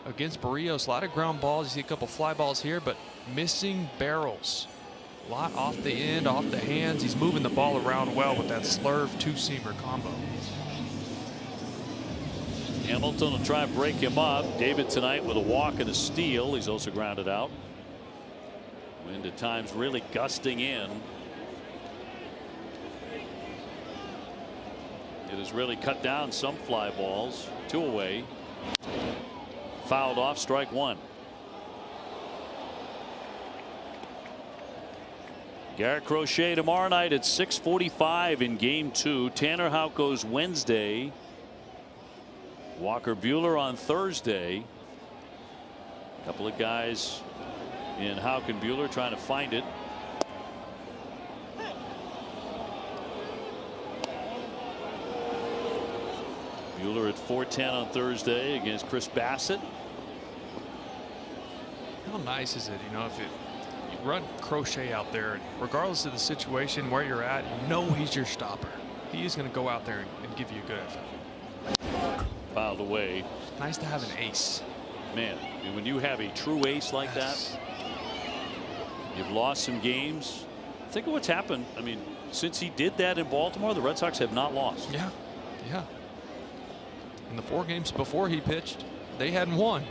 against Barrios. A lot of ground balls. You see a couple fly balls here, but missing barrels. A lot off the end, off the hands. He's moving the ball around well with that slurve 2-seamer combo. Hamilton will try and break him up. David tonight with a walk and a steal. He's also grounded out. Wind at times really gusting in. It has really cut down some fly balls. 2 away. Fouled off, strike 1. Garrett Crochet tomorrow night at 6:45 in game 2. Tanner Houck goes Wednesday. Walker Buehler on Thursday. A couple of guys in Houck and Buehler trying to find it. Buehler at 4:10 on Thursday against Chris Bassett. How nice is it, you know, if you run Crochet out there, regardless of the situation where you're at, you know he's your stopper. He's going to go out there and give you a good effort. Fouled away. Nice to have an ace. Man, I mean, when you have a true ace like that, you've lost some games. Think of what's happened. I mean, since he did that in Baltimore, the Red Sox have not lost. Yeah, yeah. In the 4 games before he pitched, they hadn't won.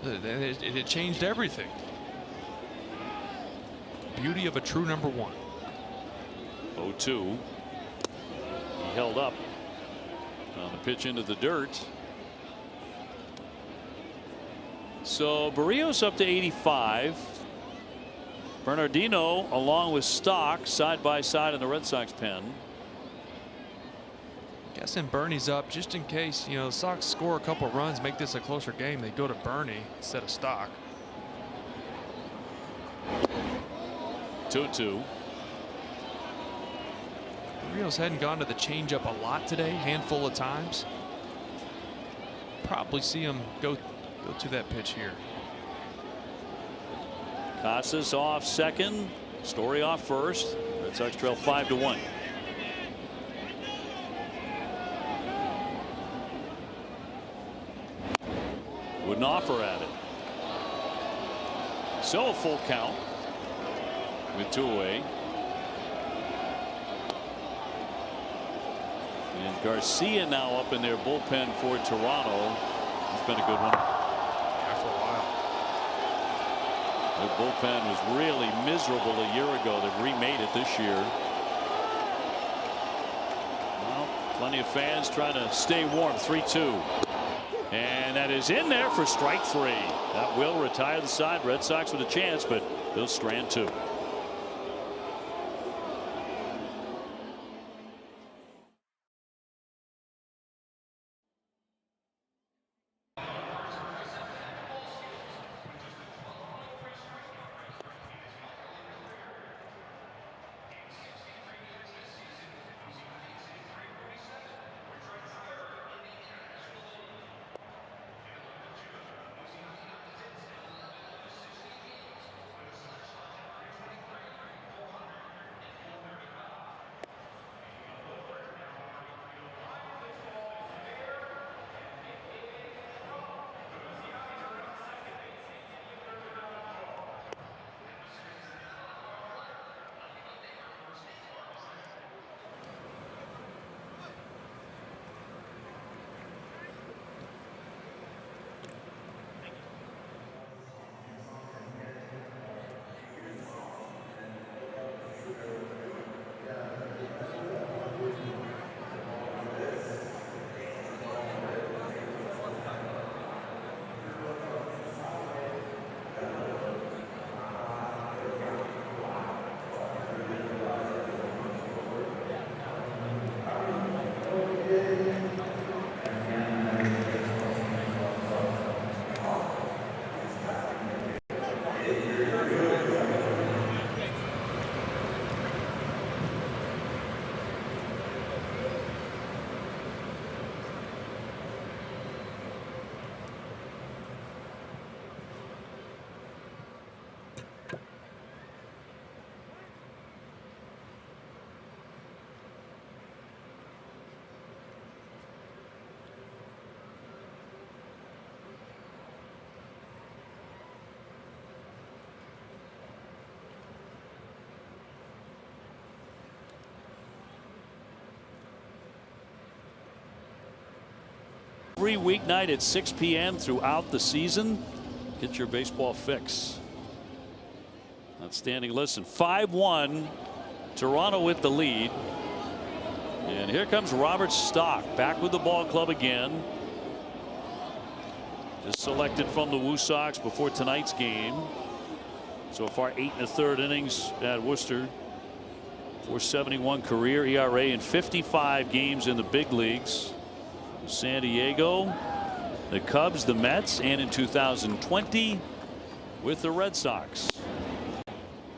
It changed everything. beauty of a true number one. 0-2. He held up on the pitch into the dirt. So Barrios up to 85. Bernardino along with Stock side by side in the Red Sox pen. Guessing Bernie's up just in case, you know, the Sox score a couple runs, make this a closer game. They go to Bernie instead of Stock. 2-2. Barrios hadn't gone to the changeup a lot today, handful of times. Probably see him go to that pitch here. Casas off second. Story off first. Red Sox trail 5-1. Wouldn't offer at it. So a full count with 2 away. And Garcia now up in their bullpen for Toronto. It's been a good one. Yeah, for a while. The bullpen was really miserable a year ago. They've remade it this year. Well, plenty of fans trying to stay warm. 3-2. And that is in there for strike 3. That will retire the side. Red Sox with a chance, but they'll strand 2. Every weeknight at 6 p.m. throughout the season. Get your baseball fix. Outstanding listen. 5-1. Toronto with the lead. And here comes Robert Stock back with the ball club again. Just selected from the Woo Sox before tonight's game. So far 8 1/3 innings at Worcester. .471 career ERA in 55 games in the big leagues. San Diego, the Cubs, the Mets, and in 2020 with the Red Sox.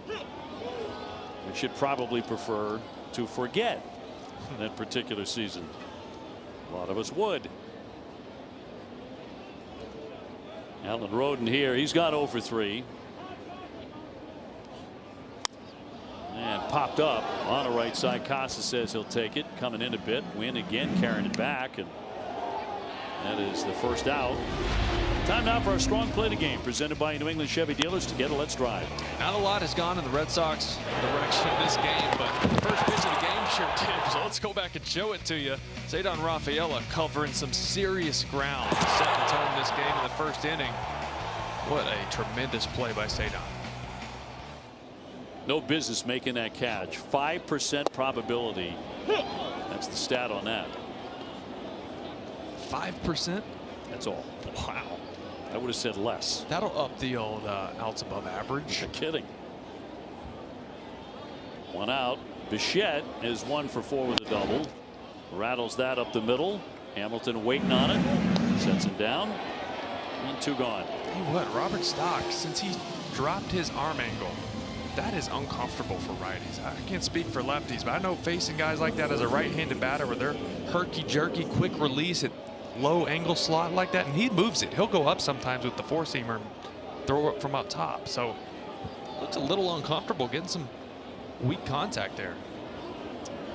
We should probably prefer to forget that particular season. A lot of us would. Alan Roden here. He's got 0 for 3. And popped up on the right side. Casa says he'll take it. Coming in a bit. Win again, carrying it back. And that is the first out. Time now for our strong play of the game, presented by New England Chevy dealers. Together, let's drive. Not a lot has gone in the Red Sox direction in this game, but the first pitch of the game sure did. So let's go back and show it to you. Cedar Rafaela covering some serious ground, setting the tone in this game in the first inning. What a tremendous play by Cedar. No business making that catch. 5% probability. That's the stat on that. 5%? That's all. Wow. I would have said less. That'll up the old outs above average. You're kidding. One out. Bichette is 1 for 4 with a double. Rattles that up the middle. Hamilton waiting on it. Sets him down. And 2 gone. Tell you what, Robert Stock, since he dropped his arm angle, that is uncomfortable for righties. I can't speak for lefties, but I know facing guys like that as a right-handed batter where they're herky-jerky, quick release at low angle slot like that, and he moves it. He'll go up sometimes with the four-seamer and throw it from up top. So looks a little uncomfortable getting some weak contact there.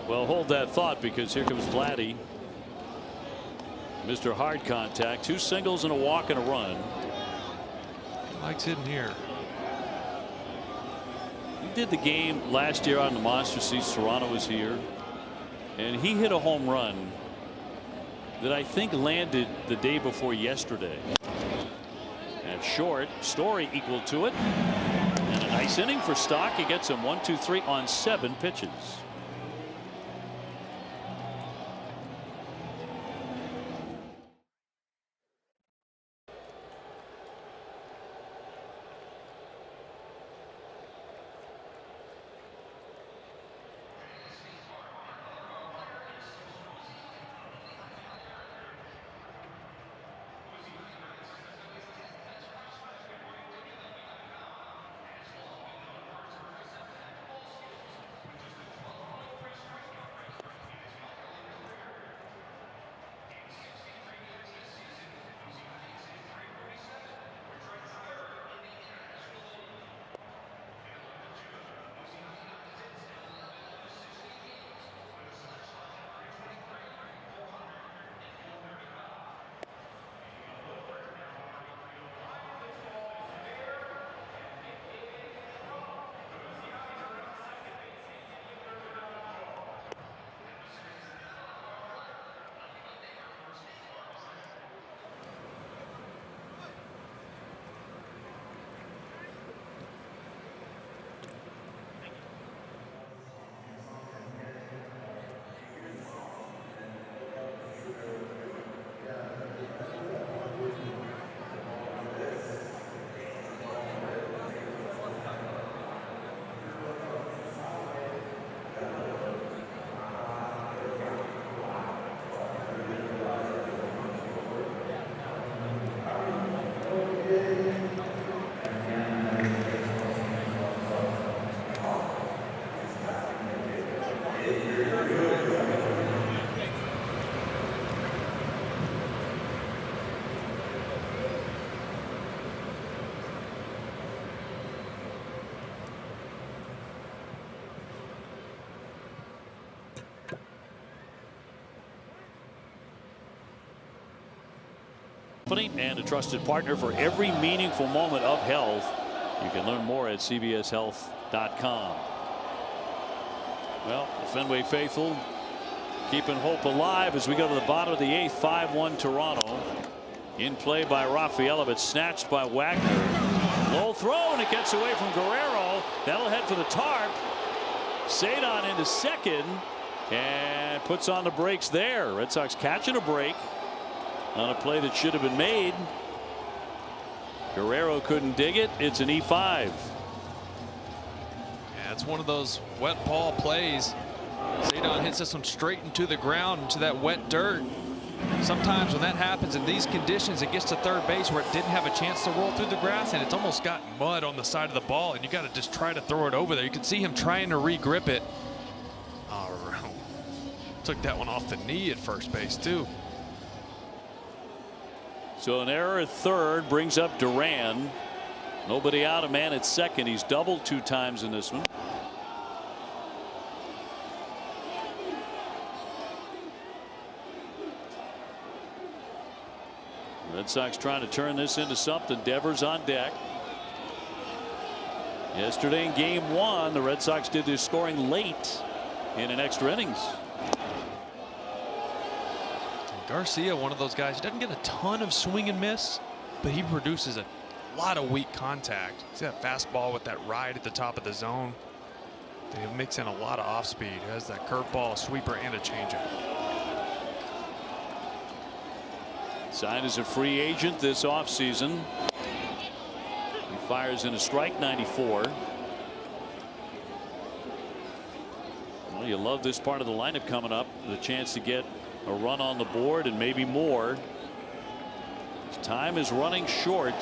Well, hold that thought because here comes Vladdy. Mr. Hard Contact. 2 singles and a walk and a run. He likes hitting here. He did the game last year on the Monster Seats. Toronto was here. And he hit a home run that I think landed the day before yesterday. And short. Story equal to it. And a nice inning for Stock. He gets him 1, 2, 3 on 7 pitches. And a trusted partner for every meaningful moment of health. You can learn more at cvshealth.com. Well, the Fenway faithful keeping hope alive as we go to the bottom of the 8th. 5-1 Toronto. In play by Rafaela, but snatched by Wagner. Low throw, and it gets away from Guerrero. That'll head for the tarp. Sadon into second and puts on the brakes there. Red Sox catching a break on a play that should have been made. Guerrero couldn't dig it. It's an E5. Yeah, it's one of those wet ball plays. Sadon hits this one straight into the ground, into that wet dirt. Sometimes when that happens in these conditions, it gets to third base where it didn't have a chance to roll through the grass, and it's almost got mud on the side of the ball, and you got to just try to throw it over there. You can see him trying to re-grip it. Oh, took that one off the knee at first base too. So an error at third brings up Duran. Nobody out, a man at second. He's doubled 2 times in this one. Red Sox trying to turn this into something. Devers on deck. Yesterday in game 1, the Red Sox did their scoring late in an extra innings. Garcia, one of those guys, he doesn't get a ton of swing and miss, but he produces a lot of weak contact. See that fastball with that ride at the top of the zone. They mix in a lot of off speed. He has that curveball, a sweeper, and a changeup. Signed as a free agent this offseason. He fires in a strike, 94. Well, you love this part of the lineup coming up. The chance to get a run on the board and maybe more. Time is running short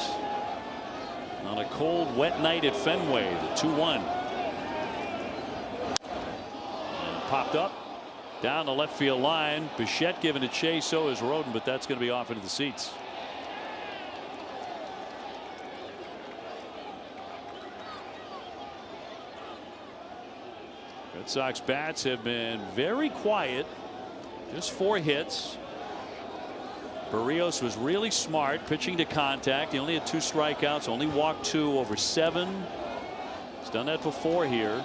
on a cold, wet night at Fenway. The 2-1. Popped up down the left field line. Bichette giving a chase, so is Roden, but that's going to be off into the seats. Red Sox bats have been very quiet. Just 4 hits. Barrios was really smart pitching to contact. He only had 2 strikeouts, only walked 2 over 7. He's done that before here.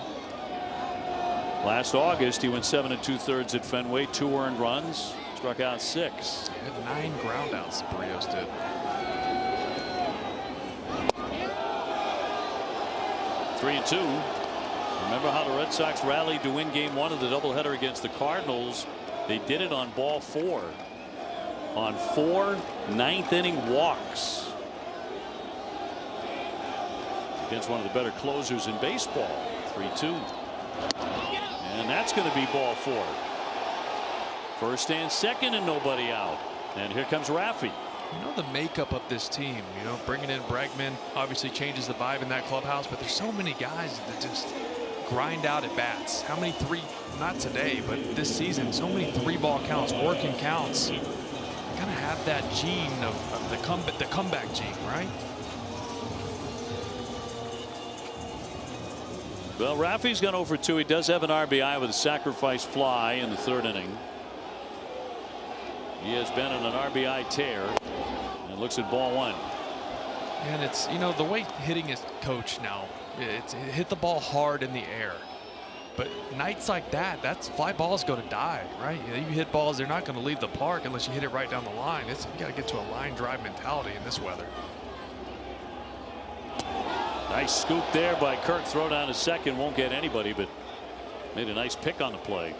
Last August, he went 7 2/3 at Fenway, 2 earned runs, struck out 6. He had 9 groundouts, Barrios did. Three and 2. Remember how the Red Sox rallied to win game 1 of the doubleheader against the Cardinals? They did it on ball 4. On 4 ninth inning walks against one of the better closers in baseball. 3-2. And that's going to be ball 4. First and second and nobody out. And here comes Raffy. You know the makeup of this team. You know, bringing in Bregman obviously changes the vibe in that clubhouse, but there's so many guys that just grind out at bats. How many 3? Not today, but this season, so many 3-ball counts, working counts. You gotta have that gene of the comeback gene, right? Well, Raffy's gone over 2. He does have an RBI with a sacrifice fly in the 3rd inning. He has been on an RBI tear and looks at ball 1. And it's, you know, the way hitting is coached now. It's hit the ball hard in the air. But nights like that, that's fly balls go to die, right? You hit balls, they're not going to leave the park unless you hit it right down the line. You got to get to a line drive mentality in this weather. Nice scoop there by Kirk. Throw down to second. Won't get anybody, but made a nice pick on the play.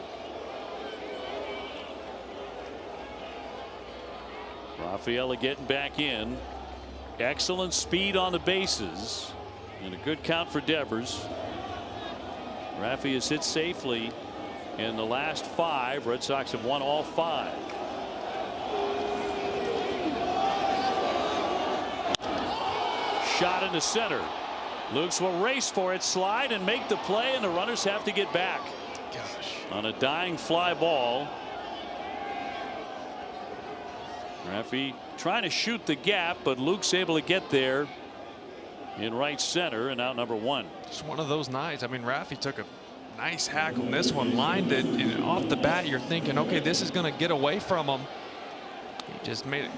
Rafaela getting back in. Excellent speed on the bases. And a good count for Devers. Raffy has hit safely in the last 5. Red Sox have won all 5. Shot into center. Lukes will race for it, slide and make the play, and the runners have to get back. Gosh. On a dying fly ball. Raffy trying to shoot the gap, but Luke's able to get there in right center, and out number 1. Just one of those nights. I mean, Raffy took a nice hack on this one, lined it, and off the bat you're thinking, okay, this is going to get away from him. He just made a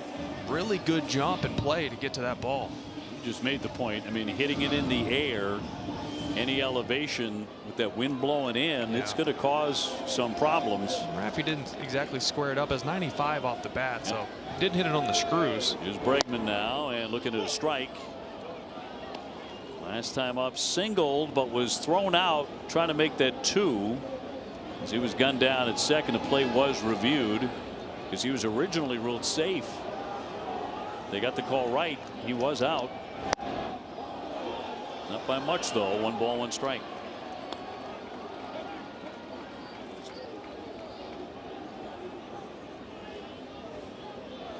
really good jump and play to get to that ball. You just made the point. I mean, hitting it in the air, any elevation with that wind blowing in, it's going to cause some problems. Raffy didn't exactly square it up as 95 off the bat, so didn't hit it on the screws. Here's Bregman now and looking at a strike. Last time up, singled, but was thrown out trying to make that 2 as he was gunned down at second. The play was reviewed because he was originally ruled safe. They got the call right. He was out. Not by much though. 1 ball, 1 strike.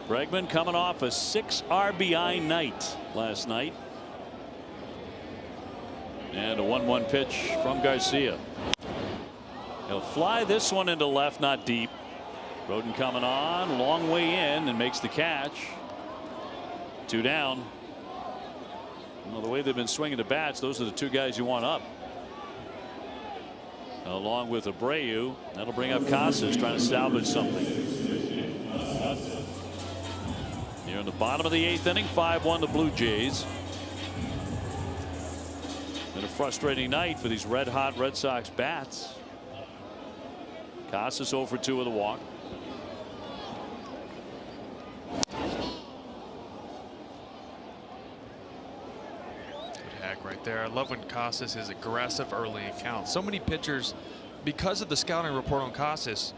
Bregman coming off a 6 RBI night last night. And a 1-1 pitch from Garcia. He'll fly this one into left, not deep. Roden coming on, long way in, and makes the catch. 2 down. Well, the way they've been swinging the bats, those are the 2 guys you want up. Along with Abreu, that'll bring up Casas trying to salvage something. Here in the bottom of the 8th inning, 5-1 the Blue Jays. Been a frustrating night for these red hot Red Sox bats. Casas 0 for 2 with a walk. Good hack right right there. I love when Casas is aggressive early in counts. So many pitchers, because of the scouting report on Casas,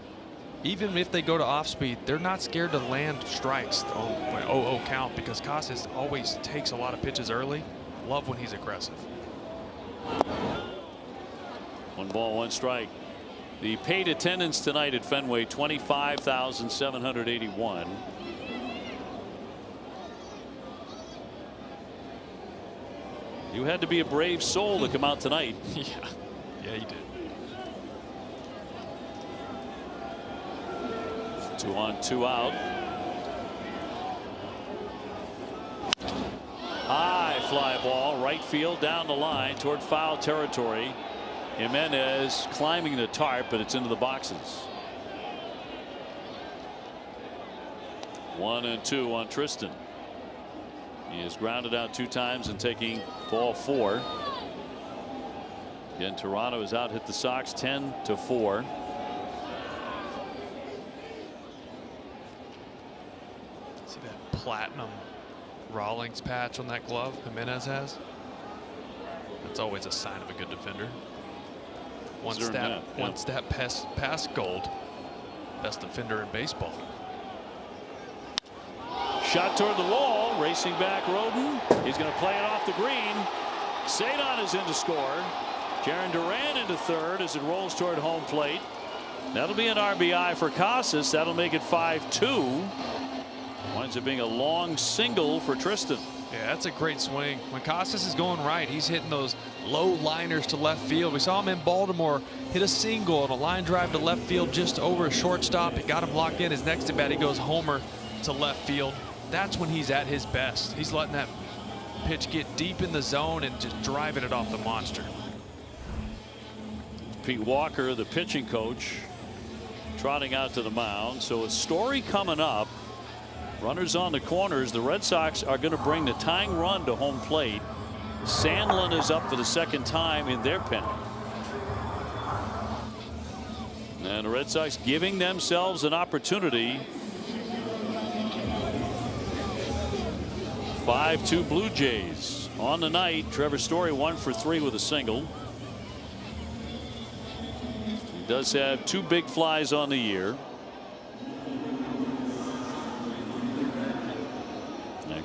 even if they go to off speed, they're not scared to land strikes on an 0-0 count because Casas always takes a lot of pitches early. Love when he's aggressive. 1 ball, 1 strike. The paid attendance tonight at Fenway, 25,781. You had to be a brave soul to come out tonight. Yeah, you did. 2 on, 2 out. High fly ball, right field down the line toward foul territory. Jimenez climbing the tarp, but it's into the boxes. 1 and 2 on Tristan. He is grounded out 2 times and taking ball 4. Again, Toronto is out, hit the Sox 10-4. See that platinum Rawlings patch on that glove Jimenez has? That's always a sign of a good defender. One step past gold. Best defender in baseball. Shot toward the wall, racing back Roden. He's going to play it off the green. Sadon is in to score. Jaron Duran into third as it rolls toward home plate. That'll be an RBI for Casas. That'll make it 5-2. Winds up being a long single for Tristan. Yeah, that's a great swing. When Casas is going right, he's hitting those low liners to left field. We saw him in Baltimore hit a single on a line drive to left field just over a shortstop. It got him locked in. His next at bat, he goes homer to left field. That's when he's at his best. He's letting that pitch get deep in the zone and just driving it off the monster. Pete Walker, the pitching coach, trotting out to the mound. So a story coming up. Runners on the corners. The Red Sox are going to bring the tying run to home plate. Sandlin is up for the second time in their pen. And the Red Sox giving themselves an opportunity. 5-2 Blue Jays. On the night, Trevor Story 1 for 3 with a single. He does have 2 big flies on the year.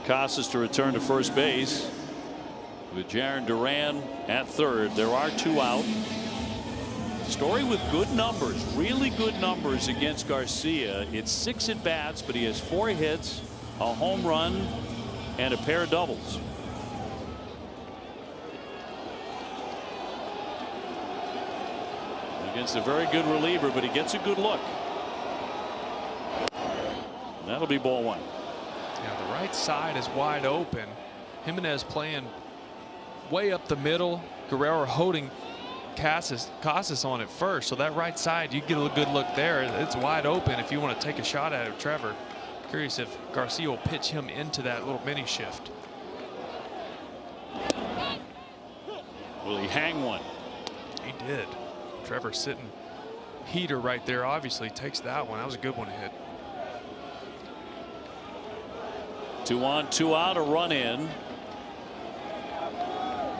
Casas to return to first base with Jaron Duran at third. There are 2 out. Story with good numbers, really good numbers against Garcia. It's 6 at bats, but he has 4 hits, a home run, and a pair of doubles. Against a very good reliever, but he gets a good look. That'll be ball 1. Yeah, the right side is wide open. Jimenez playing way up the middle. Guerrero holding Casas on it first. So that right side, you get a good look there. It's wide open if you want to take a shot at it, Trevor. Curious if Garcia will pitch him into that little mini shift. Will he hang one? He did. Trevor sitting heater right there. Obviously takes that one. That was a good one to hit. 2 on, 2 out, a run in,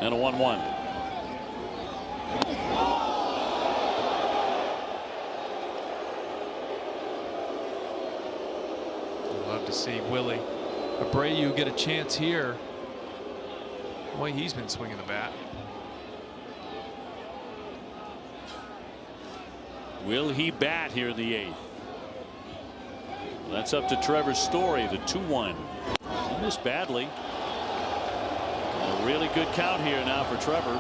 and a 1-1. I'd love to see Willie Abreu get a chance here. The way he's been swinging the bat. Will he bat here in the 8th? That's up to Trevor Story, the 2-1. He missed badly. A really good count here now for Trevor.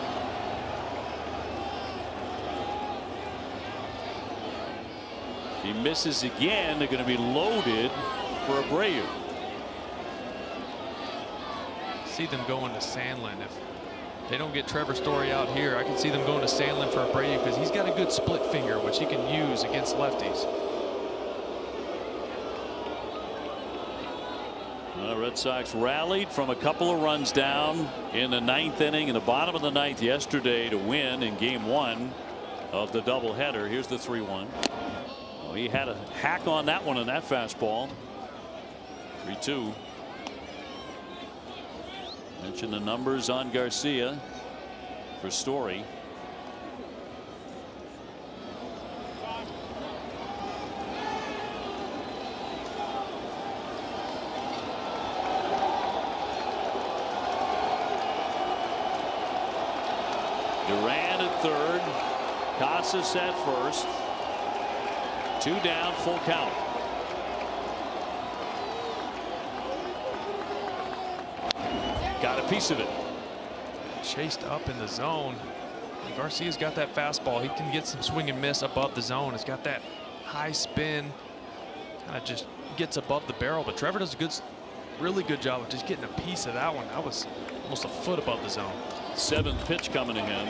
If he misses again, they're going to be loaded for Abreu. See them going to Sandlin. If they don't get Trevor Story out here, I can see them going to Sandlin for Abreu because he's got a good split finger, which he can use against lefties. Red Sox rallied from a couple of runs down in the 9th inning, in the bottom of the 9th yesterday, to win in game 1 of the doubleheader. Here's the 3-1. Oh, he had a hack on that one, on that fastball. 3-2. Mentioned the numbers on Garcia. for Story. Duran at third, Casas at first. 2 down, full count. Got a piece of it. Chased up in the zone. Garcia's got that fastball. He can get some swing and miss above the zone. It's got that high spin. Kind of just gets above the barrel. But Trevor does a really good job of just getting a piece of that one. That was almost a foot above the zone. 7th pitch coming to him,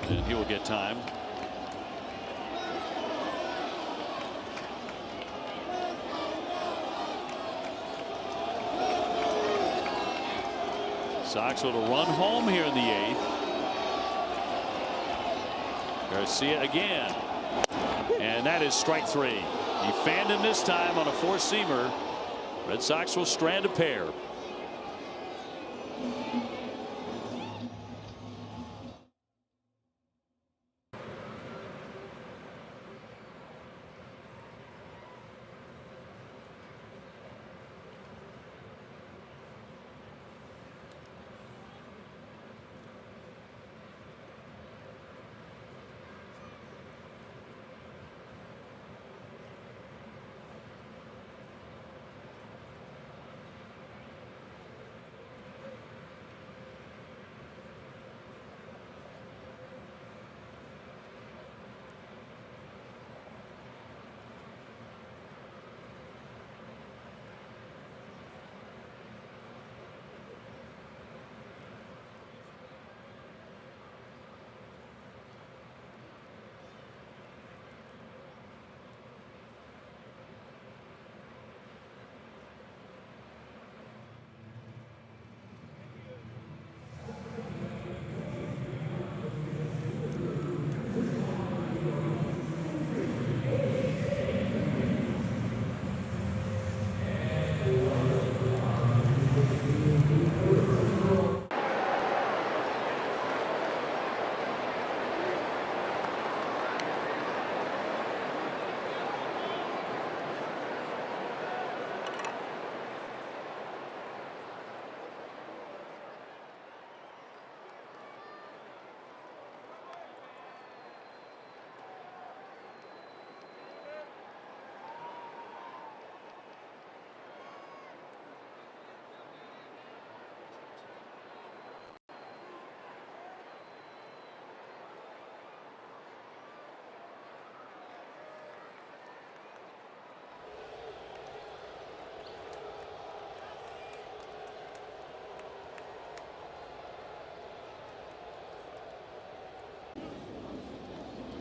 and he will get time. Sox with a run home here in the 8th. Garcia again, and that is strike 3. He fanned him this time on a 4-seamer. Red Sox will strand a pair.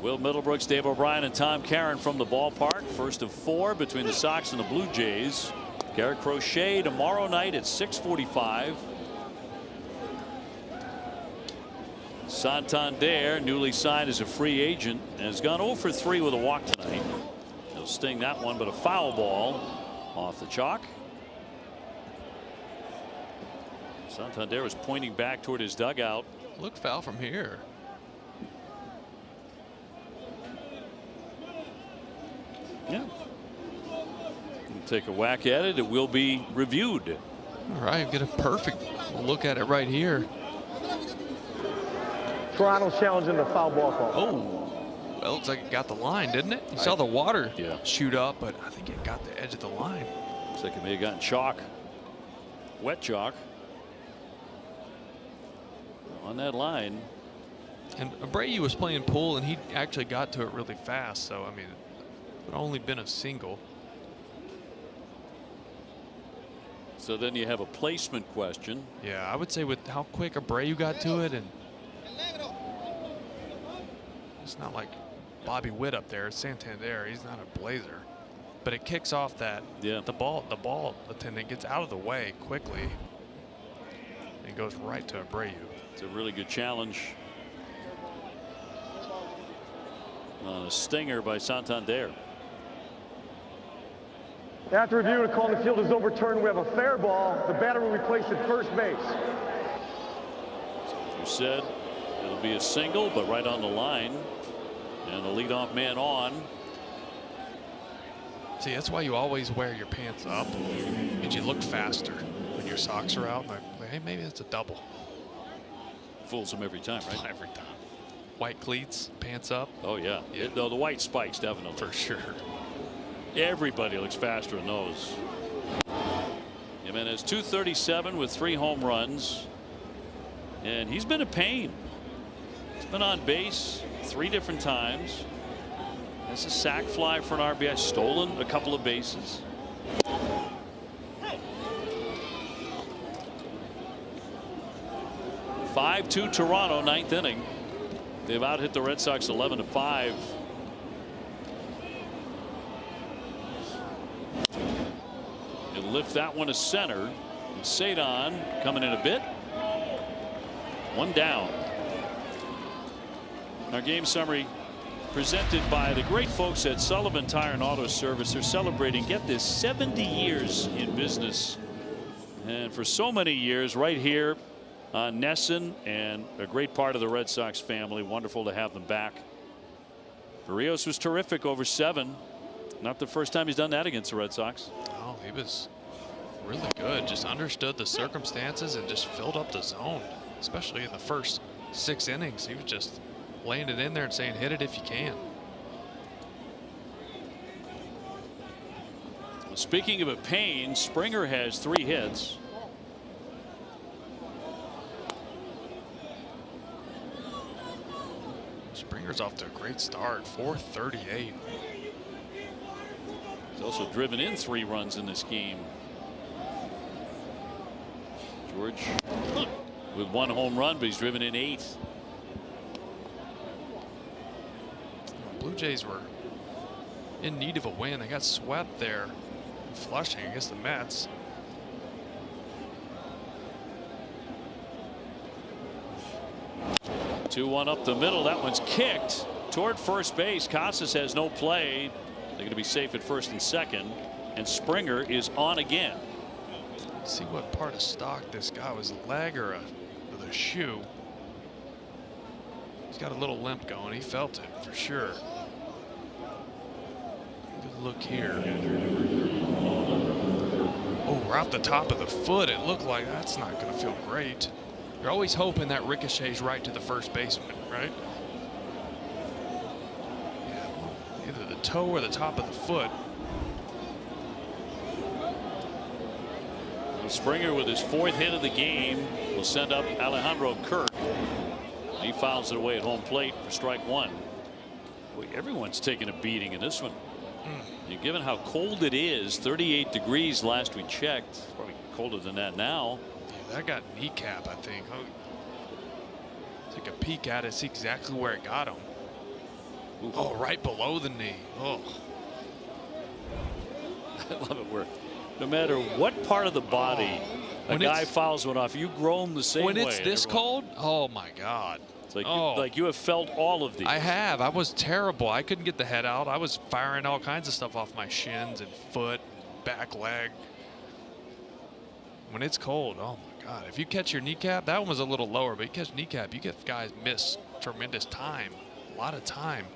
Will Middlebrooks, Dave O'Brien, and Tom Caron from the ballpark. First of 4 between the Sox and the Blue Jays. Garrett Crochet tomorrow night at 6:45. Santander, newly signed as a free agent, has gone 0 for 3 with a walk tonight. He'll sting that one, but a foul ball off the chalk. Santander was pointing back toward his dugout. Look foul from here. Yeah. We'll take a whack at it. It will be reviewed. All right, get a perfect look at it right here. Toronto's challenging the foul ball call. Oh, well, looks like it got the line, didn't it? You saw the water Yeah. shoot up, but I think it got the edge of the line. Looks like it may have gotten chalk. Wet chalk. On that line. And Abreu was playing pool, and he actually got to it really fast. So, I mean, it would only been a single. So then you have a placement question. Yeah, I would say with how quick Abreu got to it, and it's not like Bobby Witt up there. Santander, he's not a blazer, but it kicks off that. Yeah. The ball attendant gets out of the way quickly and goes right to Abreu. It's a really good challenge. A stinger by Santander. After review, the call on the field is overturned. We have a fair ball. The batter will be placed at first base. You said be a single, but right on the line. And the leadoff man on. See, that's why you always wear your pants up. And you look faster when your socks are out. Like, hey, maybe it's a double. Fools him every time, right? Every time. White cleats, pants up. Oh, yeah. No, the white spikes, definitely. For sure. Everybody looks faster in those. Jimenez 237 with 3 home runs. And he's been a pain. He's been on base 3 different times. That's a sac fly for an RBI. Stolen a couple of bases. Hey. 5-2 Toronto, 9th inning. They've out hit the Red Sox 11-5. He'll lift that one to center. And Cedon coming in a bit. 1 down. Our game summary presented by the great folks at Sullivan Tire and Auto Service. They're celebrating, get this, 70 years in business. And for so many years right here on Nesson, and a great part of the Red Sox family. Wonderful to have them back. Barrios was terrific over 7. Not the first time he's done that against the Red Sox. Oh, he was really good. Just understood the circumstances and just filled up the zone, especially in the first 6 innings. He was just laying it in there and saying, hit it if you can. Speaking of a pain, Springer has 3 hits. Springer's off to a great start. 438. He's also driven in 3 runs in this game. George with 1 home run, but he's driven in 8. Blue Jays were in need of a win. They got swept there in Flushing against the Mets. Two one up the middle. That one's kicked toward first base. Casas has no play. They're going to be safe at first and second. And Springer is on again. Let's see what part of stock this guy was, a leg or with a shoe. He's got a little limp going. He felt it for sure. Good look here. Oh, right off the top of the foot. It looked like that's not going to feel great. You're always hoping that ricochets right to the first baseman, right? Yeah, either the toe or the top of the foot. Springer with his 4th hit of the game will send up Alejandro Kirk. He fouls it away at home plate for strike 1. Boy, everyone's taking a beating in this one. Given how cold it is, 38 degrees last we checked. It's probably colder than that now. Yeah, that got kneecap, I think. Take a peek at it, see exactly where it got him. Ooh. Oh, right below the knee. Oh. I love it where no matter what part of the body a guy fouls one off, you groan the same way. When it's this cold, oh my God. It's like you have felt all of these. I have. I was terrible. I couldn't get the head out. I was firing all kinds of stuff off my shins and foot, back leg. When it's cold, oh my God. If you catch your kneecap, that one was a little lower, but you catch kneecap, you get guys miss tremendous time. A lot of time.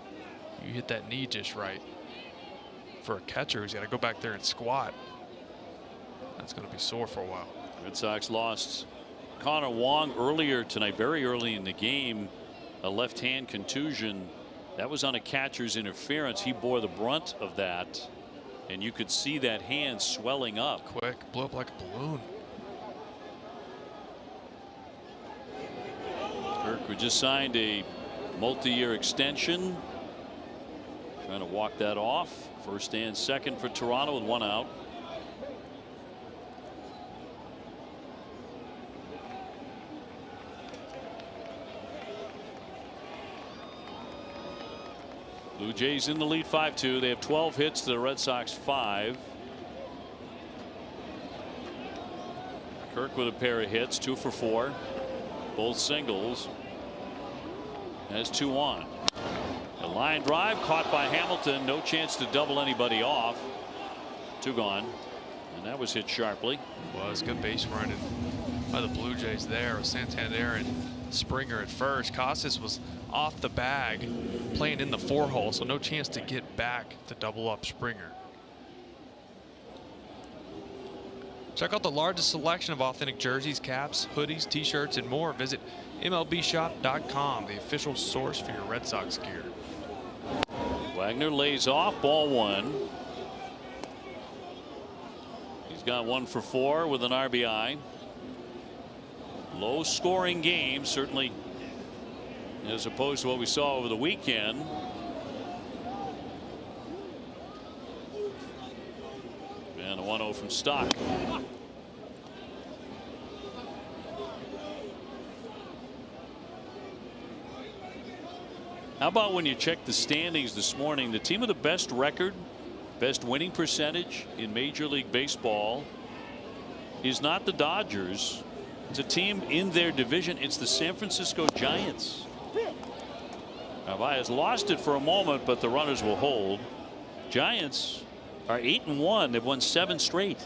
You hit that knee just right. For a catcher who's got to go back there and squat, that's going to be sore for a while. Red Sox lost Connor Wong earlier tonight, very early in the game. A left-hand contusion. That was on a catcher's interference. He bore the brunt of that, and you could see that hand swelling up. Quick, blew up like a balloon. Kirk, who just signed a multi-year extension, trying to walk that off. First and second for Toronto with 1 out. Blue Jays in the lead 5-2. They have 12 hits to the Red Sox 5. Kirk with a pair of hits, 2 for 4, both singles. Has 2 on. A line drive caught by Hamilton. No chance to double anybody off. 2 gone. And that was hit sharply. It was good base running by the Blue Jays there with Santander and Springer at first. Casas was off the bag, playing in the 4-hole, so no chance to get back to double up Springer. Check out the largest selection of authentic jerseys, caps, hoodies, t-shirts, and more. Visit MLBshop.com, the official source for your Red Sox gear. Wagner lays off, ball 1. He's got 1 for 4 with an RBI. Low scoring game, certainly, as opposed to what we saw over the weekend. And a 1-0 from Stock. How about when you check the standings this morning, the team with the best record, best winning percentage in Major League Baseball is not the Dodgers. It's a team in their division. It's the San Francisco Giants. Narvaez lost it for a moment, but the runners will hold. Giants are 8-1. They've won 7 straight.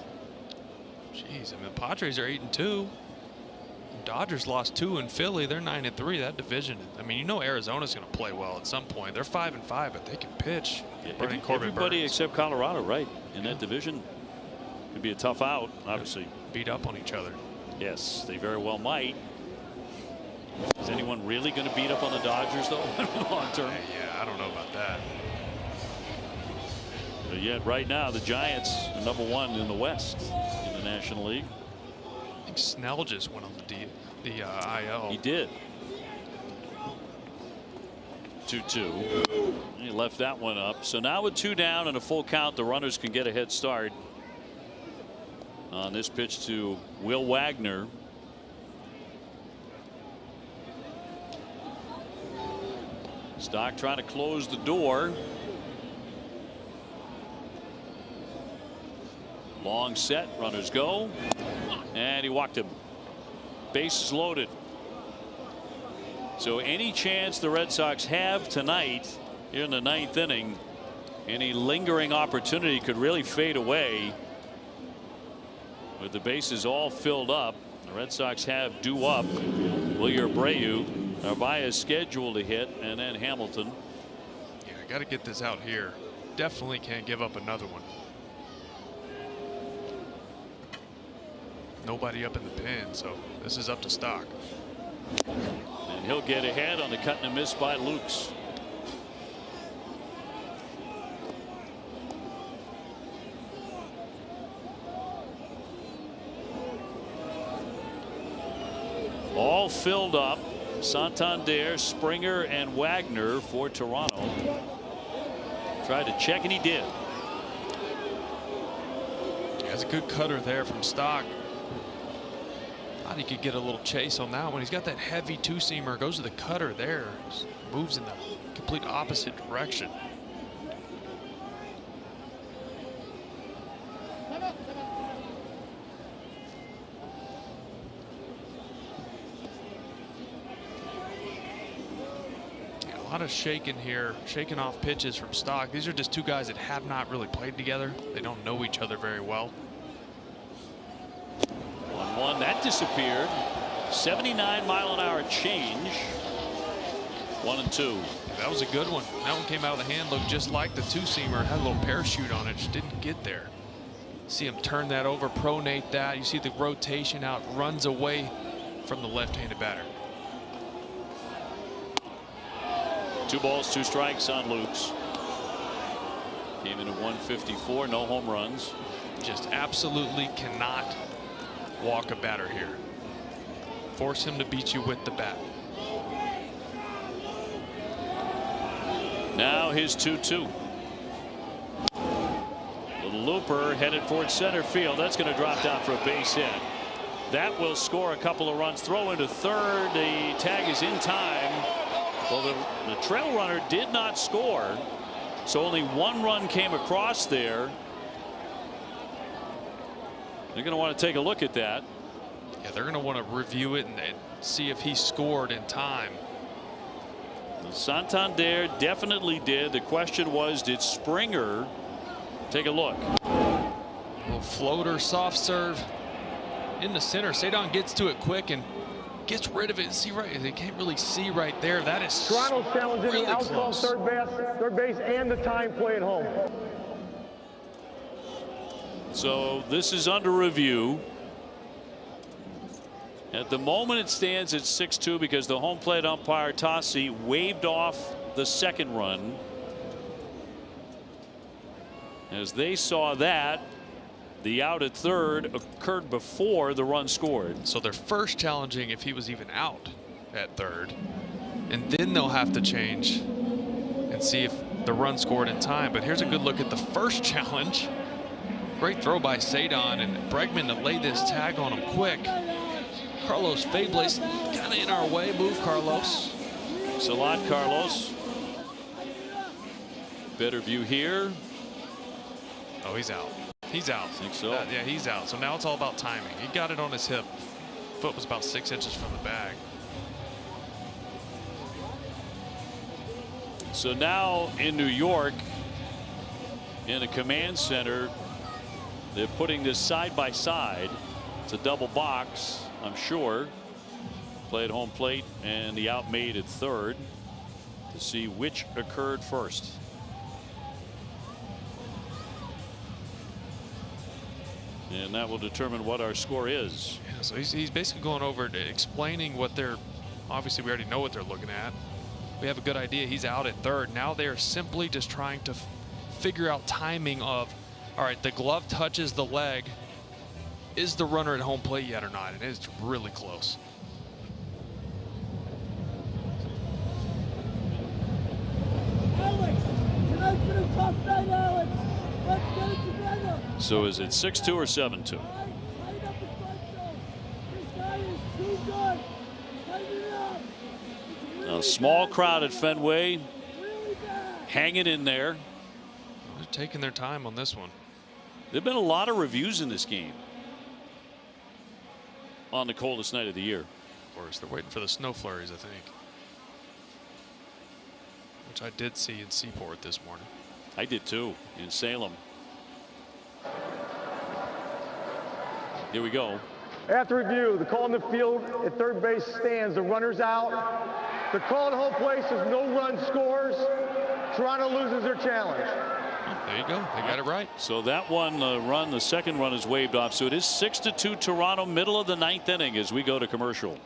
Jeez, I mean, the Padres are 8-2. Dodgers lost 2 in Philly. They're 9-3. That division, I mean, you know Arizona's going to play well at some point. They're 5-5, but they can pitch. Everybody except Colorado, right, in that division. Could be a tough out, obviously. Beat up on each other. Yes, they very well might. Is anyone really going to beat up on the Dodgers, though, long term? Yeah, I don't know about that. But yet, right now, the Giants are #1 in the West in the National League. I think Snell just went on the IL. He did. 2-2. He left that one up. So now with 2 down and a full count, the runners can get a head start on this pitch to Will Wagner. Stock trying to close the door. Long set, runners go, and he walked him. Bases loaded. So any chance the Red Sox have tonight here in the 9th inning, any lingering opportunity could really fade away. With the bases all filled up, the Red Sox have due up Wilyer Abreu. Narvaez scheduled to hit, and then Hamilton. Yeah, I got to get this out here. Definitely can't give up another one. Nobody up in the pen, so this is up to Stock. And he'll get ahead on the cut and a miss by Lukes. All filled up. Santander, Springer, and Wagner for Toronto. Tried to check, and he did. He has a good cutter there from Stock. Thought he could get a little chase on that one. He's got that heavy 2-seamer. Goes to the cutter there. Just moves in the complete opposite direction. A lot of shaking here, shaking off pitches from Stock. These are just 2 guys that have not really played together. They don't know each other very well. 1-1, that disappeared. 79-mile-an-hour change. 1-2. That was a good one. That one came out of the hand, looked just like the 2-seamer. Had a little parachute on it, just didn't get there. See him turn that over, pronate that. You see the rotation out, runs away from the left-handed batter. 2 balls, 2 strikes on Lukes. Came in at 154, no home runs. Just absolutely cannot walk a batter here. Force him to beat you with the bat. Now his 2-2. Little looper headed for center field. That's going to drop down for a base hit. That will score a couple of runs. Throw into third. The tag is in time. Well, the trail runner did not score, so only 1 run came across there. They're going to want to take a look at that. Yeah, they're going to want to review it and see if he scored in time. Santander definitely did. The question was, did Springer? Take a look. A little floater, soft serve in the center. Cedon gets to it quick and gets rid of it. See right, they can't really see right there. That is Toronto's challenging really the outcome close. third base and the time play at home. So this is under review. At the moment it stands at 6-2 because the home plate umpire Tossi waved off the second run. As they saw that, the out at third occurred before the run scored. So they're first challenging if he was even out at third, and then they'll have to change and see if the run scored in time. But here's a good look at the first challenge. Great throw by Sadon, and Bregman to lay this tag on him quick. Carlos Fables kind of in our way. Move, Carlos. Thanks a lot, Carlos. Better view here. Oh, he's out. He's out. I think so. Yeah, he's out. So now it's all about timing. He got it on his hip. Foot was about 6 inches from the bag. So now in New York, in the command center, they're putting this side by side. It's a double box, I'm sure. Play at home plate and the out made at third to see which occurred first. And that will determine what our score is. Yeah, so he's basically going over to explaining what they're, obviously we already know what they're looking at. We have a good idea. He's out at third. Now they're simply just trying to figure out timing of, all right, the glove touches the leg. Is the runner at home plate yet or not? And it's really close. Alex, tonight's been a tough night, Alex. Let's get it together. So is it 6-2 or 7-2? Tighten up the front zone. This guy is too good. Tighten it up. It's really A small bad. crowd at Fenway Really bad. hanging in there. They're taking their time on this one. There have been a lot of reviews in this game on the coldest night of the year. Of course, they're waiting for the snow flurries, I think. Which I did see in Seaport this morning. I did too, in Salem. Here we go. After review, the call in the field at third base stands. The runner's out. The call at home plate says no run scores. Toronto loses their challenge. Oh, there you go. They got it right. So that one run, the second run is waved off. So it is 6-2 Toronto, middle of the ninth inning as we go to commercial.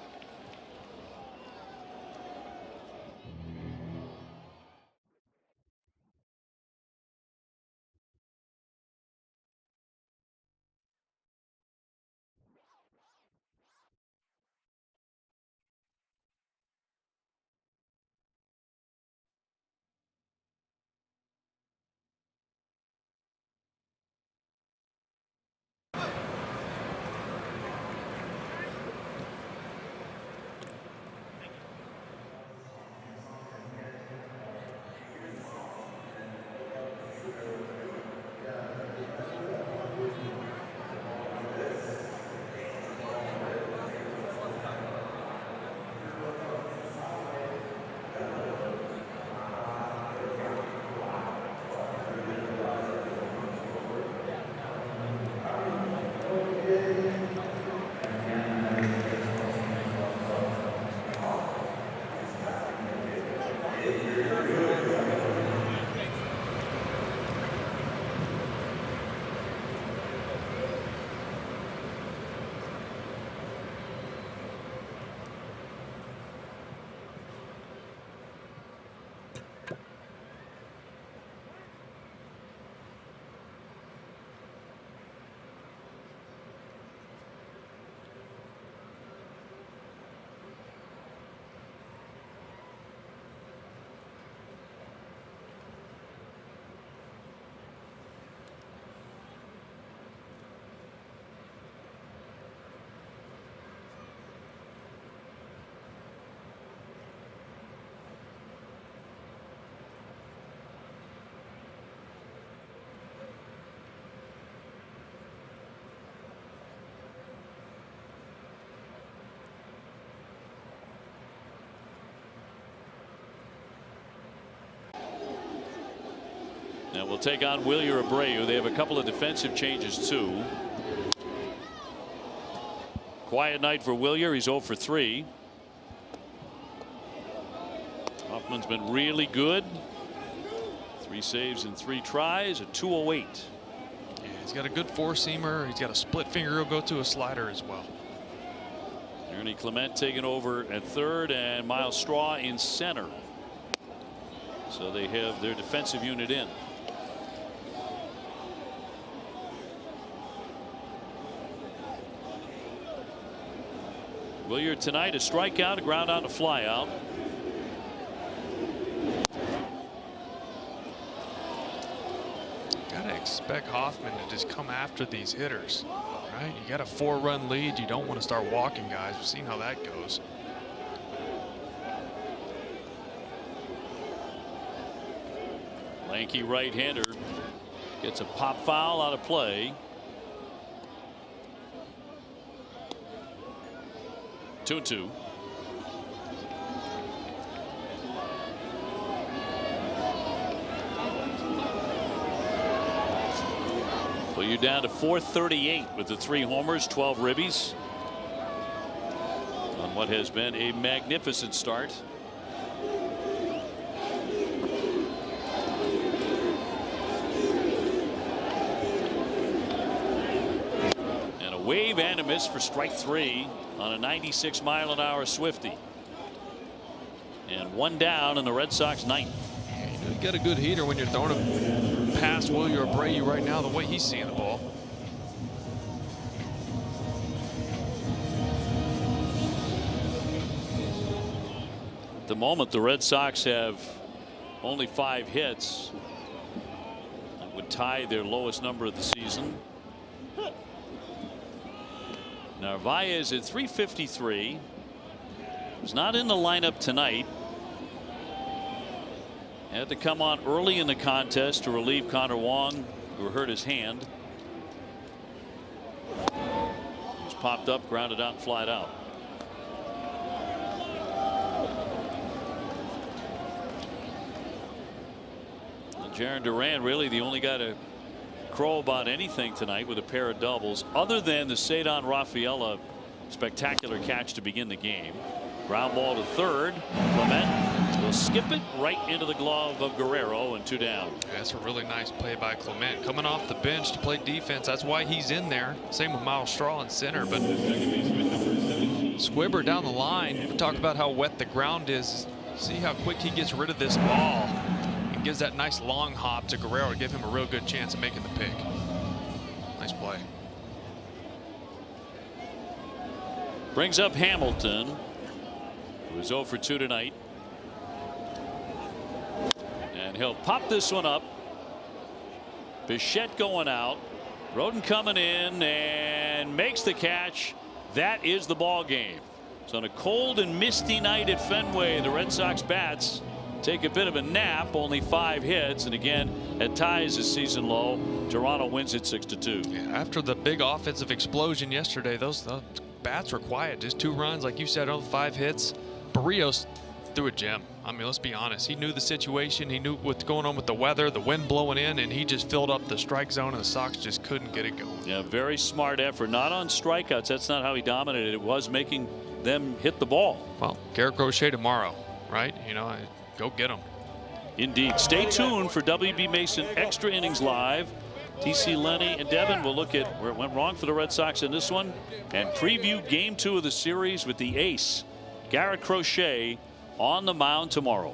Now we'll take on Wilyer Abreu. They have a couple of defensive changes too. Quiet night for Wilyer. He's 0 for 3. Hoffman's been really good. 3 saves in 3 tries, a 208. Yeah, he's got a good four-seamer. He's got a split finger he'll go to, a slider as well. Ernie Clement taking over at third, and Miles Straw in center. So they have their defensive unit in. Williard tonight, a strikeout, a ground out, a fly out. Gotta expect Hoffman to just come after these hitters, right? You got a 4-run lead. You don't want to start walking guys. We've seen how that goes. Lanky right-hander gets a pop foul out of play. 2-2. Well, you're down to 438 with the 3 homers, 12 ribbies on what has been a magnificent start. And a wave and a miss for strike 3 on a 96-mile-an-hour Swifty. And 1 down in the Red Sox 9th. You got a good heater when you're throwing him past Wilyer Abreu right now, the way he's seeing the ball. At the moment, the Red Sox have only 5 hits. That would tie their lowest number of the season. Narvaez at 353. Was not in the lineup tonight. Had to come on early in the contest to relieve Connor Wong, who hurt his hand. He's popped up, grounded out, and flied out. And Jarren Duran really the only guy to crow about anything tonight with a pair of doubles, other than the Cedon Rafaela spectacular catch to begin the game. Ground ball to third. Clement will skip it right into the glove of Guerrero, and 2 down. That's a really nice play by Clement, coming off the bench to play defense. That's why he's in there. Same with Miles Straw in center, but Squibber down the line. We talk about how wet the ground is. See how quick he gets rid of this ball and gives that nice long hop to Guerrero to give him a real good chance of making the pick. Nice play. Brings up Hamilton, who is 0 for 2 tonight. And he'll pop this one up. Bichette going out. Roden coming in and makes the catch. That is the ball game. So on a cold and misty night at Fenway, the Red Sox bats take a bit of a nap. Only 5 hits, and again, it ties the season low. Toronto wins it 6-2. Yeah, after the big offensive explosion yesterday, those bats were quiet. Just 2 runs, like you said, on 5 hits. Barrios threw a gem. I mean, let's be honest. He knew the situation. He knew what's going on with the weather, the wind blowing in, and he just filled up the strike zone, and the Sox just couldn't get it going. Yeah, very smart effort. Not on strikeouts. That's not how he dominated. It was making them hit the ball. Well, Garrett Crochet tomorrow, right? You know, go get him. Indeed. Stay tuned for WB Mason Extra Innings Live. TC, Lenny, and Devin will look at where it went wrong for the Red Sox in this one and preview Game 2 of the series with the ace, Garrett Crochet, on the mound tomorrow.